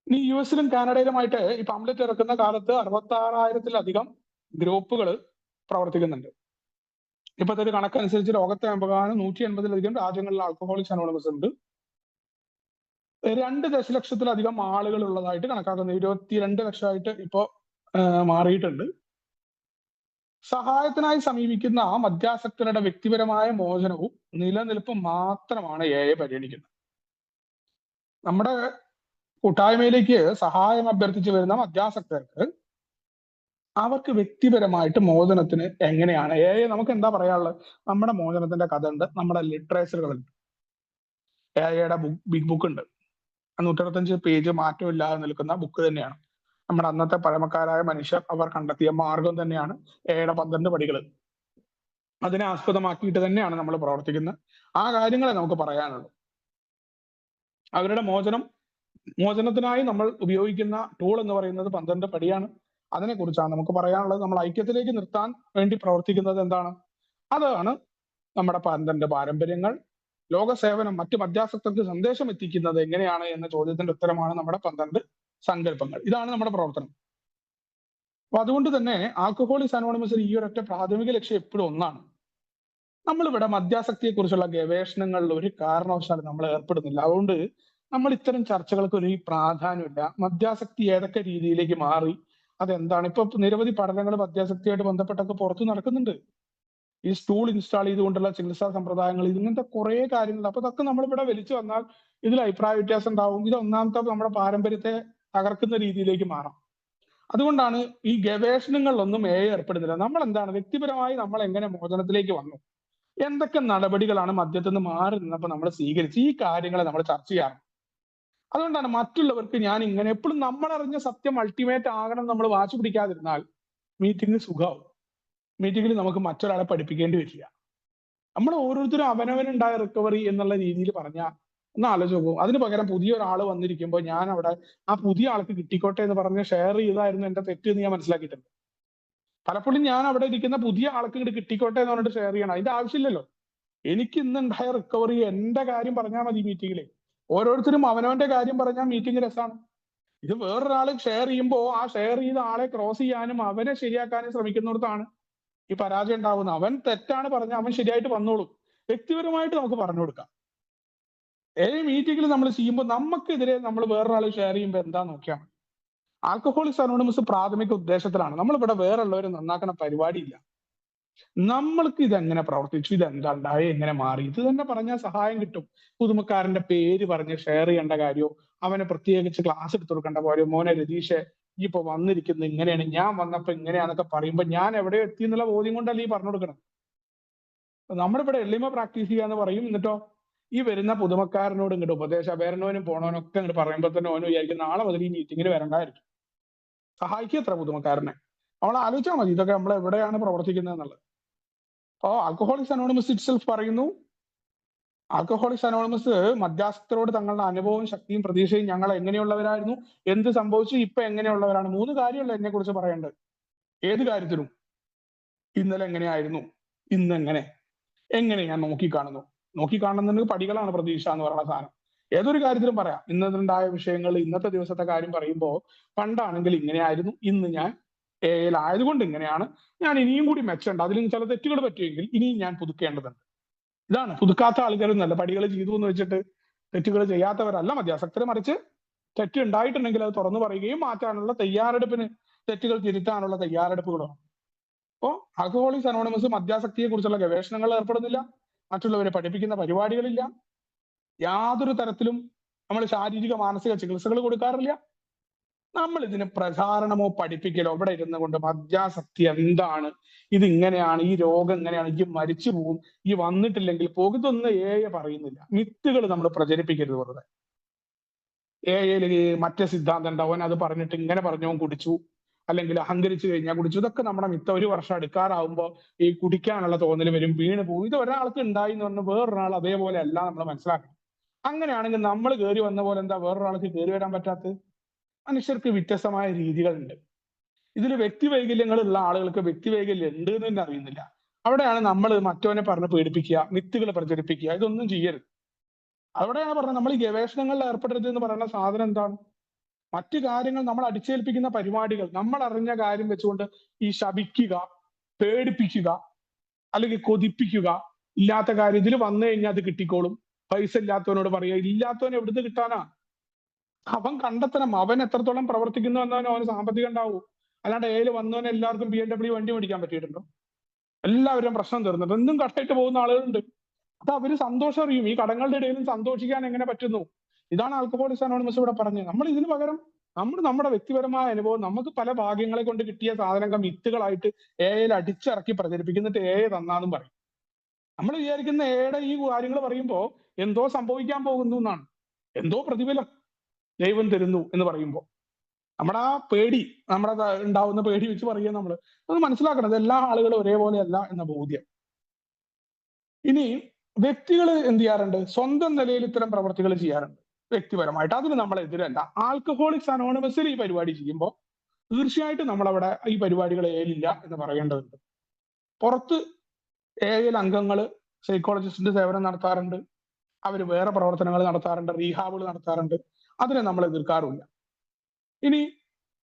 ഇനി US കാനഡയിലുമായിട്ട് ഈ പംപ്ലെറ്റ് ഇറക്കുന്ന കാലത്ത് 66,000-ലധികം ഗ്രൂപ്പുകൾ പ്രവർത്തിക്കുന്നുണ്ട്. ഇപ്പോഴത്തെ ഒരു കണക്കനുസരിച്ച് ലോകത്തെമ്പാടും 180-ലധികം രാജ്യങ്ങളിൽ ആൽക്കഹോളിക്സ് അനോണിമസ് ഉണ്ട്. 2 ദശലക്ഷത്തിലധികം ആളുകൾ ഉള്ളതായിട്ട് കണക്കാക്കുന്നു. 22 ലക്ഷമായിട്ട് ഇപ്പോ മാറിയിട്ടുണ്ട്. സഹായത്തിനായി സമീപിക്കുന്ന മദ്യാസക്തരുടെ വ്യക്തിപരമായ മോചനവും നിലനിൽപ്പും മാത്രമാണ് AI പരിഗണിക്കുന്നത്. നമ്മുടെ കൂട്ടായ്മയിലേക്ക് സഹായം അഭ്യർത്ഥിച്ചു വരുന്ന മദ്യാസക്തർക്ക് അവർക്ക് വ്യക്തിപരമായിട്ട് മോചനത്തിന് എങ്ങനെയാണ് AI നമുക്ക് എന്താ പറയാനുള്ളത്? നമ്മുടെ മോചനത്തിന്റെ കഥ ഉണ്ട്, നമ്മുടെ ലിറ്ററേച്ചറുകളുണ്ട്. AI ബിഗ് ബുക്ക് ഉണ്ട്. 125 പേജ് മാറ്റമില്ലാതെ നിൽക്കുന്ന ബുക്ക് തന്നെയാണ്. നമ്മുടെ അന്നത്തെ പഴമക്കാരായ മനുഷ്യർ അവർ കണ്ടെത്തിയ മാർഗം തന്നെയാണ് AI 12 പടികൾ. അതിനെ ആസ്പദമാക്കിയിട്ട് തന്നെയാണ് നമ്മൾ പ്രവർത്തിക്കുന്നത്. ആ കാര്യങ്ങളെ നമുക്ക് പറയാനുള്ളൂ. അവരുടെ മോചനത്തിനായി നമ്മൾ ഉപയോഗിക്കുന്ന ടൂൾ എന്ന് പറയുന്നത് 12 പടിയാണ്. അതിനെക്കുറിച്ചാണ് നമുക്ക് പറയാനുള്ളത്. നമ്മൾ ഐക്യത്തിലേക്ക് നിർത്താൻ വേണ്ടി പ്രവർത്തിക്കുന്നത് എന്താണ്? അതാണ് നമ്മുടെ 12 പാരമ്പര്യങ്ങൾ. ലോകസേവനം മറ്റു മദ്യാസക്തർക്ക് സന്ദേശം എത്തിക്കുന്നത് എങ്ങനെയാണ് എന്ന ചോദ്യത്തിന്റെ ഉത്തരമാണ് നമ്മുടെ 12 സങ്കല്പങ്ങൾ. ഇതാണ് നമ്മുടെ പ്രവർത്തനം. അപ്പൊ അതുകൊണ്ട് തന്നെ ആൽക്കഹോളിക്സ് അനോണിമസിൽ ഈ ഒരൊറ്റ പ്രാഥമിക ലക്ഷ്യം എപ്പോഴും ഒന്നാണ്. നമ്മളിവിടെ മദ്യാസക്തിയെ കുറിച്ചുള്ള ഗവേഷണങ്ങളിൽ ഒരു കാരണവശാലും നമ്മൾ ഏർപ്പെടുന്നില്ല. അതുകൊണ്ട് നമ്മൾ ഇത്തരം ചർച്ചകൾക്ക് ഒരു പ്രാധാന്യമില്ല. മദ്യാസക്തി ഏതൊക്കെ രീതിയിലേക്ക് മാറി, അതെന്താണ്? ഇപ്പൊ നിരവധി പഠനങ്ങൾ മദ്യാസക്തിയായിട്ട് ബന്ധപ്പെട്ടൊക്കെ പുറത്തു നടക്കുന്നുണ്ട്. ഈ സ്റ്റൂൾ ഇൻസ്റ്റാൾ ചെയ്തുകൊണ്ടുള്ള ചികിത്സാ സമ്പ്രദായങ്ങൾ, ഇങ്ങനത്തെ കുറെ കാര്യങ്ങളുണ്ട്. അപ്പൊ ഇതൊക്കെ നമ്മളിവിടെ വലിച്ചു വന്നാൽ ഇതിൽ അഭിപ്രായ വ്യത്യാസം ഉണ്ടാവും. ഇത് ഒന്നാമത്തെ നമ്മുടെ പാരമ്പര്യത്തെ തകർക്കുന്ന രീതിയിലേക്ക് മാറാം. അതുകൊണ്ടാണ് ഈ ഗവേഷണങ്ങളിലൊന്നും ഏർപ്പെടുന്നില്ല. നമ്മൾ എന്താണ് വ്യക്തിപരമായി നമ്മൾ എങ്ങനെ മോചനത്തിലേക്ക് വന്നു, എന്തൊക്കെ നടപടികളാണ് മദ്യത്തിൽ നിന്ന് മാറി നിന്നപ്പോൾ നമ്മൾ സ്വീകരിച്ച്, ഈ കാര്യങ്ങളെ നമ്മൾ ചർച്ച ചെയ്യാറ്. അതുകൊണ്ടാണ് മറ്റുള്ളവർക്ക് ഞാൻ ഇങ്ങനെ എപ്പോഴും നമ്മളറിഞ്ഞ സത്യം അൾട്ടിമേറ്റ് ആകണം നമ്മൾ വാശി പിടിക്കാതിരുന്നാൽ മീറ്റിംഗിന് സുഖമാവും. മീറ്റിംഗിൽ നമുക്ക് മറ്റൊരാളെ പഠിപ്പിക്കേണ്ടി വരില്ല. നമ്മൾ ഓരോരുത്തരും അവനവനുണ്ടായ റിക്കവറി എന്നുള്ള രീതിയിൽ പറഞ്ഞാൽ ഒന്ന് ആലോചിച്ച് നോക്കും. അതിന് പകരം പുതിയ ഒരാൾ വന്നിരിക്കുമ്പോൾ ഞാൻ അവിടെ ആ പുതിയ ആൾക്ക് കിട്ടിക്കോട്ടെ എന്ന് പറഞ്ഞ് ഷെയർ ചെയ്തായിരുന്നു എന്റെ തെറ്റ് എന്ന് ഞാൻ മനസ്സിലാക്കിയിട്ടുണ്ട്. പലപ്പോഴും ഞാൻ അവിടെ ഇരിക്കുന്ന പുതിയ ആൾക്ക് ഇങ്ങോട്ട് കിട്ടിക്കോട്ടെ എന്ന് പറഞ്ഞിട്ട് ഷെയർ ചെയ്യണം. അതിന്റെ ആവശ്യമില്ലല്ലോ. എനിക്ക് ഇന്നുണ്ടായ റിക്കവറി എന്റെ കാര്യം പറഞ്ഞാൽ മതി മീറ്റിംഗിൽ. ഓരോരുത്തരും അവനവന്റെ കാര്യം പറഞ്ഞാൽ മീറ്റിംഗ് രസമാണ്. ഇത് വേറൊരാൾ ഷെയർ ചെയ്യുമ്പോൾ ആ ഷെയർ ചെയ്ത ആളെ ക്രോസ് ചെയ്യാനും അവനെ ശരിയാക്കാനും ശ്രമിക്കുന്നിടത്താണ് ഈ പരാജയം ഉണ്ടാവുന്നത്. അവൻ തെറ്റാണ് പറഞ്ഞ അവൻ ശരിയായിട്ട് വന്നോളും. വ്യക്തിപരമായിട്ട് നമുക്ക് പറഞ്ഞു കൊടുക്കാം. മീറ്റിംഗിൽ നമ്മൾ ചെയ്യുമ്പോൾ നമുക്കെതിരെ നമ്മൾ വേറൊരാൾ ഷെയർ ചെയ്യുമ്പോൾ എന്താ നോക്കിയാൽ മതി. ആൽക്കഹോളിക്സ് അനോണിമസ് പ്രാഥമിക ഉദ്ദേശത്തിലാണ്. നമ്മളിവിടെ വേറുള്ളവരെ നന്നാക്കുന്ന പരിപാടിയില്ല. നമ്മൾക്ക് ഇതെങ്ങനെ പ്രവർത്തിച്ചു, ഇതെന്താണ്ടായി, എങ്ങനെ മാറി, ഇത് തന്നെ പറഞ്ഞാൽ സഹായം കിട്ടും. പുതുമക്കാരന്റെ പേര് പറഞ്ഞ് ഷെയർ ചെയ്യേണ്ട കാര്യമോ, അവനെ പ്രത്യേകിച്ച് ക്ലാസ് എടുത്തു കൊടുക്കേണ്ട കാര്യമോ, മോനെ രതീഷെ ഈ ഇപ്പൊ വന്നിരിക്കുന്നത് ഇങ്ങനെയാണ്, ഞാൻ വന്നപ്പോ ഇങ്ങനെയാന്നൊക്കെ പറയുമ്പോ ഞാൻ എവിടെ എത്തി എന്നുള്ള ബോധ്യം കൊണ്ടല്ലേ ഈ പറഞ്ഞു കൊടുക്കണം. നമ്മളിവിടെ എളിമ പ്രാക്ടീസ് ചെയ്യാന്ന് പറയും, എന്നിട്ടോ ഈ വരുന്ന പുതുമക്കാരനോട് ഇങ്ങോട്ട് ഉപദേശം വേറെന്നോനും പോണവനും ഒക്കെ ഇങ്ങോട്ട് പറയുമ്പോൾ തന്നെ ഓനും വിചാരിക്കും നാളെ മുതൽ ഈ മീറ്റിങ്ങിന് വരണ്ടായിരിക്കും. സഹായിക്കുക എത്ര പുതുമക്കാരനെ. നമ്മൾ ആലോചിച്ചാൽ മതി ഇതൊക്കെ നമ്മൾ എവിടെയാണ് പ്രവർത്തിക്കുന്നത് എന്നുള്ളത്. അപ്പോൾ ആൽക്കഹോളിക്സ് അനോണിമസ് ഇറ്റ്സെൽഫ് പറയുന്നു, ആൽക്കഹോളിക്സ് അനോണിമസ് മധ്യാസ്ഥരോട് തങ്ങളുടെ അനുഭവവും ശക്തിയും പ്രതീക്ഷയും ഞങ്ങൾ എങ്ങനെയുള്ളവരായിരുന്നു, എന്ത് സംഭവിച്ചു, ഇപ്പൊ എങ്ങനെയുള്ളവരാണ്. 3 കാര്യമല്ല എന്നെ കുറിച്ച് പറയേണ്ടത്. ഏത് കാര്യത്തിനും ഇന്നലെ എങ്ങനെയായിരുന്നു, ഇന്ന് എങ്ങനെ ഞാൻ നോക്കിക്കാണുന്നു. നോക്കിക്കാണുന്നതിന് പടികളാണ് പ്രതീക്ഷ എന്ന് പറയുന്ന സാധനം. ഏതൊരു കാര്യത്തിലും പറയാം. ഇന്നതുണ്ടായ വിഷയങ്ങൾ, ഇന്നത്തെ ദിവസത്തെ കാര്യം പറയുമ്പോൾ പണ്ടാണെങ്കിൽ ഇങ്ങനെയായിരുന്നു, ഇന്ന് ഞാൻ ആയതുകൊണ്ട് ഇങ്ങനെയാണ്, ഞാൻ ഇനിയും കൂടി മെച്ചമുണ്ട്, അതിലും ചില തെറ്റുകൾ പറ്റുമെങ്കിൽ ഇനിയും ഞാൻ പുതുക്കേണ്ടതുണ്ട്. ഇതാണ് പുതുക്കാത്ത ആൾക്കാരൊന്നല്ല പടികൾ ചെയ്തു എന്ന് വെച്ചിട്ട് തെറ്റുകൾ ചെയ്യാത്തവരല്ല മധ്യാസക്തർ, മറിച്ച് തെറ്റ് ഉണ്ടായിട്ടുണ്ടെങ്കിൽ അത് തുറന്നു പറയുകയും മാറ്റാനുള്ള തയ്യാറെടുപ്പിന്, തെറ്റുകൾ തിരുത്താനുള്ള തയ്യാറെടുപ്പുകളാണ്. അപ്പോൾ ആൽക്കഹോളിക്സ് അനോണിമസ് മദ്യാസക്തിയെ കുറിച്ചുള്ള ഗവേഷണങ്ങൾ ഏർപ്പെടുന്നില്ല, മറ്റുള്ളവരെ പഠിപ്പിക്കുന്ന പരിപാടികളില്ല, യാതൊരു തരത്തിലും നമ്മൾ ശാരീരിക മാനസിക ചികിത്സകൾ കൊടുക്കാറില്ല. നമ്മൾ ഇതിന് പ്രചാരണമോ പഠിപ്പിക്കലോ ഇവിടെ ഇരുന്നു കൊണ്ട് മദ്യാസക്തി എന്താണ്, ഇത് ഇങ്ങനെയാണ്, ഈ രോഗം ഇങ്ങനെയാണ്, ഈ മരിച്ചു പോകും, ഈ വന്നിട്ടില്ലെങ്കിൽ പോകുന്നൊന്നും പറയുന്നില്ല. മിത്തുകൾ നമ്മൾ പ്രചരിപ്പിക്കരുത് വെറുതെ. മറ്റേ സിദ്ധാന്തം ഉണ്ടാവും, അത് പറഞ്ഞിട്ട് ഇങ്ങനെ പറഞ്ഞവൻ കുടിച്ചു, അല്ലെങ്കിൽ അഹങ്കരിച്ചു കഴിഞ്ഞാൽ കുടിച്ചു. ഇതൊക്കെ നമ്മുടെ മിത്ത. 1 വർഷം എടുക്കാറാവുമ്പോൾ ഈ കുടിക്കാനുള്ള തോന്നൽ വരും, വീണ് പോകും. ഇത് ഒരാൾക്ക് ഉണ്ടായി എന്ന് പറഞ്ഞാൽ വേറൊരാൾ അതേപോലെ അല്ല നമ്മൾ മനസ്സിലാക്കണം. അങ്ങനെയാണെങ്കിൽ നമ്മൾ കയറി വന്ന പോലെ എന്താ വേറൊരാൾക്ക് കയറി വരാൻ പറ്റാത്തത്? മനുഷ്യർക്ക് വ്യത്യസ്തമായ രീതികളുണ്ട്. ഇതിൽ വ്യക്തിവൈകല്യങ്ങളുള്ള ആളുകൾക്ക് വ്യക്തിവൈകല്യം ഉണ്ട് എന്ന് തന്നെ അറിയുന്നില്ല. അവിടെയാണ് നമ്മൾ മറ്റവനെ പറഞ്ഞ് പേടിപ്പിക്കുക, മിത്തുകൾ പ്രചരിപ്പിക്കുക, ഇതൊന്നും ചെയ്യരുത്. അവിടെയാണ് പറഞ്ഞത് നമ്മൾ ഈ ഗവേഷണങ്ങളിൽ ഏർപ്പെടരുത് എന്ന് പറയുന്ന സാധനം എന്താണ്? മറ്റു കാര്യങ്ങൾ നമ്മൾ അടിച്ചേൽപ്പിക്കുന്ന പരിപാടികൾ, നമ്മൾ അറിഞ്ഞ കാര്യം വെച്ചുകൊണ്ട് ഈ ശപിക്കുക, പേടിപ്പിക്കുക, അല്ലെങ്കിൽ കൊതിപ്പിക്കുക, ഇല്ലാത്ത കാര്യം ഇതിൽ വന്നു കഴിഞ്ഞാൽ അത് കിട്ടിക്കോളും, പൈസ ഇല്ലാത്തവനോട് പറയുക, ഇല്ലാത്തവൻ എവിടുന്ന് കിട്ടാനാ? അവൻ കണ്ടെത്തണം, അവൻ എത്രത്തോളം പ്രവർത്തിക്കുന്നു എന്നവന് അവന് സാമ്പത്തികം ഉണ്ടാവൂ. അല്ലാണ്ട് വന്നവനെ എല്ലാവർക്കും BMW വണ്ടി മേടിക്കാൻ പറ്റിയിട്ടുണ്ടോ? എല്ലാവരും പ്രശ്നം തീർന്നിട്ട് എന്തും കട്ടായിട്ട് പോകുന്ന ആളുകളുണ്ട്. അപ്പൊ അവര് സന്തോഷം അറിയും. ഈ കടങ്ങളുടെ ഇടയിലും സന്തോഷിക്കാൻ എങ്ങനെ പറ്റുന്നു? ഇതാണ് ആൽക്കഹോളിക്സ് അനോണിമസ് ഇവിടെ പറഞ്ഞത്. നമ്മൾ ഇതിന് പകരം നമ്മുടെ വ്യക്തിപരമായ അനുഭവം, നമുക്ക് പല ഭാഗ്യങ്ങളെ കൊണ്ട് കിട്ടിയ സാധനങ്ങൾ മിത്തുകളായിട്ട് അടിച്ചിറക്കി പ്രചരിപ്പിക്കുന്നിട്ട് തന്നാന്നും പറയും. നമ്മൾ വിചാരിക്കുന്ന ഈ കാര്യങ്ങൾ പറയുമ്പോൾ എന്തോ സംഭവിക്കാൻ പോകുന്നു എന്നാണ്, എന്തോ പ്രതിഫലം ദൈവം തരുന്നു എന്ന് പറയുമ്പോൾ നമ്മുടെ ആ പേടി, നമ്മുടെ ഉണ്ടാവുന്ന പേടി വെച്ച് പറയുക. നമ്മൾ അത് മനസ്സിലാക്കണം, എല്ലാ ആളുകളും ഒരേപോലെ അല്ല എന്ന ബോധ്യം. ഇനി വ്യക്തികൾ എന്ത് ചെയ്യാറുണ്ട്? സ്വന്തം നിലയിൽ ഇത്തരം പ്രവർത്തികൾ ചെയ്യാറുണ്ട് വ്യക്തിപരമായിട്ട്. അതിന് നമ്മൾ എതിരല്ല. ആൽക്കഹോളിക്സ് അനോണിമസിൽ ഈ പരിപാടി ചെയ്യുമ്പോൾ തീർച്ചയായിട്ടും നമ്മളവിടെ ഈ പരിപാടികൾ ഇല്ല എന്ന് പറയേണ്ടതുണ്ട്. പുറത്ത് അംഗങ്ങൾ സൈക്കോളജിസ്റ്റിന്റെ സേവനം നടത്താറുണ്ട്, അവർ വേറെ പ്രവർത്തനങ്ങൾ നടത്താറുണ്ട്, റീഹാബുകൾ നടത്താറുണ്ട്. അതിനെ നമ്മൾ എതിർക്കാറില്ല. ഇനി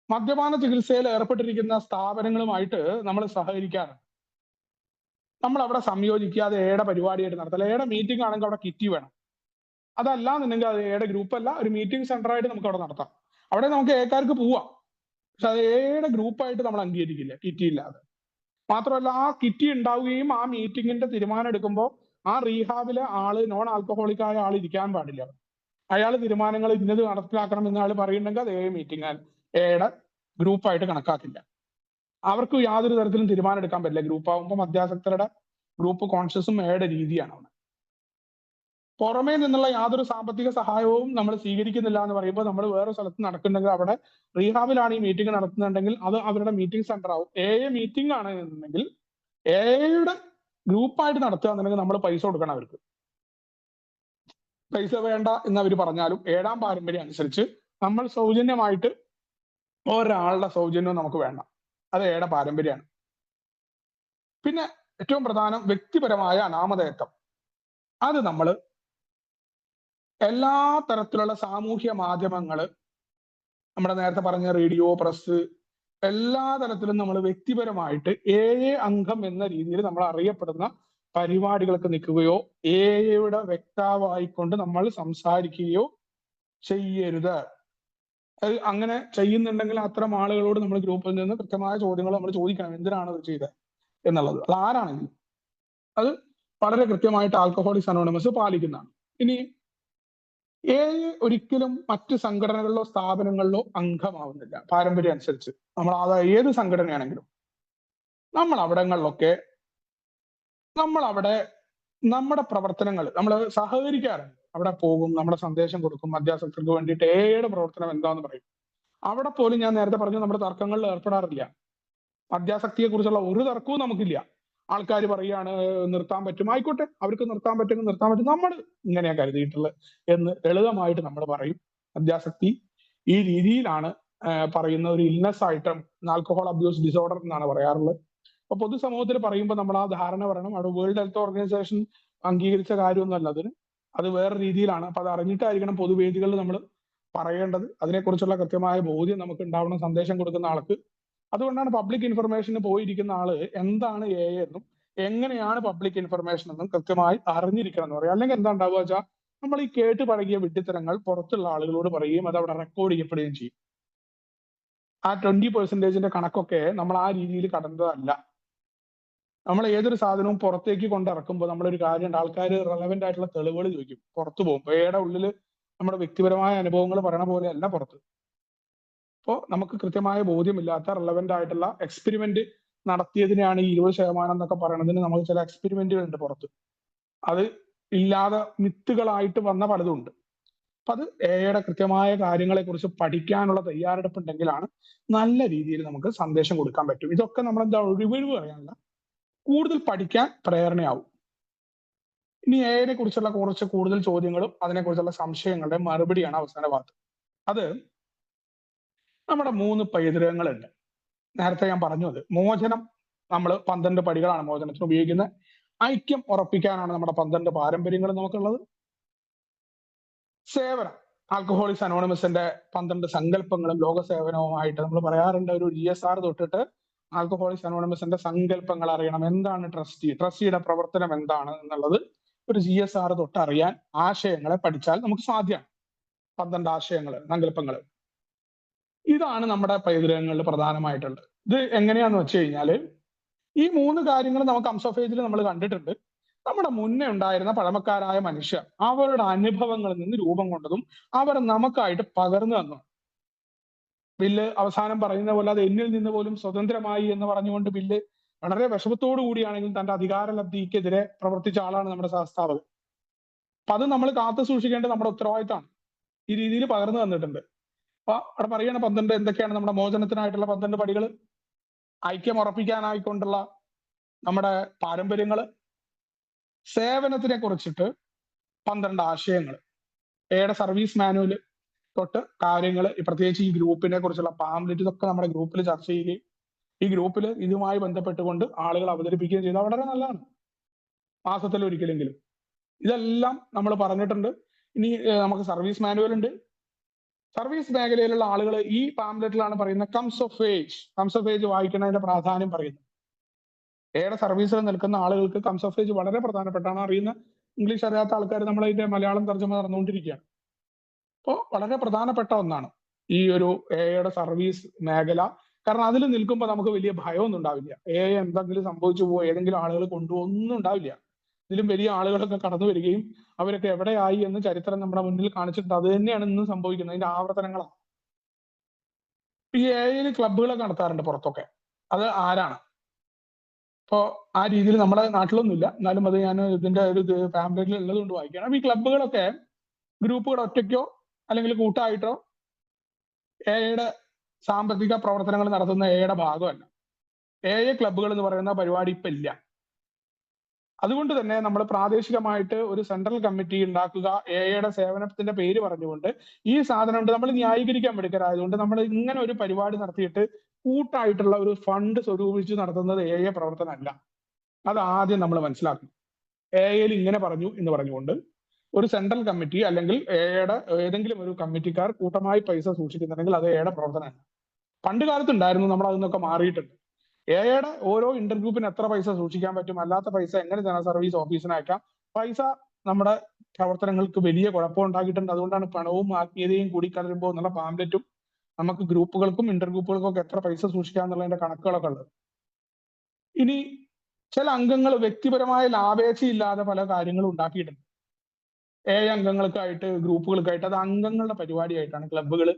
മദ്യപാന ചികിത്സയിൽ ഏർപ്പെട്ടിരിക്കുന്ന സ്ഥാപനങ്ങളുമായിട്ട് നമ്മൾ സഹകരിക്കാറുണ്ട്. നമ്മൾ അവിടെ സംയോജിക്കുക, അത് പരിപാടിയായിട്ട് നടത്തില്ല. മീറ്റിംഗ് ആണെങ്കിൽ അവിടെ കിറ്റ് വേണം. അതല്ല എന്നുണ്ടെങ്കിൽ അത് ഗ്രൂപ്പ് അല്ല, ഒരു മീറ്റിംഗ് സെന്റർ ആയിട്ട് നമുക്ക് അവിടെ നടത്താം. അവിടെ നമുക്ക് ഏക്കാർക്ക് പോവാം. പക്ഷെ അത് ഗ്രൂപ്പായിട്ട് നമ്മൾ അംഗീകരിക്കില്ല കിറ്റ് ഇല്ലാതെ. മാത്രമല്ല ആ കിറ്റ് ഉണ്ടാവുകയും ആ മീറ്റിങ്ങിന്റെ തീരുമാനം എടുക്കുമ്പോൾ ആ റീഹാബിലെ ആള് നോൺ ആൽക്കഹോളിക് ആയ ആൾ ഇരിക്കാൻ പാടില്ല. അയാൾ തീരുമാനങ്ങൾ ഇന്നത് നടപ്പിലാക്കണം എന്ന് ആൾ പറയുന്നുണ്ടെങ്കിൽ അത് മീറ്റിംഗ് ഗ്രൂപ്പായിട്ട് കണക്കാക്കില്ല. അവർക്ക് യാതൊരു തരത്തിലും തീരുമാനം എടുക്കാൻ പറ്റില്ല. ഗ്രൂപ്പ് ആകുമ്പോൾ മദ്യാസക്തരുടെ ഗ്രൂപ്പ് കോൺഷ്യസും രീതിയാണ് അവിടെ. പുറമേ നിന്നുള്ള യാതൊരു സാമ്പത്തിക സഹായവും നമ്മൾ സ്വീകരിക്കുന്നില്ല എന്ന് പറയുമ്പോൾ നമ്മൾ വേറെ സ്ഥലത്ത് നടക്കുന്നുണ്ടെങ്കിൽ അവിടെ റീഹാബിലാണ് ഈ മീറ്റിംഗ് നടത്തുന്നുണ്ടെങ്കിൽ അത് അവരുടെ മീറ്റിംഗ് സെന്റർ ആവും. മീറ്റിംഗ് ആണ് എന്നുണ്ടെങ്കിൽ ഗ്രൂപ്പായിട്ട് നടത്തുക എന്നുണ്ടെങ്കിൽ നമ്മൾ പൈസ കൊടുക്കണം അവർക്ക്. പൈസ വേണ്ട എന്ന് അവർ പറഞ്ഞാലും 7ാം പാരമ്പര്യം അനുസരിച്ച് നമ്മൾ സൗജന്യമായിട്ട് ഒരാളുടെ സൗജന്യവും നമുക്ക് വേണ്ട. അത് പാരമ്പര്യമാണ്. പിന്നെ ഏറ്റവും പ്രധാനം വ്യക്തിപരമായ അനാമധേയത്വം. അത് നമ്മൾ എല്ലാ തരത്തിലുള്ള സാമൂഹ്യ മാധ്യമങ്ങള്, നമ്മുടെ നേരത്തെ പറഞ്ഞ റേഡിയോ, പ്രസ്, എല്ലാ തരത്തിലും നമ്മൾ വ്യക്തിപരമായിട്ട് അംഗം എന്ന രീതിയിൽ നമ്മൾ അറിയപ്പെടുന്ന പരിപാടികൾക്ക് നിൽക്കുകയോ യുടെ വ്യക്താവായിക്കൊണ്ട് നമ്മൾ സംസാരിക്കുകയോ ചെയ്യരുത്. അങ്ങനെ ചെയ്യുന്നുണ്ടെങ്കിൽ അത്തരം ആളുകളോട് നമ്മൾ ഗ്രൂപ്പിൽ നിന്ന് കൃത്യമായ ചോദ്യങ്ങൾ നമ്മൾ ചോദിക്കണം. എന്തിനാണ് അത് ചെയ്തത്? എന്നുള്ളത്. അത് ആരാണെങ്കിലും അത് വളരെ കൃത്യമായിട്ട് ആൽക്കഹോളിക്സ് അനോണിമസ് പാലിക്കുന്നതാണ്. ഇനി ഒരിക്കലും മറ്റ് സംഘടനകളിലോ സ്ഥാപനങ്ങളിലോ അംഗമാവുന്നില്ല. പാരമ്പര്യം അനുസരിച്ച് നമ്മൾ ഏത് സംഘടനയാണെങ്കിലും നമ്മൾ അവിടെ നമ്മുടെ പ്രവർത്തനങ്ങൾ നമ്മൾ സഹകരിക്കാറുണ്ട്. അവിടെ പോകും, നമ്മുടെ സന്ദേശം കൊടുക്കും, മദ്യാസക്തർക്ക് വേണ്ടിയിട്ട് എയുടെ പ്രവർത്തനം എന്താന്ന് പറയും. അവിടെ പോലും ഞാൻ നേരത്തെ പറഞ്ഞു നമ്മുടെ തർക്കങ്ങളിൽ ഏർപ്പെടാറില്ല. മദ്യാസക്തിയെ കുറിച്ചുള്ള ഒരു തർക്കവും നമുക്കില്ല. ആൾക്കാർ പറയാണ് നിർത്താൻ പറ്റും, ആയിക്കോട്ടെ, അവർക്ക് നിർത്താൻ പറ്റുമെങ്കിൽ നിർത്താൻ പറ്റും, നമ്മൾ ഇങ്ങനെയാ കരുതിയിട്ടുള്ളത് എന്ന് ലളിതമായിട്ട് നമ്മൾ പറയും. മദ്യാസക്തി ഈ രീതിയിലാണ് പറയുന്ന ഒരു ഇൽനെസ് ആയിട്ട് ആൽക്കഹോൾ അബ്യൂസ് ഡിസോർഡർ എന്നാണ് പറയാറുള്ളത്. അപ്പൊ പൊതുസമൂഹത്തിൽ പറയുമ്പോൾ നമ്മൾ ആ ധാരണ പറയണം. അവിടെ വേൾഡ് ഹെൽത്ത് ഓർഗനൈസേഷൻ അംഗീകരിച്ച കാര്യമൊന്നുമല്ല അതിന്, അത് വേറെ രീതിയിലാണ്. അപ്പൊ അത് അറിഞ്ഞിട്ടായിരിക്കണം പൊതുവേദികളിൽ നമ്മൾ പറയേണ്ടത്. അതിനെക്കുറിച്ചുള്ള കൃത്യമായ ബോധ്യം നമുക്ക് ഉണ്ടാവണം സന്ദേശം കൊടുക്കുന്ന ആൾക്ക്. അതുകൊണ്ടാണ് പബ്ലിക് ഇൻഫർമേഷന് പോയിരിക്കുന്ന ആള് എന്താണ് എ എന്നും എങ്ങനെയാണ് പബ്ലിക് ഇൻഫർമേഷൻ എന്നും കൃത്യമായി അറിഞ്ഞിരിക്കണം എന്ന് പറയും. അല്ലെങ്കിൽ എന്താ ഉണ്ടാവുക വെച്ചാൽ നമ്മൾ ഈ കേട്ട് പഴകിയ വിഡ്ഢിത്തരങ്ങൾ പുറത്തുള്ള ആളുകളോട് പറയുകയും അത് അവിടെ റെക്കോർഡ് ചെയ്യപ്പെടുകയും ചെയ്യും. ആ 20% കണക്കൊക്കെ നമ്മൾ ആ രീതിയിൽ കടന്നതല്ല. നമ്മൾ ഏതൊരു സാധനവും പുറത്തേക്ക് കൊണ്ടിറക്കുമ്പോൾ നമ്മളൊരു കാര്യമുണ്ട്, ആൾക്കാർ റെലവെന്റ് ആയിട്ടുള്ള തെളിവുകൾ ചോദിക്കും. പുറത്തു പോകും, പേയുടെ ഉള്ളിൽ നമ്മുടെ വ്യക്തിപരമായ അനുഭവങ്ങൾ പറയണ പോലെയല്ല പുറത്ത്. അപ്പോൾ നമുക്ക് കൃത്യമായ ബോധ്യമില്ലാത്ത റെലവെന്റ് ആയിട്ടുള്ള എക്സ്പെരിമെന്റ് നടത്തിയതിനെയാണ് ഈ 20% എന്നൊക്കെ പറയണതിന് നമുക്ക് ചില എക്സ്പെരിമെന്റുകൾ ഉണ്ട് പുറത്ത്. അത് ഇല്ലാതെ മിത്തുകളായിട്ട് വന്ന പലതും ഉണ്ട്. അപ്പൊ അത് എയുടെ കൃത്യമായ കാര്യങ്ങളെ കുറിച്ച് പഠിക്കാനുള്ള തയ്യാറെടുപ്പ് ഉണ്ടെങ്കിലാണ് നല്ല രീതിയിൽ നമുക്ക് സന്ദേശം കൊടുക്കാൻ പറ്റും. ഇതൊക്കെ നമ്മളെന്താ ഒഴിവൊഴിവ് പറയാനല്ല, കൂടുതൽ പഠിക്കാൻ പ്രേരണയാവും. ഇനി എയെ കുറിച്ചുള്ള കുറച്ച് കൂടുതൽ ചോദ്യങ്ങളും അതിനെക്കുറിച്ചുള്ള സംശയങ്ങളുടെ മറുപടിയാണ് അവസാന ഭാഗത്ത്. അത് നമ്മുടെ 3 പൈതൃകങ്ങളുണ്ട്. നേരത്തെ ഞാൻ പറഞ്ഞു, അത് മോചനം, നമ്മൾ 12 പടികളാണ് മോചനത്തിന് ഉപയോഗിക്കുന്നത്. ഐക്യം ഉറപ്പിക്കാനാണ് നമ്മുടെ 12 പാരമ്പര്യങ്ങൾ നമുക്കുള്ളത്. സേവനം, ആൽക്കഹോളിക്സ് അനോണിമസിന്റെ 12 സങ്കല്പങ്ങളും ലോക സേവനവുമായിട്ട് നമ്മൾ പറയാറുണ്ട്. ഒരു GSR തൊട്ടിട്ട് ആൽക്കഹോളിക്സ് അനോണിമസിന്റെ സങ്കല്പങ്ങൾ അറിയണം. എന്താണ് ട്രസ്റ്റിയുടെ പ്രവർത്തനം എന്താണ് എന്നുള്ളത് ഒരു GSR തൊട്ട് അറിയാൻ ആശയങ്ങളെ പഠിച്ചാൽ നമുക്ക് സാധ്യമാണ്. 12 ആശയങ്ങൾ, സങ്കല്പങ്ങൾ, ഇതാണ് നമ്മുടെ പൈതൃകങ്ങളിൽ പ്രധാനമായിട്ടുള്ളത്. ഇത് എങ്ങനെയാന്ന് വെച്ച് കഴിഞ്ഞാല് ഈ 3 കാര്യങ്ങൾ നമുക്ക് അംസോഫേജിൽ നമ്മൾ കണ്ടിട്ടുണ്ട്. നമ്മുടെ മുന്നേ ഉണ്ടായിരുന്ന പഴമക്കാരായ മനുഷ്യർ അവരുടെ അനുഭവങ്ങളിൽ നിന്ന് രൂപം കൊണ്ടതും അവർ നമുക്കായിട്ട് പകർന്നു തന്നു. ബില്ല് അവസാനം പറയുന്ന പോലെ അത് എന്നിൽ നിന്ന് പോലും സ്വതന്ത്രമായി എന്ന് പറഞ്ഞുകൊണ്ട് ബില്ല് വളരെ വിഷമത്തോടു കൂടിയാണെങ്കിലും തന്റെ അധികാരലബ്ധിക്കെതിരെ പ്രവർത്തിച്ച ആളാണ് നമ്മുടെ സഹസ്ഥാപകൻ. അപ്പൊ അത് നമ്മൾ കാത്തു സൂക്ഷിക്കേണ്ടത് നമ്മുടെ ഉത്തരവാദിത്തമാണ്. ഈ രീതിയിൽ പകർന്നു തന്നിട്ടുണ്ട്. അപ്പൊ അവിടെ പറയണ 12 എന്തൊക്കെയാണ് നമ്മുടെ മോചനത്തിനായിട്ടുള്ള 12 പടികൾ. ഐക്യം ഉറപ്പിക്കാനായിക്കൊണ്ടുള്ള നമ്മുടെ പാരമ്പര്യങ്ങള്, സേവനത്തിനെ കുറിച്ചിട്ട് 12 ആശയങ്ങൾ, എയുടെ സർവീസ് മാനുവൽ തൊട്ട് കാര്യങ്ങൾ, പ്രത്യേകിച്ച് ഈ ഗ്രൂപ്പിനെ കുറിച്ചുള്ള പാംലെറ്റ്, ഇതൊക്കെ നമ്മുടെ ഗ്രൂപ്പിൽ ചർച്ച ചെയ്യുകയും ഈ ഗ്രൂപ്പിൽ ഇതുമായി ബന്ധപ്പെട്ടുകൊണ്ട് ആളുകൾ അവതരിപ്പിക്കുകയും ചെയ്താൽ വളരെ നല്ലതാണ്. മാസത്തിൽ ഒരിക്കലെങ്കിലും ഇതെല്ലാം നമ്മൾ പറഞ്ഞിട്ടുണ്ട്. ഇനി നമുക്ക് സർവീസ് മാനുവൽ ഉണ്ട്. സർവീസ് മേഖലയിലുള്ള ആളുകൾ ഈ പാംലെറ്റിലാണ് പറയുന്ന കംസ് ഓഫ് ഏജ് വായിക്കുന്നതിന്റെ പ്രാധാന്യം പറയുന്നത്. എയുടെ സർവീസിൽ നിൽക്കുന്ന ആളുകൾക്ക് കംസ് ഓഫ് ഏജ് വളരെ പ്രധാനപ്പെട്ടാണ്. അറിയുന്ന ഇംഗ്ലീഷ് അറിയാത്ത ആൾക്കാർ നമ്മളതിന്റെ മലയാളം തർജ്ജമ നടന്നുകൊണ്ടിരിക്കുകയാണ്. അപ്പോൾ വളരെ പ്രധാനപ്പെട്ട ഒന്നാണ് ഈ ഒരു എയുടെ സർവീസ് മേഖല. കാരണം അതിൽ നിൽക്കുമ്പോൾ നമുക്ക് വലിയ ഭയമൊന്നും ഉണ്ടാവില്ല. എന്തെങ്കിലും സംഭവിച്ചു പോവോ, ഏതെങ്കിലും ആളുകൾ കൊണ്ടുപോകും ഉണ്ടാവില്ല. ഇതിലും വലിയ ആളുകളൊക്കെ കടന്നു വരികയും അവരൊക്കെ എവിടെയായി എന്ന് ചരിത്രം നമ്മുടെ മുന്നിൽ കാണിച്ചിട്ടുണ്ട്. അത് തന്നെയാണ് ഇന്ന് സംഭവിക്കുന്നത്, അതിന്റെ ആവർത്തനങ്ങളാണ്. ഈ എയിൽ ക്ലബുകളൊക്കെ നടത്താറുണ്ട് പുറത്തൊക്കെ. അത് ആരാണ്? ഇപ്പോ ആ രീതിയിൽ നമ്മുടെ നാട്ടിലൊന്നുമില്ല, എന്നാലും അത് ഞാൻ ഇതിന്റെ ഒരു പാംപ്ലെറ്റിൽ ഉള്ളത് കൊണ്ട് വായിക്കണം. ഈ ക്ലബുകളൊക്കെ ഗ്രൂപ്പുകൾ ഒറ്റയ്ക്കോ അല്ലെങ്കിൽ കൂട്ടായിട്ടോ എയുടെ സാമ്പത്തിക പ്രവർത്തനങ്ങൾ നടത്തുന്ന എയുടെ ഭാഗമല്ല. ക്ലബുകൾ എന്ന് പറയുന്ന പരിപാടി ഇപ്പൊ ഇല്ല. അതുകൊണ്ട് തന്നെ നമ്മൾ പ്രാദേശികമായിട്ട് ഒരു സെൻട്രൽ കമ്മിറ്റി ഉണ്ടാക്കുക, എയുടെ സേവനത്തിന്റെ പേര് പറഞ്ഞുകൊണ്ട്. ഈ സാധനം ഉണ്ട്, നമ്മൾ ന്യായീകരിക്കാൻ എടുക്കരായതുകൊണ്ട് നമ്മൾ ഇങ്ങനെ ഒരു പരിപാടി നടത്തിയിട്ട് കൂട്ടായിട്ടുള്ള ഒരു ഫണ്ട് സ്വരൂപിച്ച് നടത്തുന്നത് പ്രവർത്തനമല്ല. അത് ആദ്യം നമ്മൾ മനസ്സിലാക്കണം. എയിൽ ഇങ്ങനെ പറഞ്ഞു എന്ന് പറഞ്ഞുകൊണ്ട് ഒരു സെൻട്രൽ കമ്മിറ്റി അല്ലെങ്കിൽ എയുടെ ഏതെങ്കിലും ഒരു കമ്മിറ്റിക്കാർ കൂട്ടമായി പൈസ സൂക്ഷിക്കുന്നുണ്ടെങ്കിൽ അത് എയുടെ പ്രവർത്തനമല്ല. പണ്ട് കാലത്ത് ഉണ്ടായിരുന്നു, നമ്മൾ അതിൽ മാറിയിട്ടുണ്ട്. എയുടെ ഓരോ ഇന്റർഗ്രൂപ്പിന് എത്ര പൈസ സൂക്ഷിക്കാൻ പറ്റും, അല്ലാത്ത പൈസ എങ്ങനെ ജനറൽ സർവീസ് ഓഫീസിന് അയക്കാം, പൈസ നമ്മുടെ പ്രവർത്തനങ്ങൾക്ക് വലിയ കുഴപ്പമുണ്ടാക്കിയിട്ടുണ്ട്. അതുകൊണ്ടാണ് പണവും ആത്മീയതയും കൂടി കലരുമ്പോൾ എന്നുള്ള പാംലെറ്റും നമുക്ക് ഗ്രൂപ്പുകൾക്കും ഇന്റർഗ്രൂപ്പുകൾക്കും ഒക്കെ എത്ര പൈസ സൂക്ഷിക്കാം എന്നുള്ളതിന്റെ കണക്കുകളൊക്കെ ഉള്ളത്. ഇനി ചില അംഗങ്ങൾ വ്യക്തിപരമായ ലാഭേച്ഛയില്ലാതെ പല കാര്യങ്ങളും ഉണ്ടാക്കിയിട്ടുണ്ട്. 7 അംഗങ്ങൾക്കായിട്ട് ഗ്രൂപ്പുകൾക്കായിട്ട് അത് അംഗങ്ങളുടെ പരിപാടിയായിട്ടാണ് ക്ലബ്ബുകൾ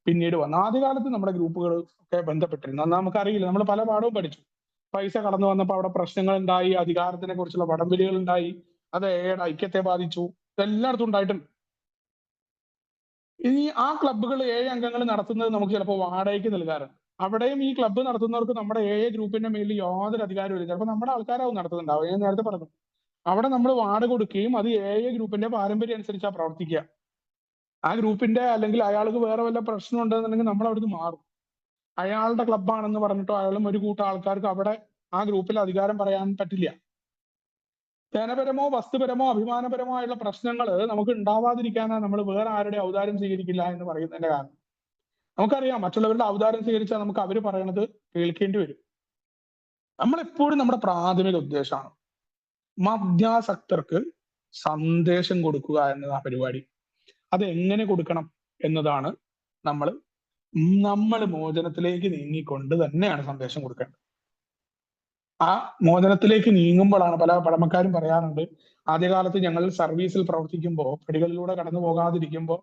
പിന്നീട് വന്നത്. ആദ്യകാലത്ത് നമ്മുടെ ഗ്രൂപ്പുകൾ ഒക്കെ ബന്ധപ്പെട്ടിരുന്നു. അന്ന് നമുക്കറിയില്ല, നമ്മൾ പല പാഠവും പഠിച്ചു. പൈസ കടന്നു വന്നപ്പോൾ അവിടെ പ്രശ്നങ്ങൾ ഉണ്ടായി, അധികാരത്തിനെ കുറിച്ചുള്ള വടംവലികൾ ഉണ്ടായി, അത് എയുടെ ഐക്യത്തെ ബാധിച്ചു. ഇതെല്ലായിടത്തും ഉണ്ടായിട്ടുണ്ട്. ഇനി ആ ക്ലബ്ബുകൾ 7 അംഗങ്ങൾ നടത്തുന്നത് നമുക്ക് ചിലപ്പോൾ വാടകയ്ക്ക് നൽകാറുണ്ട്. അവിടെയും ഈ ക്ലബ്ബ് നടത്തുന്നവർക്ക് നമ്മുടെ ഗ്രൂപ്പിന്റെ മേലിൽ യാതൊരു അധികാരമില്ല. ചിലപ്പോൾ നമ്മുടെ ആൾക്കാരാവും നടത്തുന്നുണ്ടാവും. ഞാൻ നേരത്തെ പറഞ്ഞു, അവിടെ നമ്മൾ വാടക കൊടുക്കുകയും അത് ഗ്രൂപ്പിന്റെ പാരമ്പര്യം അനുസരിച്ചാണ് പ്രവർത്തിക്കുക. ആ ഗ്രൂപ്പിന്റെ അല്ലെങ്കിൽ അയാൾക്ക് വേറെ വല്ല പ്രശ്നം ഉണ്ടെന്നുണ്ടെങ്കിൽ നമ്മൾ അവിടുന്ന് മാറും. അയാളുടെ ക്ലബ്ബാണെന്ന് പറഞ്ഞിട്ടോ അയാളും ഒരു കൂട്ടം ആൾക്കാർക്ക് അവിടെ ആ ഗ്രൂപ്പിൽ അധികാരം പറയാൻ പറ്റില്ല. ധനപരമോ വസ്തുപരമോ അഭിമാനപരമോ ആയുള്ള പ്രശ്നങ്ങൾ നമുക്ക് ഉണ്ടാവാതിരിക്കാനാണ് നമ്മൾ വേറെ ആരുടെ ഔദാര്യം സ്വീകരിക്കില്ല എന്ന് പറയുന്നതിന്റെ കാരണം. നമുക്കറിയാം, മറ്റുള്ളവരുടെ ഔദാര്യം സ്വീകരിച്ചാൽ നമുക്ക് അവർ പറയണത് കേൾക്കേണ്ടി വരും. നമ്മളെപ്പോഴും നമ്മുടെ പ്രാഥമിക ഉദ്ദേശമാണ് മദ്യാസക്തർക്ക് സന്ദേശം കൊടുക്കുക എന്നതാ പരിപാടി. അത് എങ്ങനെ കൊടുക്കണം എന്നതാണ് നമ്മൾ മോചനത്തിലേക്ക് നീങ്ങിക്കൊണ്ട് തന്നെയാണ് സന്ദേശം കൊടുക്കേണ്ടത്. ആ മോചനത്തിലേക്ക് നീങ്ങുമ്പോഴാണ് പല പഴമക്കാരും പറയാറുണ്ട്, ആദ്യകാലത്ത് ഞങ്ങൾ സർവീസിൽ പ്രവർത്തിക്കുമ്പോൾ പടികളിലൂടെ കടന്നു പോകാതിരിക്കുമ്പോൾ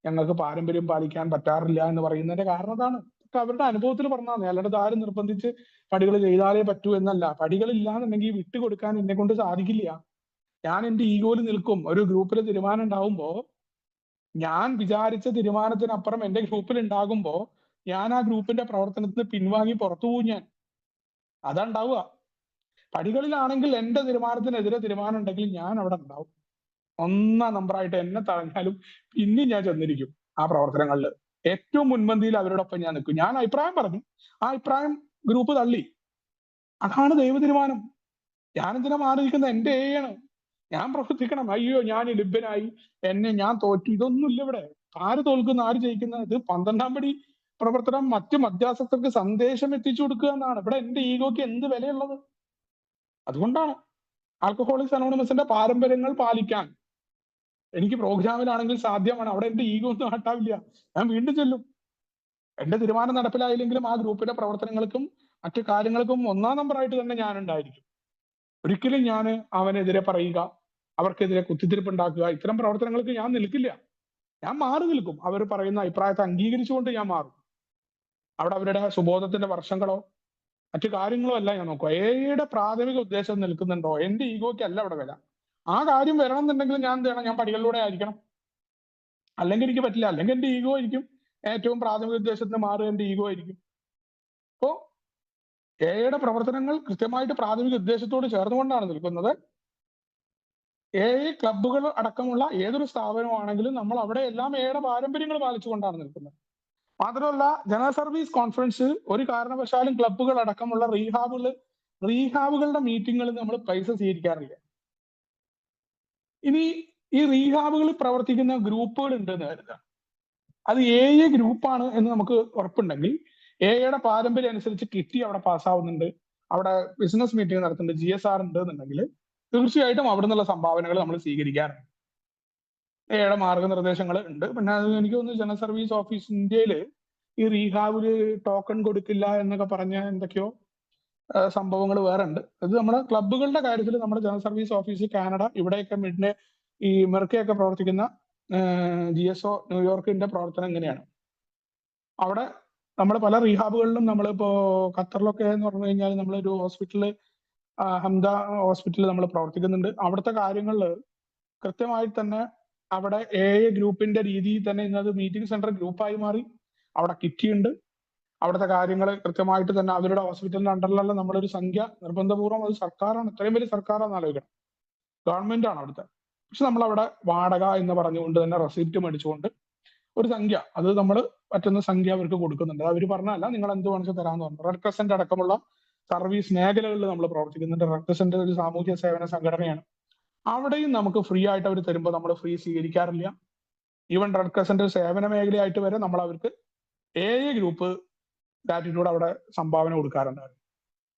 ഞങ്ങൾക്ക് പാരമ്പര്യം പാലിക്കാൻ പറ്റാറില്ല എന്ന് പറയുന്നതിന്റെ കാരണം അതാണ്. അവരുടെ അനുഭവത്തിൽ പറഞ്ഞാൽ, അല്ലാണ്ട് ആരും നിർബന്ധിച്ച് പടികൾ ചെയ്താലേ പറ്റൂ എന്നല്ല. പടികളില്ലാന്നുണ്ടെങ്കിൽ വിട്ടുകൊടുക്കാൻ എന്നെ കൊണ്ട് സാധിക്കില്ല. ഞാൻ എന്റെ ഈഗോയിൽ നിൽക്കും. ഒരു ഗ്രൂപ്പിൽ തീരുമാനം ഉണ്ടാവുമ്പോ, ഞാൻ വിചാരിച്ച തീരുമാനത്തിനപ്പുറം എന്റെ ഗ്രൂപ്പിൽ ഉണ്ടാകുമ്പോ ഞാൻ ആ ഗ്രൂപ്പിന്റെ പ്രവർത്തനത്തിന് പിൻവാങ്ങി പുറത്തു പോകും. ഞാൻ അതാ ഉണ്ടാവുക. പടികളിലാണെങ്കിൽ എന്റെ തീരുമാനത്തിനെതിരെ തീരുമാനം ഉണ്ടെങ്കിൽ ഞാൻ അവിടെ ഉണ്ടാവും. 1 നമ്പറായിട്ട് എന്നെ തഴഞ്ഞാലും പിന്നെയും ഞാൻ ചെന്നിരിക്കും ആ പ്രവർത്തനങ്ങളിൽ. ഏറ്റവും മുൻപന്തിയിൽ അവരോടൊപ്പം ഞാൻ നിൽക്കും. ഞാൻ അഭിപ്രായം പറഞ്ഞു, ആ അഭിപ്രായം ഗ്രൂപ്പ് തള്ളി. അതാണ് ദൈവ തീരുമാനം. ഞാനെന്തിനാ മാറി നിൽക്കുന്നത്? എന്റെ ആണ്. ഞാൻ പ്രവർത്തിക്കണം. അയ്യോ ഞാൻ ലഭ്യനായി, ഞാൻ തോറ്റു, ഇതൊന്നുമില്ല ഇവിടെ. ആര് തോൽക്കുന്ന, ആര് ജയിക്കുന്ന? ഇത് 12ാം പടി പ്രവർത്തനം മറ്റു മദ്യാസക്തർക്ക് സന്ദേശം എത്തിച്ചു കൊടുക്കുക എന്നാണ്. ഇവിടെ എന്റെ ഈഗോയ്ക്ക് എന്ത് വിലയുള്ളത്? അതുകൊണ്ടാണ് ആൽക്കഹോളിക്സ് അനോണിമസിന്റെ പാരമ്പര്യങ്ങൾ പാലിക്കാൻ എനിക്ക് പ്രോഗ്രാമിലാണെങ്കിൽ സാധ്യമാണ്. അവിടെ എന്റെ ഈഗോ ഒന്നും ഹട്ടാവില്ല. ഞാൻ വീണ്ടും ചെല്ലും. എന്റെ തീരുമാനം നടപ്പിലായില്ലെങ്കിലും ആ ഗ്രൂപ്പിന്റെ പ്രവർത്തനങ്ങൾക്കും മറ്റു കാര്യങ്ങൾക്കും 1 നമ്പറായിട്ട് തന്നെ ഞാൻ ഉണ്ടായിരിക്കും. ഒരിക്കലും ഞാൻ അവനെതിരെ പറയുക, അവർക്കെതിരെ കുത്തിത്തിരിപ്പുണ്ടാക്കുക, ഇത്തരം പ്രവർത്തനങ്ങൾക്ക് ഞാൻ നിൽക്കില്ല. ഞാൻ മാറി നിൽക്കും. അവർ പറയുന്ന അഭിപ്രായത്തെ അംഗീകരിച്ചുകൊണ്ട് ഞാൻ മാറും. അവിടെ അവരുടെ സുബോധത്തിന്റെ വർഷങ്ങളോ മറ്റു കാര്യങ്ങളോ അല്ല ഞാൻ നോക്കുക. എയുടെ പ്രാഥമിക ഉദ്ദേശം നിൽക്കുന്നുണ്ടോ? എന്റെ ഈഗോയ്ക്ക് അല്ല അവിടെ വില. ആ കാര്യം വരണം എന്നുണ്ടെങ്കിൽ ഞാൻ എന്ത് ചെയ്യണം? ഞാൻ പടികളിലൂടെ ആയിരിക്കണം. അല്ലെങ്കിൽ എനിക്ക് പറ്റില്ല. അല്ലെങ്കിൽ എന്റെ ഈഗോ ആയിരിക്കും ഏറ്റവും പ്രാഥമിക ഉദ്ദേശത്തിന് മാറുക, എന്റെ ഈഗോ ആയിരിക്കും. അപ്പോ എയുടെ പ്രവർത്തനങ്ങൾ കൃത്യമായിട്ട് പ്രാഥമിക ഉദ്ദേശത്തോട് ചേർന്നുകൊണ്ടാണ് നിൽക്കുന്നത്. ക്ലബ്ബുകൾ അടക്കമുള്ള ഏതൊരു സ്ഥാപനമാണെങ്കിലും നമ്മൾ അവിടെ എല്ലാം എയുടെ പാരമ്പര്യങ്ങൾ പാലിച്ചുകൊണ്ടാണ് നിൽക്കുന്നത്. മാത്രമല്ല, ജനറൽ സർവീസ് കോൺഫറൻസ് ഒരു കാരണവശാലും ക്ലബ്ബുകൾ അടക്കമുള്ള റീഹാബുകളുടെ മീറ്റിങ്ങുകളിൽ നമ്മൾ പൈസ സ്വീകരിക്കാറില്ല. ഇനി ഈ റീഹാബുകളിൽ പ്രവർത്തിക്കുന്ന ഗ്രൂപ്പുകൾ ഉണ്ടെന്ന് കരുതുക. അത് ഗ്രൂപ്പാണ് എന്ന് നമുക്ക് ഉറപ്പുണ്ടെങ്കിൽ, എയുടെ പാരമ്പര്യം അനുസരിച്ച് കിറ്റി അവിടെ പാസ്സാവുന്നുണ്ട്, അവിടെ ബിസിനസ് മീറ്റിംഗ് നടത്തുന്നുണ്ട്, GSR ഉണ്ട് എന്നുണ്ടെങ്കിൽ തീർച്ചയായിട്ടും അവിടെ നിന്നുള്ള സംഭാവനകൾ നമ്മൾ സ്വീകരിക്കാറുണ്ട്. എയുടെ മാർഗനിർദ്ദേശങ്ങൾ ഉണ്ട്. പിന്നെ അത് എനിക്ക് തോന്നുന്നു ജനറൽ സർവീസ് ഓഫീസ് ഇന്ത്യയിൽ ഈ റീഹാബില് ടോക്കൺ കൊടുക്കില്ല എന്നൊക്കെ പറഞ്ഞ എന്തൊക്കെയോ സംഭവങ്ങൾ വേറെ ഉണ്ട്. അത് നമ്മുടെ ക്ലബ്ബുകളുടെ കാര്യത്തിൽ നമ്മുടെ ജനറൽ സർവീസ് ഓഫീസ് കാനഡ, ഇവിടെയൊക്കെ ഈ മെർക്കയൊക്കെ പ്രവർത്തിക്കുന്ന GSO ന്യൂയോർക്കിന്റെ പ്രവർത്തനം എങ്ങനെയാണ്? അവിടെ നമ്മൾ പല റീഹാബുകളിലും, നമ്മളിപ്പോ ഖത്തറിലൊക്കെ എന്ന് പറഞ്ഞു കഴിഞ്ഞാൽ നമ്മളൊരു ഹോസ്പിറ്റല്, ഹംദ ഹോസ്പിറ്റലിൽ നമ്മൾ പ്രവർത്തിക്കുന്നുണ്ട്. അവിടുത്തെ കാര്യങ്ങളിൽ കൃത്യമായി തന്നെ അവിടെ ഗ്രൂപ്പിന്റെ രീതിയിൽ തന്നെ ഇന്നത് മീറ്റിംഗ് സെന്റർ ഗ്രൂപ്പായി മാറി. അവിടെ കിറ്റി ഉണ്ട്. അവിടുത്തെ കാര്യങ്ങൾ കൃത്യമായിട്ട് തന്നെ അവരുടെ ഹോസ്പിറ്റലിന്റെ അണ്ടറിലല്ല നമ്മളൊരു സംഖ്യ നിർബന്ധപൂർവ്വം, അത് സർക്കാരാണ്, ഇത്രയും വലിയ സർക്കാരാണെന്ന് ആലോചിക്കണം, ഗവൺമെന്റ് ആണ് അവിടുത്തെ. പക്ഷെ നമ്മൾ അവിടെ വാടക എന്ന് പറഞ്ഞുകൊണ്ട് തന്നെ റെസിപ്റ്റ് മേടിച്ചുകൊണ്ട് ഒരു സംഖ്യ, അത് നമ്മൾ പറ്റുന്ന സംഖ്യ അവർക്ക് കൊടുക്കുന്നുണ്ട്. അവർ പറഞ്ഞല്ല, നിങ്ങൾ എന്ത് വേണമെങ്കിൽ തരാമെന്ന് പറഞ്ഞു. റെഡ് ക്രസന്റ് അടക്കമുള്ള സർവീസ് മേഖലകളിൽ നമ്മൾ പ്രവർത്തിക്കുന്നുണ്ട്. റെഡ് ക്രസന്റ് ഒരു സാമൂഹ്യ സേവന സംഘടനയാണ്. അവിടെയും നമുക്ക് ഫ്രീ ആയിട്ട് അവർ തരുമ്പോൾ നമ്മൾ ഫ്രീ സ്വീകരിക്കാറില്ല. ഈവൻ റെഡ് ക്രസന്റ് സേവന മേഖലയായിട്ട് വരെ നമ്മൾ അവർക്ക് ഗ്രൂപ്പ് ഗ്രാറ്റിറ്റ്യൂഡ് അവിടെ സംഭാവന കൊടുക്കാറുണ്ടായിരുന്നു.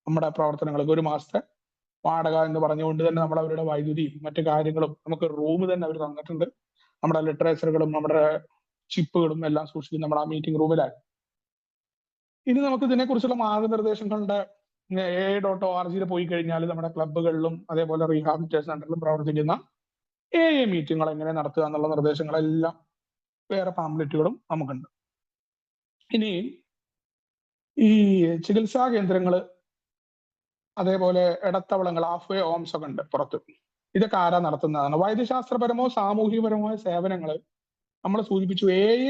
നമ്മുടെ പ്രവർത്തനങ്ങൾക്ക് 1 മാസത്തെ വാടക എന്ന് പറഞ്ഞുകൊണ്ട് തന്നെ നമ്മൾ അവരുടെ വൈദ്യുതിയും മറ്റു കാര്യങ്ങളും, നമുക്ക് റൂം തന്നെ അവർ തന്നിട്ടുണ്ട്. നമ്മുടെ ലിറ്ററേച്ചറുകളും നമ്മുടെ ചിപ്പുകളും എല്ലാം സൂക്ഷിക്കും നമ്മൾ ആ മീറ്റിംഗ് റൂമിലായി. ഇനി നമുക്ക് ഇതിനെക്കുറിച്ചുള്ള മാർഗനിർദ്ദേശങ്ങളുടെ AI.org പോയി കഴിഞ്ഞാൽ നമ്മുടെ ക്ലബ്ബുകളിലും അതേപോലെ റീഹാബിലിറ്റേഷൻ സെന്ററിലും പ്രവർത്തിക്കുന്ന AI മീറ്റിങ്ങുകൾ എങ്ങനെ നടത്തുക എന്നുള്ള നിർദ്ദേശങ്ങളെല്ലാം വേറെ പാംപ്ലെറ്റുകളും നമുക്കുണ്ട്. ഇനി ഈ ചികിത്സാ കേന്ദ്രങ്ങള് അതേപോലെ ഇടത്തവളങ്ങൾ ഹാഫ് വേ ഹോംസ് ഒക്കെ ഉണ്ട് പുറത്ത്. ഇതൊക്കെ ആരാ നടത്തുന്നതാണ്? വൈദ്യശാസ്ത്രപരമോ സാമൂഹികപരമായ സേവനങ്ങൾ നമ്മൾ സൂചിപ്പിച്ചു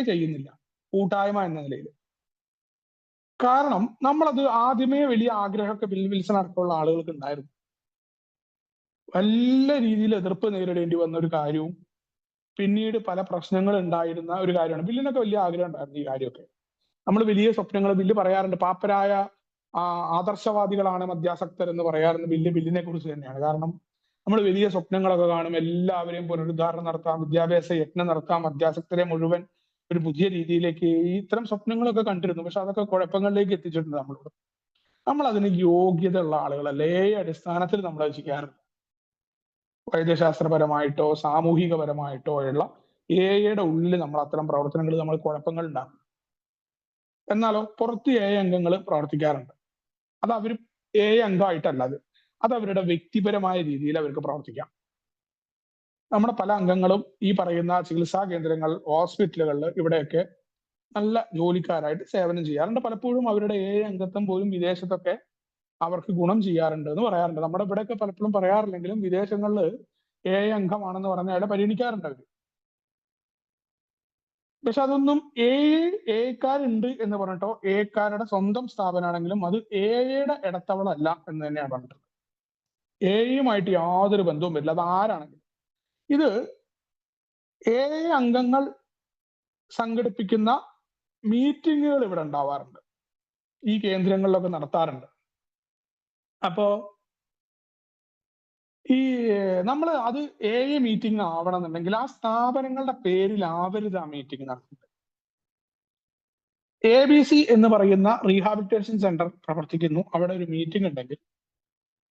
ചെയ്യുന്നില്ല കൂട്ടായ്മ എന്ന നിലയിൽ. കാരണം നമ്മളത് ആദ്യമേ വലിയ ആഗ്രഹമൊക്കെ ബിൽ വിൽസൺ അടക്കമുള്ള ആളുകൾക്ക് ഉണ്ടായിരുന്നു. നല്ല രീതിയിൽ എതിർപ്പ് നേരിടേണ്ടി വന്ന ഒരു കാര്യവും പിന്നീട് പല പ്രശ്നങ്ങൾ ഉണ്ടായിരുന്ന ഒരു കാര്യമാണ്. ബില്ലിനൊക്കെ വലിയ ആഗ്രഹം ഉണ്ടായിരുന്നു ഈ കാര്യമൊക്കെ. നമ്മൾ വലിയ സ്വപ്നങ്ങൾ ബില്ല് പറയാറുണ്ട്. പാപ്പരായ ആദർശവാദികളാണ് മദ്യാസക്തർ എന്ന് പറയാറുണ്ട് ബില്ലിനെ കുറിച്ച് തന്നെയാണ്. കാരണം നമ്മൾ വലിയ സ്വപ്നങ്ങളൊക്കെ കാണും, എല്ലാവരെയും പുനരുദ്ധാരണം നടത്താം, വിദ്യാഭ്യാസ യജ്ഞം നടത്താം, മദ്യാസക്തരെ മുഴുവൻ ഒരു പുതിയ രീതിയിലേക്ക്, ഇത്തരം സ്വപ്നങ്ങളൊക്കെ കണ്ടിരുന്നു. പക്ഷെ അതൊക്കെ കുഴപ്പങ്ങളിലേക്ക് എത്തിച്ചിട്ടുണ്ട് നമ്മളോട്. നമ്മൾ അതിന് യോഗ്യത ഉള്ള ആളുകളല്ലേ അടിസ്ഥാനത്തിൽ നമ്മൾ അത് ചെയ്യാറുണ്ട്. വൈദ്യശാസ്ത്രപരമായിട്ടോ സാമൂഹികപരമായിട്ടോ ഉള്ള AI ഉള്ളിൽ നമ്മൾ അത്തരം പ്രവർത്തനങ്ങൾ നമ്മൾ കുഴപ്പങ്ങൾ ഉണ്ടാകും. എന്നാലോ പുറത്ത് അംഗങ്ങൾ പ്രവർത്തിക്കാറുണ്ട്. അത് അവർ അംഗമായിട്ടല്ല, അത് അവരുടെ വ്യക്തിപരമായ രീതിയിൽ അവർക്ക് പ്രവർത്തിക്കാം. നമ്മുടെ പല അംഗങ്ങളും ഈ പറയുന്ന ചികിത്സാ കേന്ദ്രങ്ങൾ, ഹോസ്പിറ്റലുകളിൽ ഇവിടെയൊക്കെ നല്ല ജോലിക്കാരായിട്ട് സേവനം ചെയ്യാറുണ്ട്. പലപ്പോഴും അവരുടെ അംഗത്വം പോലും വിദേശത്തൊക്കെ അവർക്ക് ഗുണം ചെയ്യാറുണ്ട് എന്ന് പറയാറുണ്ട്. നമ്മുടെ ഇവിടെയൊക്കെ പലപ്പോഴും പറയാറില്ലെങ്കിലും വിദേശങ്ങളിൽ അംഗമാണെന്ന് പറഞ്ഞാൽ അയാളെ പരിഗണിക്കാറുണ്ട് അവർ. പക്ഷെ അതൊന്നും ഏക്കാരുണ്ട് എന്ന് പറഞ്ഞിട്ടോ ഏക്കാരുടെ സ്വന്തം സ്ഥാപനമാണെങ്കിലും അത് ഇടത്തവളല്ല എന്ന് തന്നെയാണ് പറഞ്ഞിട്ടുള്ളത്. യുമായിട്ട് യാതൊരു ബന്ധവും വരില്ല. അത് ആരാണെങ്കിലും. ഇത് അംഗങ്ങൾ സംഘടിപ്പിക്കുന്ന മീറ്റിങ്ങുകൾ ഇവിടെ ഉണ്ടാവാറുണ്ട്, ഈ കേന്ദ്രങ്ങളിലൊക്കെ നടത്താറുണ്ട്. അപ്പോ ഈ നമ്മൾ അത് മീറ്റിംഗ് ആവണമെന്നുണ്ടെങ്കിൽ ആ സ്ഥാപനങ്ങളുടെ പേരിലാവരുത് ആ മീറ്റിംഗ് നടത്തുന്നത്. ABC എന്ന് പറയുന്ന റീഹാബിലിറ്റേഷൻ സെന്റർ പ്രവർത്തിക്കുന്നു, അവിടെ ഒരു മീറ്റിംഗ് ഉണ്ടെങ്കിൽ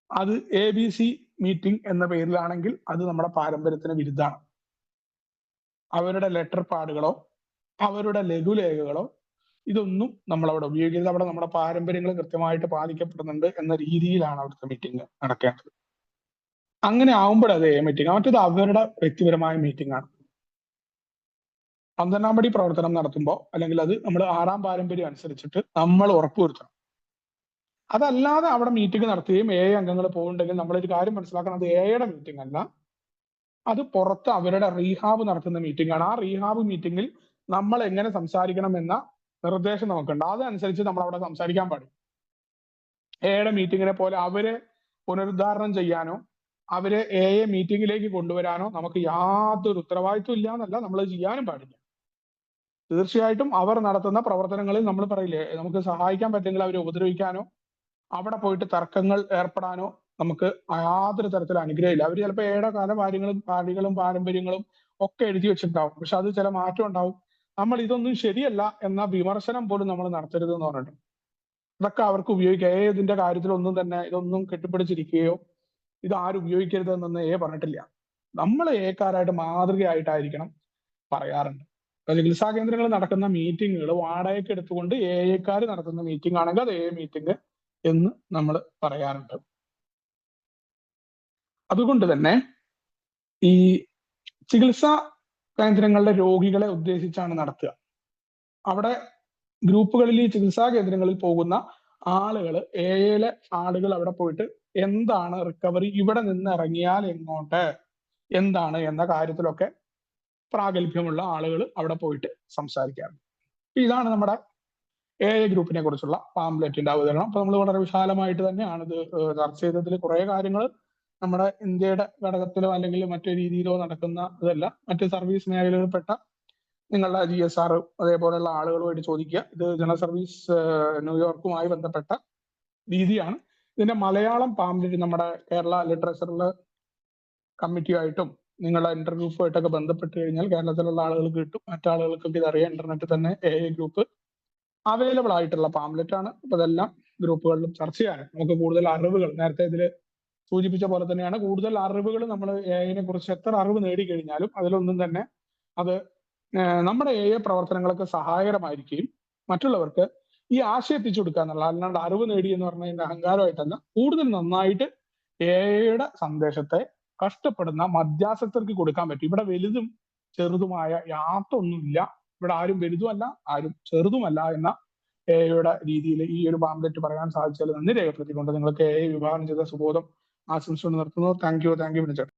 അത് ABC മീറ്റിംഗ് എന്ന പേരിലാണെങ്കിൽ അത് നമ്മുടെ പാരമ്പര്യത്തിന് വിരുദ്ധമാണ്. അവരുടെ ലെറ്റർ പാഡുകളോ അവരുടെ ലഘുലേഖകളോ ഇതൊന്നും നമ്മളവിടെ ഉപയോഗിക്കരുത്. അവിടെ നമ്മുടെ പാരമ്പര്യങ്ങൾ കൃത്യമായിട്ട് പാലിക്കപ്പെടുന്നുണ്ട് എന്ന രീതിയിലാണ് അവിടുത്തെ മീറ്റിംഗ് നടക്കേണ്ടത്. അങ്ങനെ ആവുമ്പോഴത് മീറ്റിംഗ്, മറ്റേത് അവരുടെ വ്യക്തിപരമായ മീറ്റിംഗ് ആണ്. 12-ാം പടി പ്രവർത്തനം നടത്തുമ്പോൾ അല്ലെങ്കിൽ അത് നമ്മൾ 6-ാം പാരമ്പര്യം അനുസരിച്ചിട്ട് നമ്മൾ ഉറപ്പുവരുത്തണം. അതല്ലാതെ അവിടെ മീറ്റിംഗ് നടത്തുകയും അംഗങ്ങൾ പോകുന്നുണ്ടെങ്കിൽ നമ്മളൊരു കാര്യം മനസ്സിലാക്കണം, അത് യുടെ മീറ്റിംഗ് അല്ല, അത് പുറത്ത് അവരുടെ റീഹാബ് നടത്തുന്ന മീറ്റിംഗ് ആണ്. ആ റീഹാബ് മീറ്റിംഗിൽ നമ്മൾ എങ്ങനെ സംസാരിക്കണം എന്ന നിർദ്ദേശം നമുക്കുണ്ട്. അതനുസരിച്ച് നമ്മൾ അവിടെ സംസാരിക്കാൻ പാടില്ല. യുടെ മീറ്റിങ്ങിനെ പോലെ അവരെ പുനരുദ്ധാരണം ചെയ്യാനോ അവരെ മീറ്റിംഗിലേക്ക് കൊണ്ടുവരാനോ നമുക്ക് യാതൊരു ഉത്തരവാദിത്വം ഇല്ല എന്നല്ല, നമ്മൾ ചെയ്യാനും പാടില്ല. തീർച്ചയായിട്ടും അവർ നടത്തുന്ന പ്രവർത്തനങ്ങളിൽ നമ്മൾ പറയില്ലേ, നമുക്ക് സഹായിക്കാൻ പറ്റില്ലെങ്കിൽ അവരെ ഉപദ്രവിക്കാനോ അവിടെ പോയിട്ട് തർക്കങ്ങൾ ഏർപ്പെടാനോ നമുക്ക് യാതൊരു തരത്തിലും അനുഗ്രഹമില്ല. അവർ ചിലപ്പോൾ കാല കാര്യങ്ങളും പാരമ്പര്യങ്ങളും ഒക്കെ എഴുതി വെച്ചിട്ടുണ്ടാവും, പക്ഷെ അത് ചില മാറ്റം ഉണ്ടാവും. നമ്മൾ ഇതൊന്നും ശരിയല്ല എന്ന വിമർശനം പോലും നമ്മൾ നടത്തരുത് എന്ന് പറഞ്ഞിട്ടുണ്ട്. ഇതൊക്കെ അവർക്ക് ഉപയോഗിക്കാം. ഇതിന്റെ കാര്യത്തിലൊന്നും തന്നെ ഇതൊന്നും കെട്ടിപ്പിടിച്ചിരിക്കുകയോ ഇത് ആരും ഉപയോഗിക്കരുത് എന്നൊന്നും പറഞ്ഞിട്ടില്ല. നമ്മൾ കാരായിട്ട് മാതൃകയായിട്ടായിരിക്കണം പറയാറുണ്ട്. ചികിത്സാ കേന്ദ്രങ്ങളിൽ നടക്കുന്ന മീറ്റിങ്ങുകൾ വാടകയ്ക്ക് എടുത്തുകൊണ്ട് കാർ നടത്തുന്ന മീറ്റിംഗ് ആണെങ്കിൽ അത് മീറ്റിംഗ് എന്ന് നമ്മൾ പറയാറുണ്ട്. അതുകൊണ്ട് തന്നെ ഈ ചികിത്സാ കേന്ദ്രങ്ങളിലെ രോഗികളെ ഉദ്ദേശിച്ചാണ് നടത്തുക. അവിടെ ഗ്രൂപ്പുകളിൽ ഈ ചികിത്സാ കേന്ദ്രങ്ങളിൽ പോകുന്ന ആളുകൾ ആളുകൾ അവിടെ പോയിട്ട് എന്താണ് റിക്കവറി, ഇവിടെ നിന്ന് ഇറങ്ങിയാൽ എങ്ങോട്ട്, എന്താണ് എന്ന കാര്യത്തിലൊക്കെ പ്രാഗൽഭ്യമുള്ള ആളുകൾ അവിടെ പോയിട്ട് സംസാരിക്കാറുണ്ട്. ഇതാണ് നമ്മുടെ ഗ്രൂപ്പിനെ കുറിച്ചുള്ള പാംപ്ലെറ്റിന്റെ അവതരണം. അപ്പൊ നമ്മൾ വളരെ വിശാലമായിട്ട് തന്നെയാണ് ഇത് ചർച്ച ചെയ്തതിൽ. കുറെ കാര്യങ്ങൾ നമ്മുടെ ഇന്ത്യയുടെ ഘടകത്തിലോ അല്ലെങ്കിൽ മറ്റു രീതിയിലോ നടക്കുന്ന ഇതല്ല, മറ്റ് സർവീസ് മേഖലകളിൽപ്പെട്ട നിങ്ങളുടെ GSR അതേപോലെയുള്ള ആളുകളുമായിട്ട് ചോദിക്കുക. ഇത് ജനറൽ സർവീസ് ന്യൂയോർക്കുമായി ബന്ധപ്പെട്ട രീതിയാണ്. ഇതിന്റെ മലയാളം പാംപ്ലെറ്റ് നമ്മുടെ കേരള ലിറ്ററേച്ചറിൽ കമ്മിറ്റിയായിട്ടും നിങ്ങളുടെ ഇന്റർഗ്രൂപ്പുമായിട്ടൊക്കെ ബന്ധപ്പെട്ട് കഴിഞ്ഞാൽ കേരളത്തിലുള്ള ആളുകൾക്ക് കിട്ടും. മറ്റാളുകൾക്കൊക്കെ ഇതറിയാം. ഇന്റർനെറ്റ് തന്നെ ഗ്രൂപ്പ് അവൈലബിൾ ആയിട്ടുള്ള പാംപ്ലെറ്റ് ആണ്. അപ്പൊ ഇതെല്ലാം ഗ്രൂപ്പുകളിലും ചർച്ച ചെയ്യാനും നമുക്ക് കൂടുതൽ അറിവുകൾ, നേരത്തെ ഇതിൽ സൂചിപ്പിച്ച പോലെ തന്നെയാണ്, കൂടുതൽ അറിവുകൾ നമ്മൾ കുറിച്ച് എത്ര അറിവ് നേടിക്കഴിഞ്ഞാലും അതിലൊന്നും തന്നെ അത് നമ്മുടെ പ്രവർത്തനങ്ങൾക്ക് സഹായകരമായിരിക്കുകയും മറ്റുള്ളവർക്ക് ഈ ആശയം എത്തിച്ചു കൊടുക്കുക എന്നുള്ള, അല്ലാണ്ട് അറിവ് നേടി എന്ന് പറഞ്ഞതിന്റെ അഹങ്കാരമായിട്ടല്ല, കൂടുതൽ നന്നായിട്ട് എയുടെ സന്ദേശത്തെ കഷ്ടപ്പെടുന്ന മധ്യാസക്തർക്ക് കൊടുക്കാൻ പറ്റും. ഇവിടെ വലുതും ചെറുതുമായ യാതൊന്നുമില്ല. ഇവിടെ ആരും വലുതുമല്ല, ആരും ചെറുതുമല്ല എന്ന എയുടെ രീതിയിൽ ഈ ഒരു പാംപ്ലെറ്റ് പറയാൻ സാധിച്ചാൽ നന്ദി രേഖപ്പെടുത്തിക്കൊണ്ട് നിങ്ങൾക്ക് എ വിഭാവനം ചെയ്ത സുബോധം ആശംസിച്ചുകൊണ്ട് നിർത്തുന്നു. താങ്ക് യു, ബിനു ചേട്ടൻ.